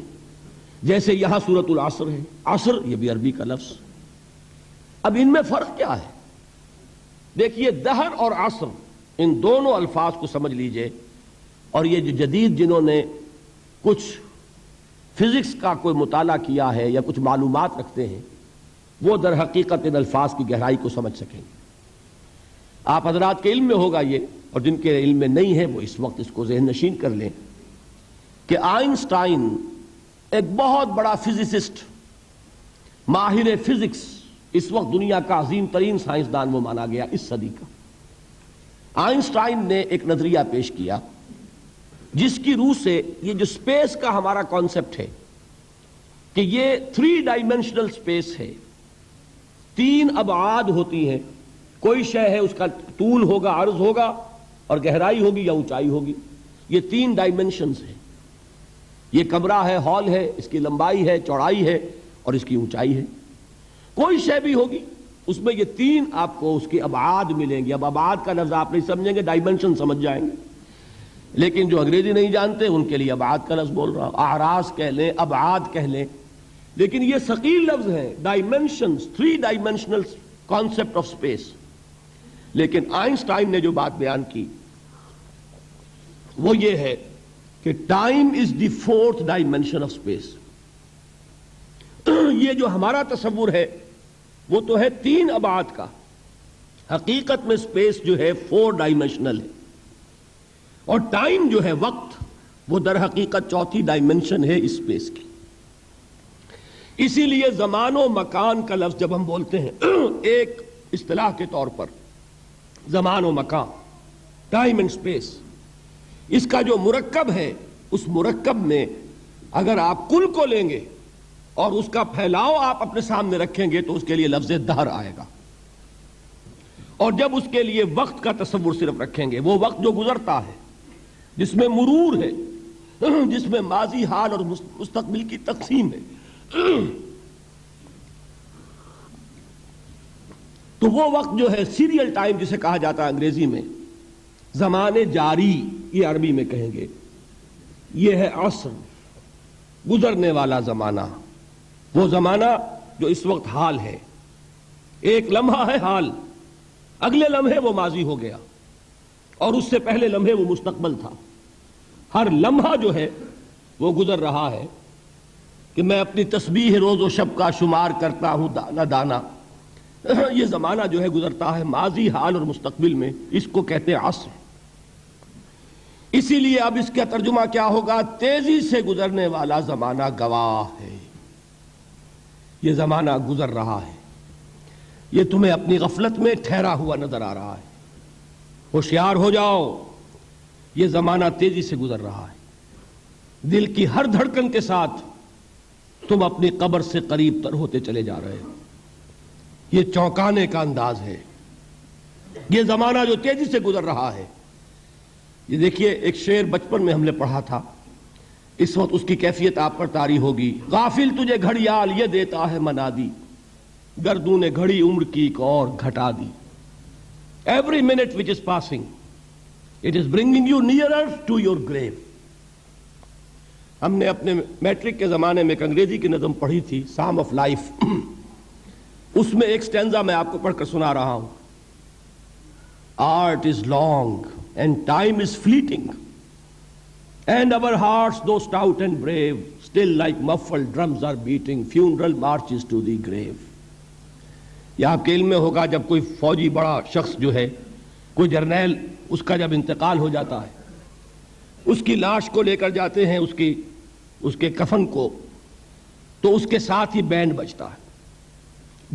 جیسے یہاں سورۃ العصر ہے، عصر یہ بھی عربی کا لفظ۔ اب ان میں فرق کیا ہے؟ دیکھیے دہر اور عصر ان دونوں الفاظ کو سمجھ لیجئے، اور یہ جو جدید جنہوں نے کچھ فزکس کا کوئی مطالعہ کیا ہے یا کچھ معلومات رکھتے ہیں وہ در حقیقت ان الفاظ کی گہرائی کو سمجھ سکیں گے۔ آپ حضرات کے علم میں ہوگا یہ، اور جن کے علم میں نہیں ہے وہ اس وقت اس کو ذہن نشین کر لیں کہ آئنسٹائن ایک بہت بڑا فزسسٹ، ماہر فزکس، اس وقت دنیا کا عظیم ترین سائنسدان وہ مانا گیا اس صدی کا۔ آئنسٹائن نے ایک نظریہ پیش کیا جس کی روح سے یہ جو سپیس کا ہمارا کانسیپٹ ہے کہ یہ 3 ڈائمینشنل سپیس ہے، 3 ابعاد ہوتی ہیں، کوئی شے ہے اس کا طول ہوگا، عرض ہوگا، اور گہرائی ہوگی یا اونچائی ہوگی، یہ 3 ڈائمینشنز ہیں۔ یہ کمرہ ہے، ہال ہے، اس کی لمبائی ہے، چوڑائی ہے اور اس کی اونچائی ہے۔ کوئی شے بھی ہوگی اس میں یہ 3 آپ کو اس کے ابعاد ملیں گے۔ اب ابعاد کا لفظ آپ نہیں سمجھیں گے، ڈائمینشن سمجھ جائیں گے، لیکن جو انگریزی نہیں جانتے ان کے لیے ابعاد کا لفظ بول رہا ہوں، اعراض کہہ لیں، ابعاد کہہ لیں، لیکن یہ ثقیل لفظ ہے، dimensions, 3 dimensional concept of space. لیکن آئنسٹائن نے جو بات بیان کی وہ یہ ہے کہ time is the 4th dimension of space. یہ جو ہمارا تصور ہے وہ تو ہے 3 ابعاد کا، حقیقت میں اسپیس جو ہے 4 ڈائمینشنل ہے، اور ٹائم جو ہے وقت وہ در حقیقت 4تھی ڈائمینشن ہے اسپیس کی۔ اسی لیے زمان و مکان کا لفظ جب ہم بولتے ہیں ایک اصطلاح کے طور پر، زمان و مکان، ٹائم اینڈ اسپیس، اس کا جو مرکب ہے اس مرکب میں اگر آپ کل کو لیں گے اور اس کا پھیلاؤ آپ اپنے سامنے رکھیں گے تو اس کے لیے لفظ دہر آئے گا، اور جب اس کے لیے وقت کا تصور صرف رکھیں گے، وہ وقت جو گزرتا ہے جس میں مرور ہے، جس میں ماضی، حال اور مستقبل کی تقسیم ہے، تو وہ وقت جو ہے سیریل ٹائم جسے کہا جاتا ہے انگریزی میں، زمانے جاری یہ عربی میں کہیں گے، یہ ہے عصر، گزرنے والا زمانہ، وہ زمانہ جو اس وقت حال ہے۔ ایک لمحہ ہے حال، اگلے لمحے وہ ماضی ہو گیا، اور اس سے پہلے لمحے وہ مستقبل تھا۔ ہر لمحہ جو ہے وہ گزر رہا ہے کہ میں اپنی تسبیح روز و شب کا شمار کرتا ہوں دانا دانا، یہ زمانہ جو ہے گزرتا ہے ماضی، حال اور مستقبل میں، اس کو کہتے ہیں عصر۔ اسی لیے اب اس کا ترجمہ کیا ہوگا؟ تیزی سے گزرنے والا زمانہ گواہ ہے، یہ زمانہ گزر رہا ہے، یہ تمہیں اپنی غفلت میں ٹھہرا ہوا نظر آ رہا ہے، ہوشیار ہو جاؤ، یہ زمانہ تیزی سے گزر رہا ہے، دل کی ہر دھڑکن کے ساتھ تم اپنی قبر سے قریب تر ہوتے چلے جا رہے ہو۔ یہ چونکانے کا انداز ہے، یہ زمانہ جو تیزی سے گزر رہا ہے۔ یہ دیکھیے ایک شعر بچپن میں ہم نے پڑھا تھا، اس وقت اس کی کیفیت آپ پر طاری ہوگی۔ غافل تجھے گھڑیال یہ دیتا ہے منادی، گردوں نے گھڑی عمر کی ایک اور گھٹا دی۔ Every minute which is passing, it is bringing you nearer to your grave۔ ہم نے اپنے میٹرک کے زمانے میں ایک انگریزی کی نظم پڑھی تھی، سام آف لائف، اس میں ایک سٹینزا میں آپ کو پڑھ کر سنا رہا ہوں۔ Art is long and time is fleeting, and our hearts though stout and brave, still like muffled drums are beating funeral marches to the grave۔ یہ آپ کے علم میں ہوگا جب کوئی فوجی بڑا شخص جو ہے، کوئی جرنیل، اس کا جب انتقال ہو جاتا ہے، اس کی لاش کو لے کر جاتے ہیں اس کے کفن کو، تو اس کے ساتھ ہی بینڈ بجتا ہے۔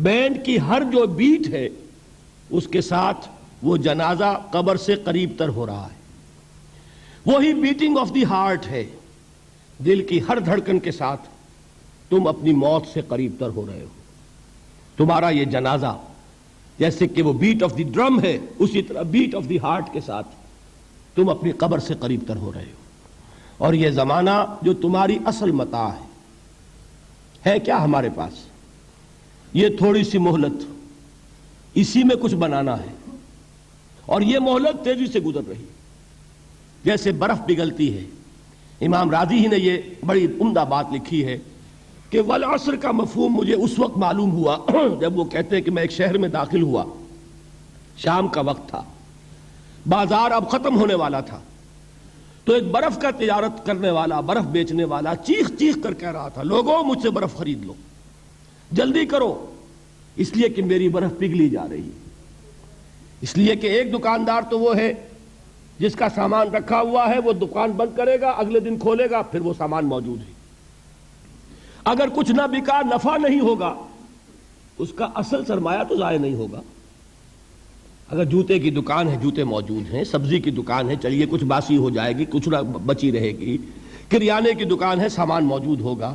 بینڈ کی ہر جو بیٹ ہے اس کے ساتھ وہ جنازہ قبر سے قریب تر ہو رہا ہے، وہی بیٹنگ آف دی ہارٹ ہے، دل کی ہر دھڑکن کے ساتھ تم اپنی موت سے قریب تر ہو رہے ہو۔ تمہارا یہ جنازہ جیسے کہ وہ بیٹ آف دی ڈرم ہے، اسی طرح بیٹ آف دی ہارٹ کے ساتھ تم اپنی قبر سے قریب تر ہو رہے ہو۔ اور یہ زمانہ جو تمہاری اصل متاع ہے کیا ہمارے پاس؟ یہ تھوڑی سی مہلت، اسی میں کچھ بنانا ہے، اور یہ مہلت تیزی سے گزر رہی جیسے برف پگھلتی ہے. امام راضی ہی نے یہ بڑی عمدہ بات لکھی ہے کہ والعصر کا مفہوم مجھے اس وقت معلوم ہوا جب وہ کہتے ہیں کہ میں ایک شہر میں داخل ہوا، شام کا وقت تھا، بازار اب ختم ہونے والا تھا، تو ایک برف کا تجارت کرنے والا، برف بیچنے والا چیخ چیخ کر کہہ رہا تھا لوگوں مجھ سے برف خرید لو، جلدی کرو، اس لیے کہ میری برف پگھلی جا رہی ہے. اس لیے کہ ایک دکاندار تو وہ ہے جس کا سامان رکھا ہوا ہے، وہ دکان بند کرے گا، اگلے دن کھولے گا، پھر وہ سامان موجود ہے. اگر کچھ نہ بکا، نفع نہیں ہوگا، اس کا اصل سرمایہ تو ضائع نہیں ہوگا. اگر جوتے کی دکان ہے، جوتے موجود ہیں، سبزی کی دکان ہے، چلیے کچھ باسی ہو جائے گی، کچھ نہ بچی رہے گی، کریانے کی دکان ہے، سامان موجود ہوگا.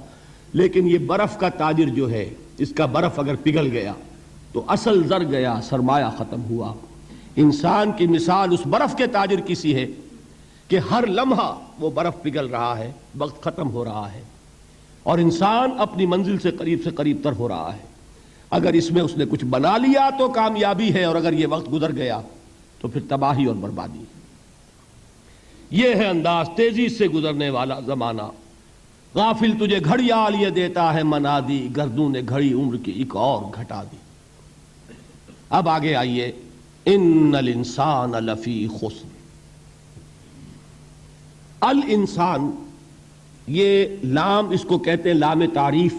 لیکن یہ برف کا تاجر جو ہے، اس کا برف اگر پگھل گیا تو اصل زر گیا، سرمایہ ختم ہوا. انسان کی مثال اس برف کے تاجر کی سی ہے کہ ہر لمحہ وہ برف پگھل رہا ہے، وقت ختم ہو رہا ہے، اور انسان اپنی منزل سے قریب تر ہو رہا ہے. اگر اس میں اس نے کچھ بنا لیا تو کامیابی ہے، اور اگر یہ وقت گزر گیا تو پھر تباہی اور بربادی. یہ ہے انداز تیزی سے گزرنے والا زمانہ. غافل تجھے گھڑیال یہ دیتا ہے منادی، گردوں نے گھڑی عمر کی ایک اور گھٹا دی. اب آگے آئیے، ان الانسان لفی خسر. الانسان، یہ لام اس کو کہتے ہیں لام تعریف،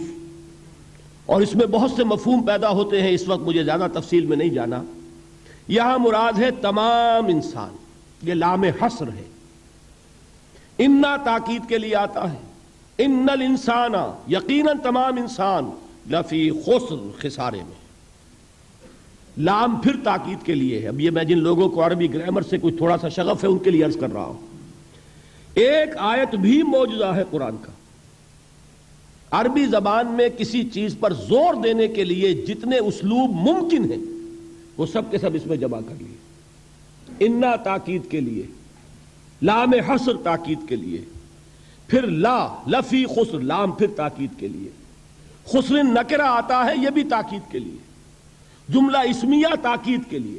اور اس میں بہت سے مفہوم پیدا ہوتے ہیں. اس وقت مجھے زیادہ تفصیل میں نہیں جانا. یہاں مراد ہے تمام انسان، یہ لام حصر ہے. انا تاکید کے لیے آتا ہے، ان الانسان، یقیناً تمام انسان، لفی خسر، خسارے میں. لام پھر تاکید کے لیے ہے. اب یہ میں جن لوگوں کو عربی گرامر سے کچھ تھوڑا سا شغف ہے ان کے لیے عرض کر رہا ہوں. ایک آیت بھی معجزہ ہے قرآن کا. عربی زبان میں کسی چیز پر زور دینے کے لیے جتنے اسلوب ممکن ہیں وہ سب کے سب اس میں جمع کر لیے. انا تاکید کے لیے، لام حصر تاکید کے لیے، پھر لا لفی خسر، لام پھر تاکید کے لیے. خسر نکرہ آتا ہے، یہ بھی تاکید کے لیے. جملہ اسمیہ تاکید کے لیے.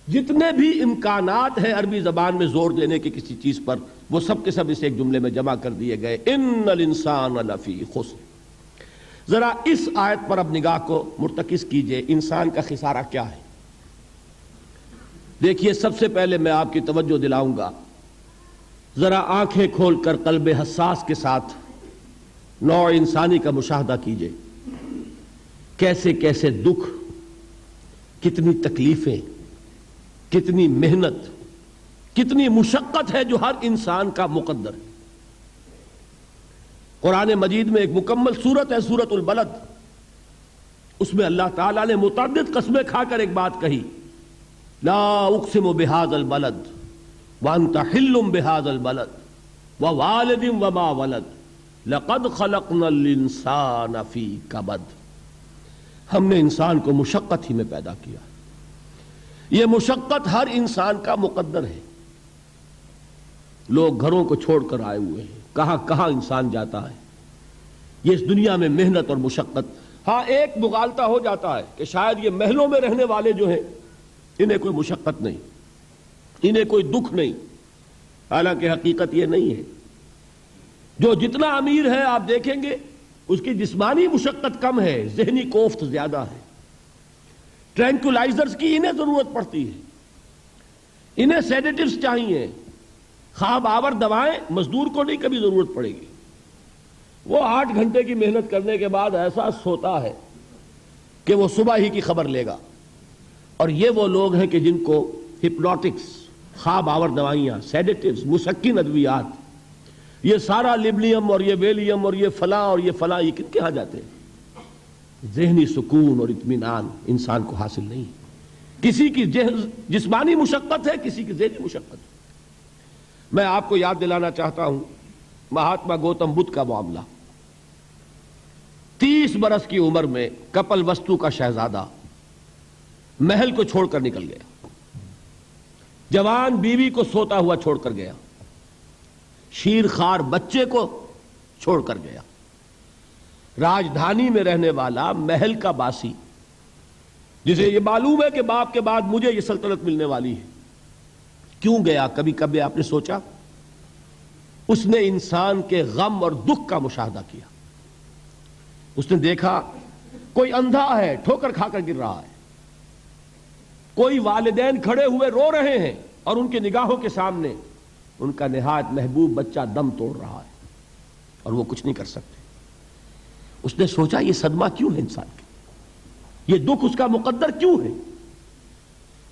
جتنے بھی امکانات ہیں عربی زبان میں زور دینے کی کسی چیز پر، وہ سب کے سب اس ایک جملے میں جمع کر دیے گئے. ان الانسان لفی خسر. ذرا اس آیت پر اب نگاہ کو مرتکز کیجئے. انسان کا خسارہ کیا ہے؟ دیکھیے، سب سے پہلے میں آپ کی توجہ دلاؤں گا، ذرا آنکھیں کھول کر قلب حساس کے ساتھ نوع انسانی کا مشاہدہ کیجئے. کیسے کیسے دکھ، کتنی تکلیفیں، کتنی محنت، کتنی مشقت ہے جو ہر انسان کا مقدر ہے. قرآن مجید میں ایک مکمل سورت ہے، سورت البلد. اس میں اللہ تعالیٰ نے متعدد قسمیں کھا کر ایک بات کہی، لا اقسم بہذا البلد وانت حل بہذا البلد ووالد وما ولد لقد خلقنا الانسان فی کبد. ہم نے انسان کو مشقت ہی میں پیدا کیا. یہ مشقت ہر انسان کا مقدر ہے. لوگ گھروں کو چھوڑ کر آئے ہوئے ہیں، کہاں کہاں انسان جاتا ہے. یہ اس دنیا میں محنت اور مشقت. ہاں ایک مغالطہ ہو جاتا ہے کہ شاید یہ محلوں میں رہنے والے جو ہیں انہیں کوئی مشقت نہیں، انہیں کوئی دکھ نہیں. حالانکہ حقیقت یہ نہیں ہے. جو جتنا امیر ہے آپ دیکھیں گے اس کی جسمانی مشقت کم ہے، ذہنی کوفت زیادہ ہے. ٹرینکولائزرز کی انہیں ضرورت پڑتی ہے، انہیں سیڈیٹیوز چاہیے. خواب آور دوائیں مزدور کو نہیں کبھی ضرورت پڑے گی. وہ 8 گھنٹے کی محنت کرنے کے بعد احساس ہوتا ہے کہ وہ صبح ہی کی خبر لے گا. اور یہ وہ لوگ ہیں کہ جن کو ہپنوٹکس، خواب آور دوائیاں، سیڈیٹیوز، مسکن ادویات، یہ سارا لیبلیم اور یہ ویلیم اور یہ فلاں اور یہ فلاں، یہ کن کے ہاں جاتے ہیں؟ ذہنی سکون اور اطمینان انسان کو حاصل نہیں. کسی کی جسمانی مشقت ہے، کسی کی ذہنی مشقت ہے. میں آپ کو یاد دلانا چاہتا ہوں مہاتما گوتم بدھ کا معاملہ. 30 برس کی عمر میں کپل وستو کا شہزادہ محل کو چھوڑ کر نکل گیا. جوان بیوی کو سوتا ہوا چھوڑ کر گیا. شیر خوار بچے کو چھوڑ کر گیا. راجدھانی میں رہنے والا محل کا باسی، جسے یہ معلوم ہے کہ باپ کے بعد مجھے یہ سلطنت ملنے والی ہے، کیوں گیا؟ کبھی کبھی آپ نے سوچا؟ اس نے انسان کے غم اور دکھ کا مشاہدہ کیا. اس نے دیکھا کوئی اندھا ہے، ٹھوکر کھا کر گر رہا ہے، کوئی والدین کھڑے ہوئے رو رہے ہیں اور ان کے نگاہوں کے سامنے ان کا نہایت محبوب بچہ دم توڑ رہا ہے اور وہ کچھ نہیں کر سکتے. اس نے سوچا یہ صدمہ کیوں ہے انسان کے، یہ دکھ اس کا مقدر کیوں ہے؟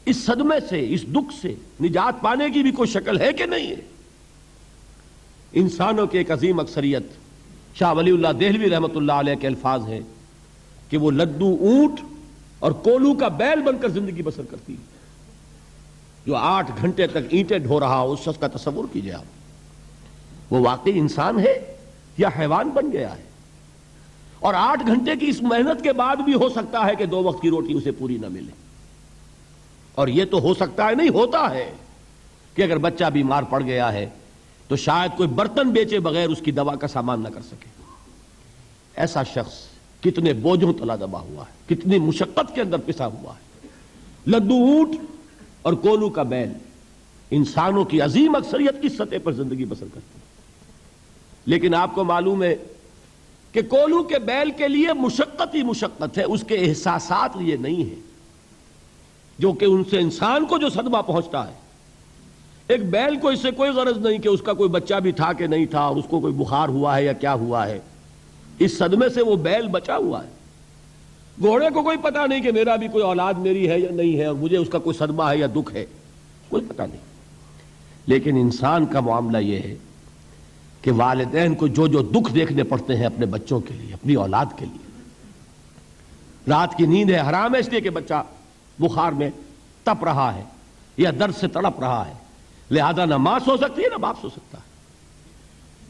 اس صدمے سے، اس دکھ سے نجات پانے کی بھی کوئی شکل ہے کہ نہیں ہے؟ انسانوں کی ایک عظیم اکثریت، شاہ ولی اللہ دہلوی رحمۃ اللہ علیہ کے الفاظ ہیں کہ وہ لڈو اونٹ اور کولو کا بیل بن کر زندگی بسر کرتی ہے. جو 8 گھنٹے تک اینٹیں ڈھو رہا ہو، اس شخص کا تصور کیجئے آپ، وہ واقعی انسان ہے یا حیوان بن گیا ہے؟ اور 8 گھنٹے کی اس محنت کے بعد بھی ہو سکتا ہے کہ 2 وقت کی روٹی اسے پوری نہ ملے. اور یہ تو ہو سکتا ہے نہیں، ہوتا ہے کہ اگر بچہ بیمار پڑ گیا ہے تو شاید کوئی برتن بیچے بغیر اس کی دوا کا سامان نہ کر سکے. ایسا شخص کتنے بوجھوں تلا دبا ہوا ہے، کتنی مشقت کے اندر پسا ہوا ہے. لڈو اونٹ اور کولو کا بیل انسانوں کی عظیم اکثریت کس سطح پر زندگی بسر کرتی ہے. لیکن آپ کو معلوم ہے کہ کولو کے بیل کے لیے مشقت ہی مشقت ہے، اس کے احساسات یہ نہیں ہے جو کہ ان سے انسان کو جو صدمہ پہنچتا ہے. ایک بیل کو اس سے کوئی غرض نہیں کہ اس کا کوئی بچہ بھی تھا کہ نہیں تھا، اور اس کو کوئی بخار ہوا ہے یا کیا ہوا ہے. اس صدمے سے وہ بیل بچا ہوا ہے. گھوڑے کو کوئی پتہ نہیں کہ میرا بھی کوئی اولاد میری ہے یا نہیں ہے، اور مجھے اس کا کوئی صدمہ ہے یا دکھ ہے، کوئی پتہ نہیں. لیکن انسان کا معاملہ یہ ہے کہ والدین کو جو جو دکھ دیکھنے پڑتے ہیں اپنے بچوں کے لیے، اپنی اولاد کے لیے. رات کی نیند ہے حرام ہے اس لیے کہ بچہ بخار میں تپ رہا ہے یا درد سے تڑپ رہا ہے، لہذا نہ ماں سو سکتی ہے نہ باپ سو سکتا ہے.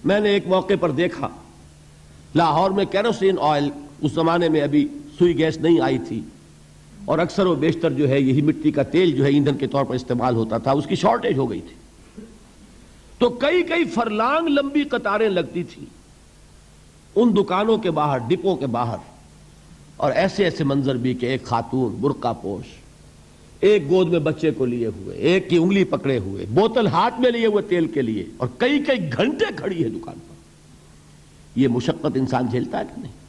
میں نے ایک موقع پر دیکھا لاہور میں کیروسین آئل، اس زمانے میں ابھی سوئی گیس نہیں آئی تھی، اور اکثر و بیشتر جو ہے یہی مٹی کا تیل جو ہے ایندھن کے طور پر استعمال ہوتا تھا، اس کی شارٹیج ہو گئی تھی. تو کئی فرلانگ لمبی قطاریں لگتی تھیں ان دکانوں کے باہر، ڈپوں کے باہر. اور ایسے ایسے منظر بھی کہ ایک خاتون برقع پوش، ایک گود میں بچے کو لیے ہوئے، ایک کی انگلی پکڑے ہوئے، بوتل ہاتھ میں لیے ہوئے تیل کے لیے، اور کئی گھنٹے کھڑی ہے دکان پر. یہ مشقت انسان جھیلتا ہے کہ نہیں؟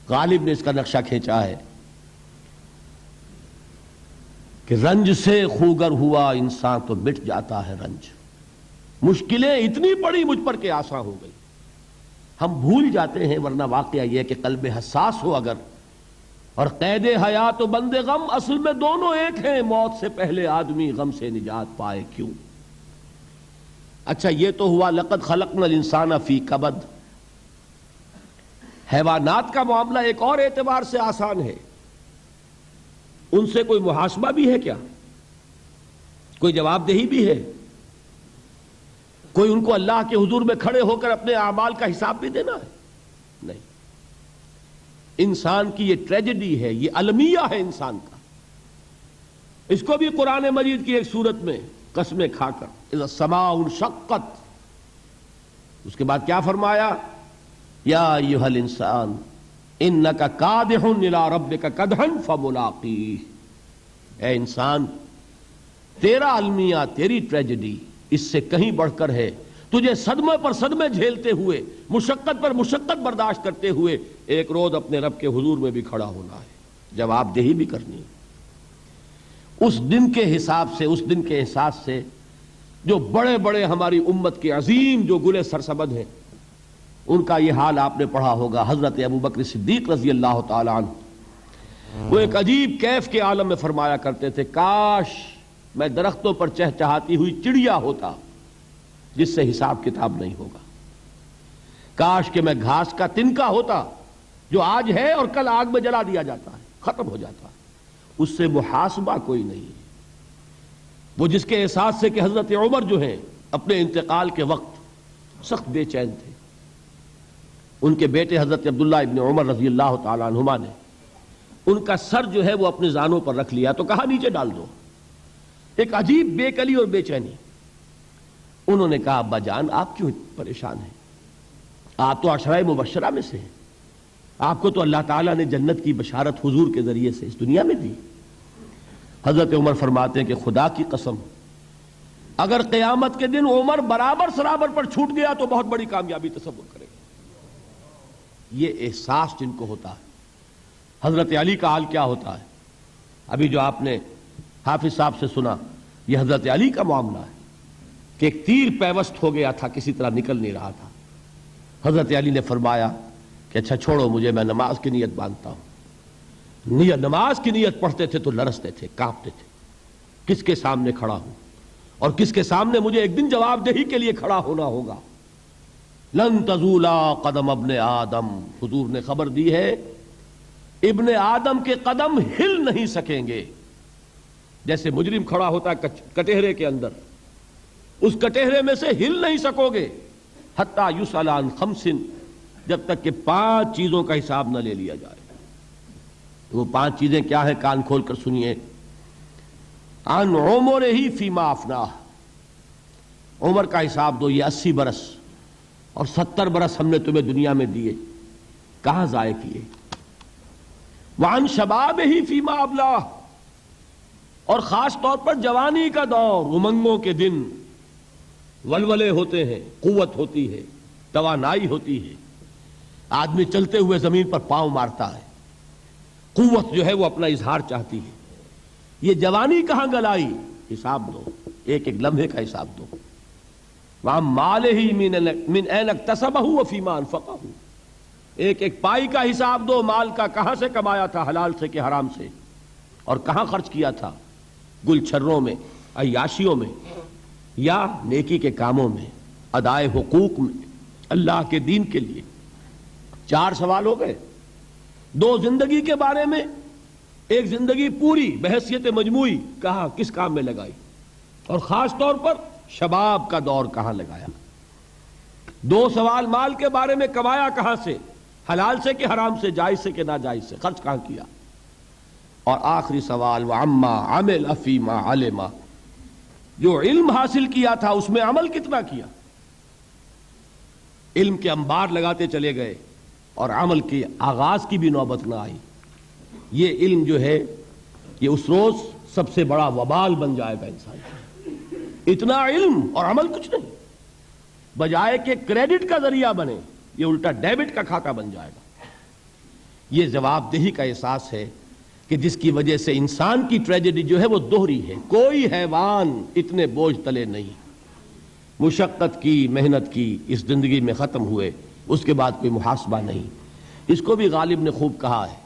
غالب نے اس کا نقشہ کھینچا ہے کہ رنج سے خوگر ہوا انسان تو مٹ جاتا ہے رنج. مشکلیں اتنی پڑی مجھ پر کہ آسان ہو گئی. ہم بھول جاتے ہیں، ورنہ واقعہ یہ کہ قلب حساس ہو اگر، اور قید حیات و بند غم اصل میں دونوں ایک ہیں. موت سے پہلے آدمی غم سے نجات پائے کیوں؟ اچھا یہ تو ہوا لقد خلقنا الانسان فی کبد. حیوانات کا معاملہ ایک اور اعتبار سے آسان ہے. ان سے کوئی محاسبہ بھی ہے کیا؟ کوئی جواب دہی بھی ہے؟ کوئی ان کو اللہ کے حضور میں کھڑے ہو کر اپنے اعمال کا حساب بھی دینا ہے؟ نہیں. انسان کی یہ ٹریجڈی ہے، یہ المیہ ہے انسان کا. اس کو بھی قرآن مجید کی ایک صورت میں قسمیں کھا کر اذا السماء انشقت، اس کے بعد کیا فرمایا؟ یا ایھا الانسان انک کادح الی ربک کدحا فملاقیہ. اے انسان، تیرا المیہ، تیری ٹریجڈی اس سے کہیں بڑھ کر ہے. تجھے صدمے پر صدمے جھیلتے ہوئے، مشقت پر مشقت برداشت کرتے ہوئے ایک روز اپنے رب کے حضور میں بھی کھڑا ہونا ہے، جواب دہی بھی کرنی ہے. اس دن کے حساب سے، اس دن کے احساس سے جو بڑے بڑے ہماری امت کے عظیم جو گلے سرسبد ہیں، ان کا یہ حال آپ نے پڑھا ہوگا. حضرت ابوبکر صدیق رضی اللہ تعالیٰ عنہ وہ ایک عجیب کیف کے عالم میں فرمایا کرتے تھے، کاش میں درختوں پر چہچہاتی ہوئی چڑیا ہوتا جس سے حساب کتاب نہیں ہوگا. کاش کہ میں گھاس کا تنکا ہوتا جو آج ہے اور کل آگ میں جلا دیا جاتا ہے، ختم ہو جاتا ہے، اس سے محاسبہ کوئی نہیں ہے. وہ جس کے احساس سے کہ حضرت عمر جو ہیں اپنے انتقال کے وقت سخت بے چین تھے. ان کے بیٹے حضرت عبداللہ ابن عمر رضی اللہ تعالی عنہما نے ان کا سر جو ہے وہ اپنے زانوں پر رکھ لیا تو کہا نیچے ڈال دو. ایک عجیب بے کلی اور بے چینی. انہوں نے کہا ابا جان آپ کیوں پریشان ہیں؟ آپ تو عشرہ مبشرہ میں سے ہیں، آپ کو تو اللہ تعالیٰ نے جنت کی بشارت حضور کے ذریعے سے اس دنیا میں دی. حضرت عمر فرماتے ہیں کہ خدا کی قسم اگر قیامت کے دن عمر برابر سرابر پر چھوٹ گیا تو بہت بڑی کامیابی تصور کرے گا۔ یہ احساس جن کو ہوتا ہے۔ حضرت علی کا حال کیا ہوتا ہے؟ ابھی جو آپ نے حافظ صاحب سے سنا، یہ حضرت علی کا معاملہ ہے کہ ایک تیر پیوست ہو گیا تھا، کسی طرح نکل نہیں رہا تھا۔ حضرت علی نے فرمایا کہ اچھا چھوڑو مجھے، میں نماز کی نیت باندھتا ہوں۔ نماز کی نیت پڑھتے تھے تو لرزتے تھے، کانپتے تھے، کس کے سامنے کھڑا ہوں اور کس کے سامنے مجھے ایک دن جواب دہی کے لیے کھڑا ہونا ہوگا۔ لن تزولا قدم ابن آدم، حضور نے خبر دی ہے ابن آدم کے قدم ہل نہیں سکیں گے۔ جیسے مجرم کھڑا ہوتا ہے کٹہرے کے اندر، اس کٹہرے میں سے ہل نہیں سکو گے حتی یسأل عن خمس، جب تک کہ 5 چیزوں کا حساب نہ لے لیا جائے۔ وہ 5 چیزیں کیا ہیں؟ کان کھول کر سنیے۔ عن عمرہ فیما افناہ، عمر کا حساب دو، یہ 80 برس اور 70 برس ہم نے تمہیں دنیا میں دیے، کہاں ضائع کیے؟ وعن شبابہ فیما ابلاہ، اور خاص طور پر جوانی کا دور، امنگوں کے دن، ولولے ہوتے ہیں، قوت ہوتی ہے، توانائی ہوتی ہے، آدمی چلتے ہوئے زمین پر پاؤں مارتا ہے، قوت جو ہے وہ اپنا اظہار چاہتی ہے۔ یہ جوانی کہاں گلائی؟ حساب دو، ایک ایک لمحے کا حساب دو۔ وَعَن مَالِهِ مِنْ أَيْنَ اكْتَسَبَهُ وَفِيمَا أَنفَقَهُ، ایک ایک پائی کا حساب دو، مال کا کہاں سے کمایا تھا، حلال سے کہ حرام سے، اور کہاں خرچ کیا تھا، گل چھروں میں، عیاشیوں میں، یا نیکی کے کاموں میں، ادائے حقوق میں، اللہ کے دین کے لیے۔ 4 سوال ہو گئے۔ 2 زندگی کے بارے میں، ایک زندگی پوری بحیثیت مجموعی کہاں کس کام میں لگائی، اور خاص طور پر شباب کا دور کہاں لگایا۔ 2 سوال مال کے بارے میں، کمایا کہاں سے، حلال سے کہ حرام سے، جائز سے کہ ناجائز سے، خرچ کہاں کیا۔ اور آخری سوال وعما عمل فیما علم، جو علم حاصل کیا تھا اس میں عمل کتنا کیا۔ علم کے انبار لگاتے چلے گئے اور عمل کے آغاز کی بھی نوبت نہ آئی۔ یہ علم جو ہے یہ اس روز سب سے بڑا وبال بن جائے گا انسان۔ اتنا علم اور عمل کچھ نہیں، بجائے کہ کریڈٹ کا ذریعہ بنے یہ الٹا ڈیبٹ کا کھاتا بن جائے گا۔ یہ جواب دہی کا احساس ہے کہ جس کی وجہ سے انسان کی ٹریجڈی جو ہے وہ دوہری ہے۔ کوئی حیوان اتنے بوجھ تلے نہیں، مشقت کی، محنت کی، اس زندگی میں ختم ہوئے، اس کے بعد کوئی محاسبہ نہیں۔ اس کو بھی غالب نے خوب کہا ہے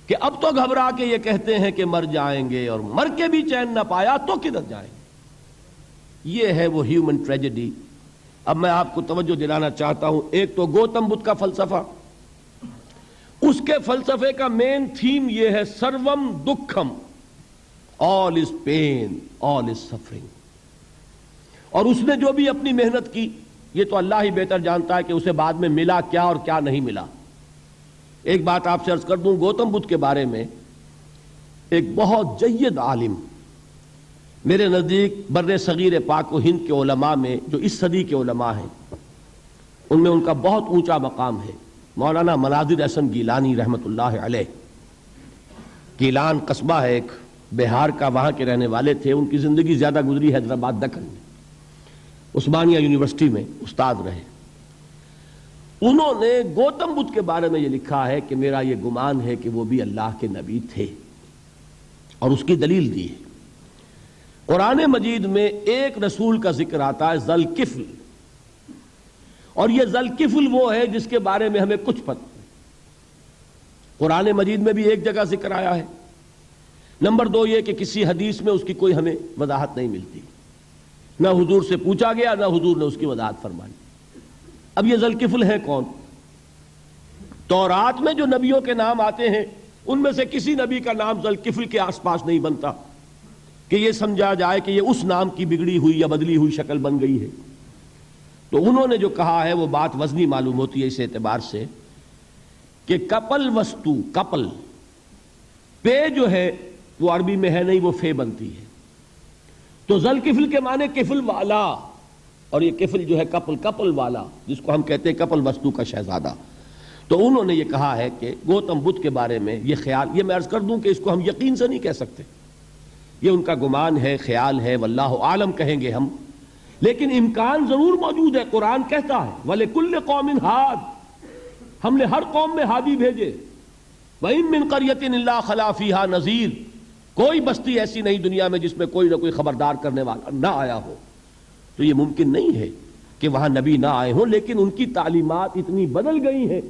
کہ اب تو گھبرا کے یہ کہتے ہیں کہ مر جائیں گے، اور مر کے بھی چین نہ پایا تو کدھر جائیں گے۔ یہ ہے وہ ہیومن ٹریجڈی۔ اب میں آپ کو توجہ دلانا چاہتا ہوں، ایک تو گوتم بدھ کا فلسفہ، اس کے فلسفے کا مین تھیم یہ ہے سروم دکھم، آل از پین، آل از سفرنگ۔ اور اس نے جو بھی اپنی محنت کی، یہ تو اللہ ہی بہتر جانتا ہے کہ اسے بعد میں ملا کیا اور کیا نہیں ملا۔ ایک بات آپ سے عرض کر دوں، گوتم بدھ کے بارے میں ایک بہت جید عالم، میرے نزدیک بر صغیر پاک و ہند کے علماء میں جو اس صدی کے علماء ہیں ان میں ان کا بہت اونچا مقام ہے، مولانا مناظر احسن گیلانی رحمت اللہ علیہ۔ گیلان قصبہ ہے ایک بہار کا، وہاں کے رہنے والے تھے، ان کی زندگی زیادہ گزری حیدرآباد دکن میں، عثمانیہ یونیورسٹی میں استاد رہے۔ انہوں نے گوتم بدھ کے بارے میں یہ لکھا ہے کہ میرا یہ گمان ہے کہ وہ بھی اللہ کے نبی تھے، اور اس کی دلیل دی ہے۔ قرآن مجید میں ایک رسول کا ذکر آتا ہے، ذل کفل، اور یہ ذل کفل وہ ہے جس کے بارے میں ہمیں کچھ پتہ نہیں۔ قرآن مجید میں بھی ایک جگہ ذکر آیا ہے۔ نمبر 2 یہ کہ کسی حدیث میں اس کی کوئی ہمیں وضاحت نہیں ملتی، نہ حضور سے پوچھا گیا، نہ حضور نے اس کی وضاحت فرمائی۔ اب یہ ذل کفل ہے کون؟ تورات میں جو نبیوں کے نام آتے ہیں ان میں سے کسی نبی کا نام ذل کفل کے آس پاس نہیں بنتا کہ یہ سمجھا جائے کہ یہ اس نام کی بگڑی ہوئی یا بدلی ہوئی شکل بن گئی ہے۔ تو انہوں نے جو کہا ہے وہ بات وزنی معلوم ہوتی ہے اس اعتبار سے کہ کپل وستو، کپل، پے جو ہے وہ عربی میں ہے نہیں، وہ فے بنتی ہے۔ تو ذل کفل کے معنی کفل والا، اور یہ کفل جو ہے کپل، کپل والا، جس کو ہم کہتے ہیں کپل وستو کا شہزادہ۔ تو انہوں نے یہ کہا ہے کہ گوتم بدھ کے بارے میں یہ خیال، یہ میں عرض کر دوں کہ اس کو ہم یقین سے نہیں کہہ سکتے، یہ ان کا گمان ہے، خیال ہے، واللہ عالم کہیں گے ہم، لیکن امکان ضرور موجود ہے۔ قرآن کہتا ہے وَلِكُلِّ قَوْمٍ ہاد، ہم نے ہر قوم میں ہادی بھیجے۔ وَإِن مِّن قَرْيَةٍ إِلَّا خَلَا فِيهَا نَذِيرٌ، کوئی بستی ایسی نہیں دنیا میں جس میں کوئی نہ کوئی خبردار کرنے والا نہ آیا ہو۔ تو یہ ممکن نہیں ہے کہ وہاں نبی نہ آئے ہوں، لیکن ان کی تعلیمات اتنی بدل گئی ہیں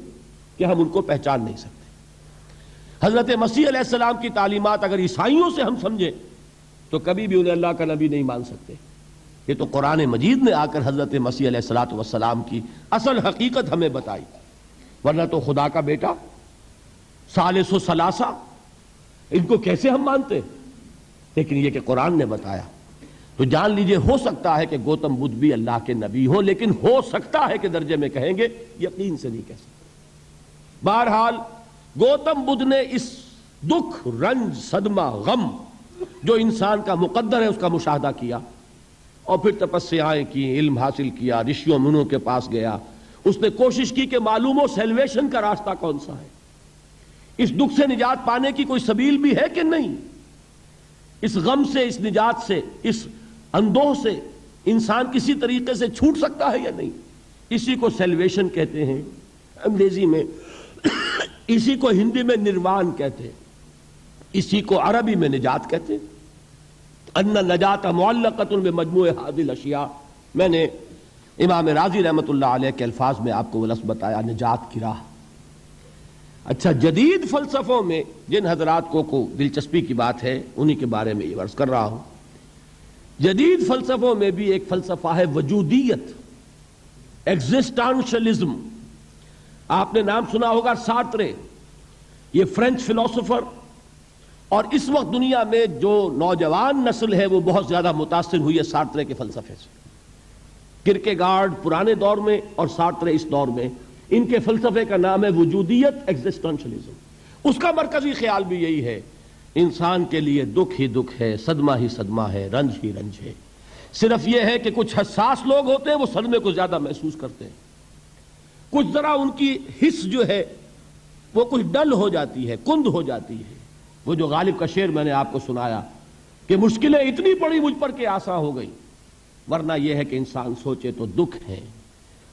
کہ ہم ان کو پہچان نہیں سکتے۔ حضرت مسیح علیہ السلام کی تعلیمات اگر عیسائیوں سے ہم سمجھیں تو کبھی بھی انہیں اللہ کا نبی نہیں مان سکتے۔ یہ تو قرآن مجید نے آ کر حضرت مسیح علیہ السلام کی اصل حقیقت ہمیں بتائی، ورنہ تو خدا کا بیٹا ثالث و ثلاثہ ان کو کیسے ہم مانتے؟ لیکن یہ کہ قرآن نے بتایا تو جان لیجئے ہو سکتا ہے کہ گوتم بدھ بھی اللہ کے نبی ہو، لیکن ہو سکتا ہے کہ درجے میں کہیں گے، یقین سے نہیں کہہ سکتے۔ بہرحال گوتم بدھ نے اس دکھ، رنج، صدمہ، غم جو انسان کا مقدر ہے اس کا مشاہدہ کیا، اور پھر تپسیائیں کی، علم حاصل کیا، رشیوں منوں کے پاس گیا، اس نے کوشش کی کہ معلوم ہو سیلویشن کا راستہ کون سا ہے، اس دکھ سے نجات پانے کی کوئی سبیل بھی ہے کہ نہیں، اس غم سے، اس نجات سے، اس اندوہ سے انسان کسی طریقے سے چھوٹ سکتا ہے یا نہیں۔ اسی کو سیلویشن کہتے ہیں انگریزی میں، اسی کو ہندی میں نروان کہتے ہیں، اسی کو عربی میں نجات کہتے ہیں۔ ان نجات معلقۃ بمجموع هذه الاشیاء، میں نے امام رازی رحمۃ اللہ علیہ کے الفاظ میں آپ کو وہ لفظ بتایا، نجات کی راہ۔ اچھا، جدید فلسفوں میں جن حضرات کو دلچسپی کی بات ہے انہی کے بارے میں یہ عرض کر رہا ہوں۔ جدید فلسفوں میں بھی ایک فلسفہ ہے وجودیت، ایگزسٹانشلزم۔ آپ نے نام سنا ہوگا سارترے، یہ فرینچ فلسفر، اور اس وقت دنیا میں جو نوجوان نسل ہے وہ بہت زیادہ متاثر ہوئی ہے سارترے کے فلسفے سے۔ کرکیگارڈ پرانے دور میں اور سارترے اس دور میں، ان کے فلسفے کا نام ہے وجودیت، ایگزسٹانشلزم۔ اس کا مرکزی خیال بھی یہی ہے، انسان کے لیے دکھ ہی دکھ ہے، صدمہ ہی صدمہ ہے، رنج ہی رنج ہے۔ صرف یہ ہے کہ کچھ حساس لوگ ہوتے ہیں وہ صدمے کو زیادہ محسوس کرتے ہیں، کچھ ذرا ان کی حس جو ہے وہ کچھ ڈل ہو جاتی ہے، کند ہو جاتی ہے۔ وہ جو غالب کا شعر میں نے آپ کو سنایا کہ مشکلیں اتنی پڑی مجھ پر کہ آساں ہو گئی، ورنہ یہ ہے کہ انسان سوچے تو دکھ ہے۔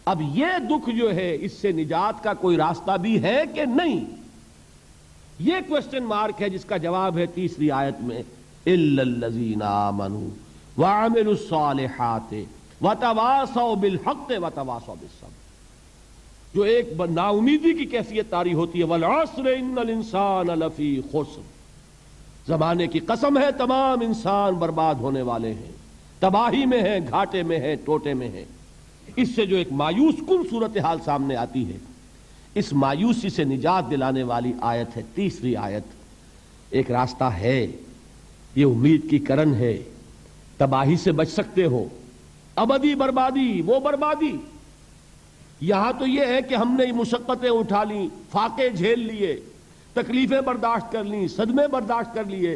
اب یہ دکھ جو ہے اس سے نجات کا کوئی راستہ بھی ہے کہ نہیں، یہ کوسچن مارک ہے، جس کا جواب ہے تیسری آیت میں اِلَّا الَّذِينَ آمَنُوا وَعَمِلُوا الصَّالِحَاتِ وَتَوَاصَوْا بِالْحَقِّ وَتَوَاصَوْا بِالصَّبْرِ۔ جو ایک نا امیدی کی کیفیت طاری ہوتی ہے، وَالْعَصْرِ إِنَّ الْإِنسَانَ لَفِي خُسْرٍ، زمانے کی قسم ہے تمام انسان برباد ہونے والے ہیں، تباہی میں ہیں، گھاٹے میں ہیں، ٹوٹے میں ہیں۔ اس سے جو ایک مایوس کن صورتحال سامنے آتی ہے، اس مایوسی سے نجات دلانے والی آیت ہے تیسری آیت۔ ایک راستہ ہے، یہ امید کی کرن ہے، تباہی سے بچ سکتے ہو، ابدی بربادی، وہ بربادی۔ یہاں تو یہ ہے کہ ہم نے مشقتیں اٹھا لیں، فاقے جھیل لیے، تکلیفیں برداشت کر لیں، صدمے برداشت کر لیے،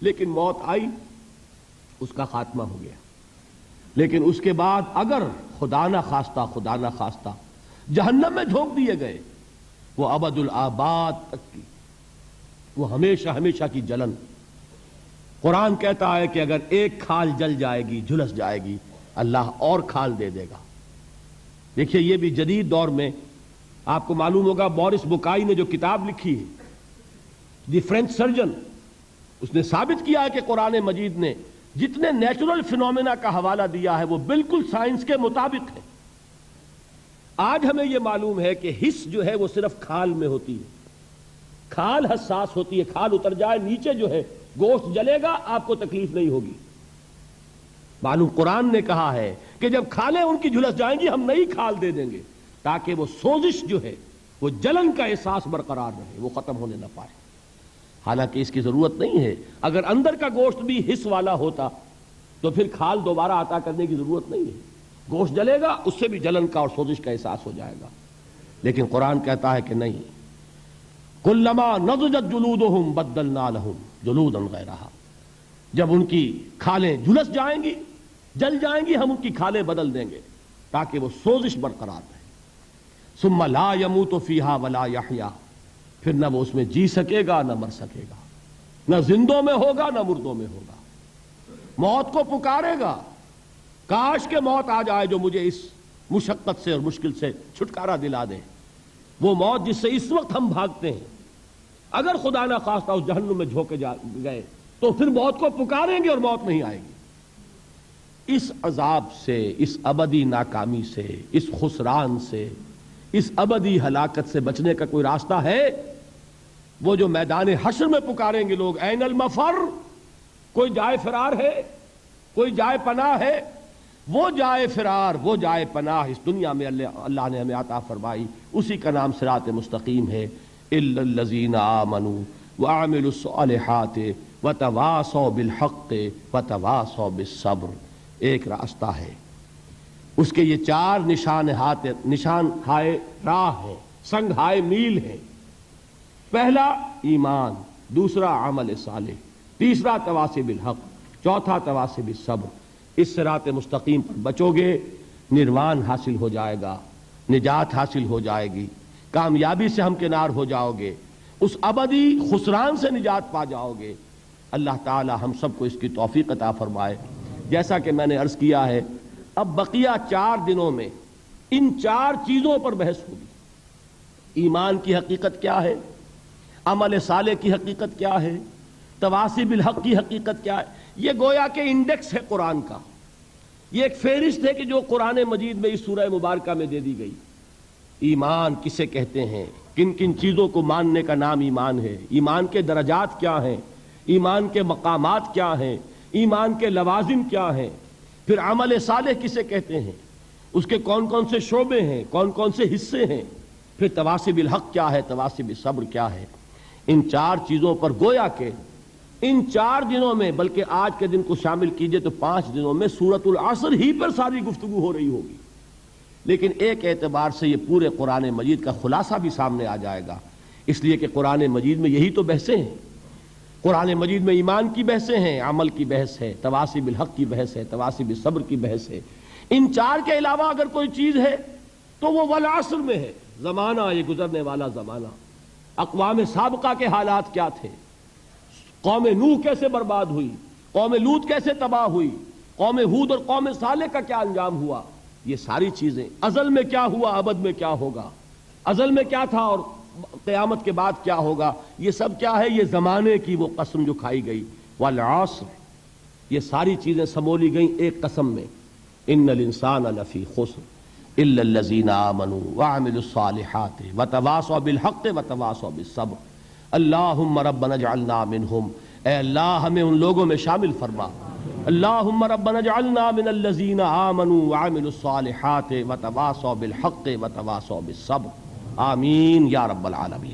لیکن موت آئی، اس کا خاتمہ ہو گیا۔ لیکن اس کے بعد اگر خدا نہ خواستہ جہنم میں جھونک دیے گئے، وہ ابد الآباد تک کی، وہ ہمیشہ ہمیشہ کی جلن۔ قرآن کہتا ہے کہ اگر ایک کھال جل جائے گی، جھلس جائے گی، اللہ اور کھال دے دے گا۔ دیکھیے یہ بھی جدید دور میں آپ کو معلوم ہوگا، بورس بکائی نے جو کتاب لکھی ہے، دی فرینچ سرجن، اس نے ثابت کیا ہے کہ قرآن مجید نے جتنے نیچرل فینومینا کا حوالہ دیا ہے وہ بالکل سائنس کے مطابق ہے۔ آج ہمیں یہ معلوم ہے کہ حس جو ہے وہ صرف کھال میں ہوتی ہے، کھال حساس ہوتی ہے، کھال اتر جائے نیچے جو ہے گوشت جلے گا، آپ کو تکلیف نہیں ہوگی۔ معلوم قرآن نے کہا ہے کہ جب کھالیں ان کی جھلس جائیں گی، ہم نئی کھال دے دیں گے تاکہ وہ سوزش جو ہے، وہ جلن کا احساس برقرار رہے، وہ ختم ہونے نہ پائے۔ حالانکہ اس کی ضرورت نہیں ہے، اگر اندر کا گوشت بھی حس والا ہوتا تو پھر کھال دوبارہ عطا کرنے کی ضرورت نہیں ہے، گوشت جلے گا، اس سے بھی جلن کا اور سوزش کا احساس ہو جائے گا۔ لیکن قرآن کہتا ہے کہ نہیں، کلما نضجت جلودہم بدلنا لہم جلودا غیرہا، جب ان کی کھالیں جھلس جائیں گی، جل جائیں گی، ہم ان کی کھالیں بدل دیں گے تاکہ وہ سوزش برقرار رہے۔ ثم لا يموت فيها ولا يحيا، پھر نہ وہ اس میں جی سکے گا نہ مر سکے گا، نہ زندوں میں ہوگا نہ مردوں میں ہوگا۔ موت کو پکارے گا، کاش کہ موت آ جائے جو مجھے اس مشقت سے اور مشکل سے چھٹکارا دلا دے۔ وہ موت جس سے اس وقت ہم بھاگتے ہیں، اگر خدا نہ خواستہ اس جہنم میں جھونکے گئے تو پھر موت کو پکاریں گے اور موت نہیں آئے گی۔ اس عذاب سے، اس ابدی ناکامی سے، اس خسران سے، اس ابدی ہلاکت سے بچنے کا کوئی راستہ ہے؟ وہ جو میدان حشر میں پکاریں گے لوگ، این المفر، کوئی جائے فرار ہے، کوئی جائے پناہ ہے؟ وہ جائے فرار، وہ جائے پناہ اس دنیا میں اللہ نے ہمیں عطا فرمائی، اسی کا نام صراط مستقیم ہے۔ الا الذین آمنوا وعملوا الصالحات وتواصوا بالحق وتواصوا بالصبر، ایک راستہ ہے، اس کے یہ چار نشان ہائے راہ ہیں، سنگ ہائے میل ہیں۔ پہلا ایمان، دوسرا عمل صالح، تیسرا تواصی بالحق، چوتھا تواصی بالصبر۔ اس صراط مستقیم پر بچو گے، نروان حاصل ہو جائے گا، نجات حاصل ہو جائے گی، کامیابی سے ہمکنار ہو جاؤ گے، اس ابدی خسران سے نجات پا جاؤ گے۔ اللہ تعالی ہم سب کو اس کی توفیق عطا فرمائے۔ جیسا کہ میں نے عرض کیا ہے، اب بقیہ 4 دنوں میں ان 4 چیزوں پر بحث ہوگی۔ ایمان کی حقیقت کیا ہے، عمل صالح کی حقیقت کیا ہے، تواصی بالحق کی حقیقت کیا ہے۔ یہ گویا کہ انڈیکس ہے قرآن کا، یہ ایک فہرست ہے کہ جو قرآن مجید میں اس سورہ مبارکہ میں دے دی گئی۔ ایمان کسے کہتے ہیں، کن کن چیزوں کو ماننے کا نام ایمان ہے، ایمان کے درجات کیا ہیں، ایمان کے مقامات کیا ہیں، ایمان کے لوازم کیا ہیں، پھر عمل صالح کسے کہتے ہیں، اس کے کون کون سے شعبے ہیں، کون کون سے حصے ہیں، پھر تواصی بالحق کیا ہے، تواصی بالصبر کیا ہے۔ ان 4 چیزوں پر گویا کہ ان 4 دنوں میں، بلکہ آج کے دن کو شامل کیجئے تو 5 دنوں میں سورۃ العصر ہی پر ساری گفتگو ہو رہی ہوگی۔ لیکن ایک اعتبار سے یہ پورے قرآن مجید کا خلاصہ بھی سامنے آ جائے گا، اس لیے کہ قرآن مجید میں یہی تو بحثیں ہیں۔ قرآن مجید میں ایمان کی بحثیں ہیں، عمل کی بحث ہے، تواصی بالحق کی بحث ہے، تواصی بالصبر کی بحث ہے۔ ان 4 کے علاوہ اگر کوئی چیز ہے تو وہ والعصر میں ہے، زمانہ، یہ گزرنے والا زمانہ، اقوام سابقہ کے حالات کیا تھے، قوم نوح کیسے برباد ہوئی، قوم لوط کیسے تباہ ہوئی، قوم ہود اور قوم صالح کا کیا انجام ہوا، یہ ساری چیزیں، ازل میں کیا ہوا، ابد میں کیا ہوگا، ازل میں کیا تھا اور قیامت کے بعد کیا ہوگا، یہ سب کیا ہے، یہ زمانے کی وہ قسم جو کھائی گئی، والعصر، یہ ساری چیزیں سمولی گئیں ایک قسم میں، ان الانسان لفی خسر الا الذین آمنوا وعملوا الصالحات وتواصوا بالحق وتواصوا بالصبر۔ اللہم ربنا اجعلنا منہم، اے اللہ ہمیں ان لوگوں میں شامل فرما۔ اللہم ربنا اجعلنا من الذین آمنوا وعملوا الصالحات وتواصوا بالحق وتواصوا بالصبر، آمین یا رب العالمین۔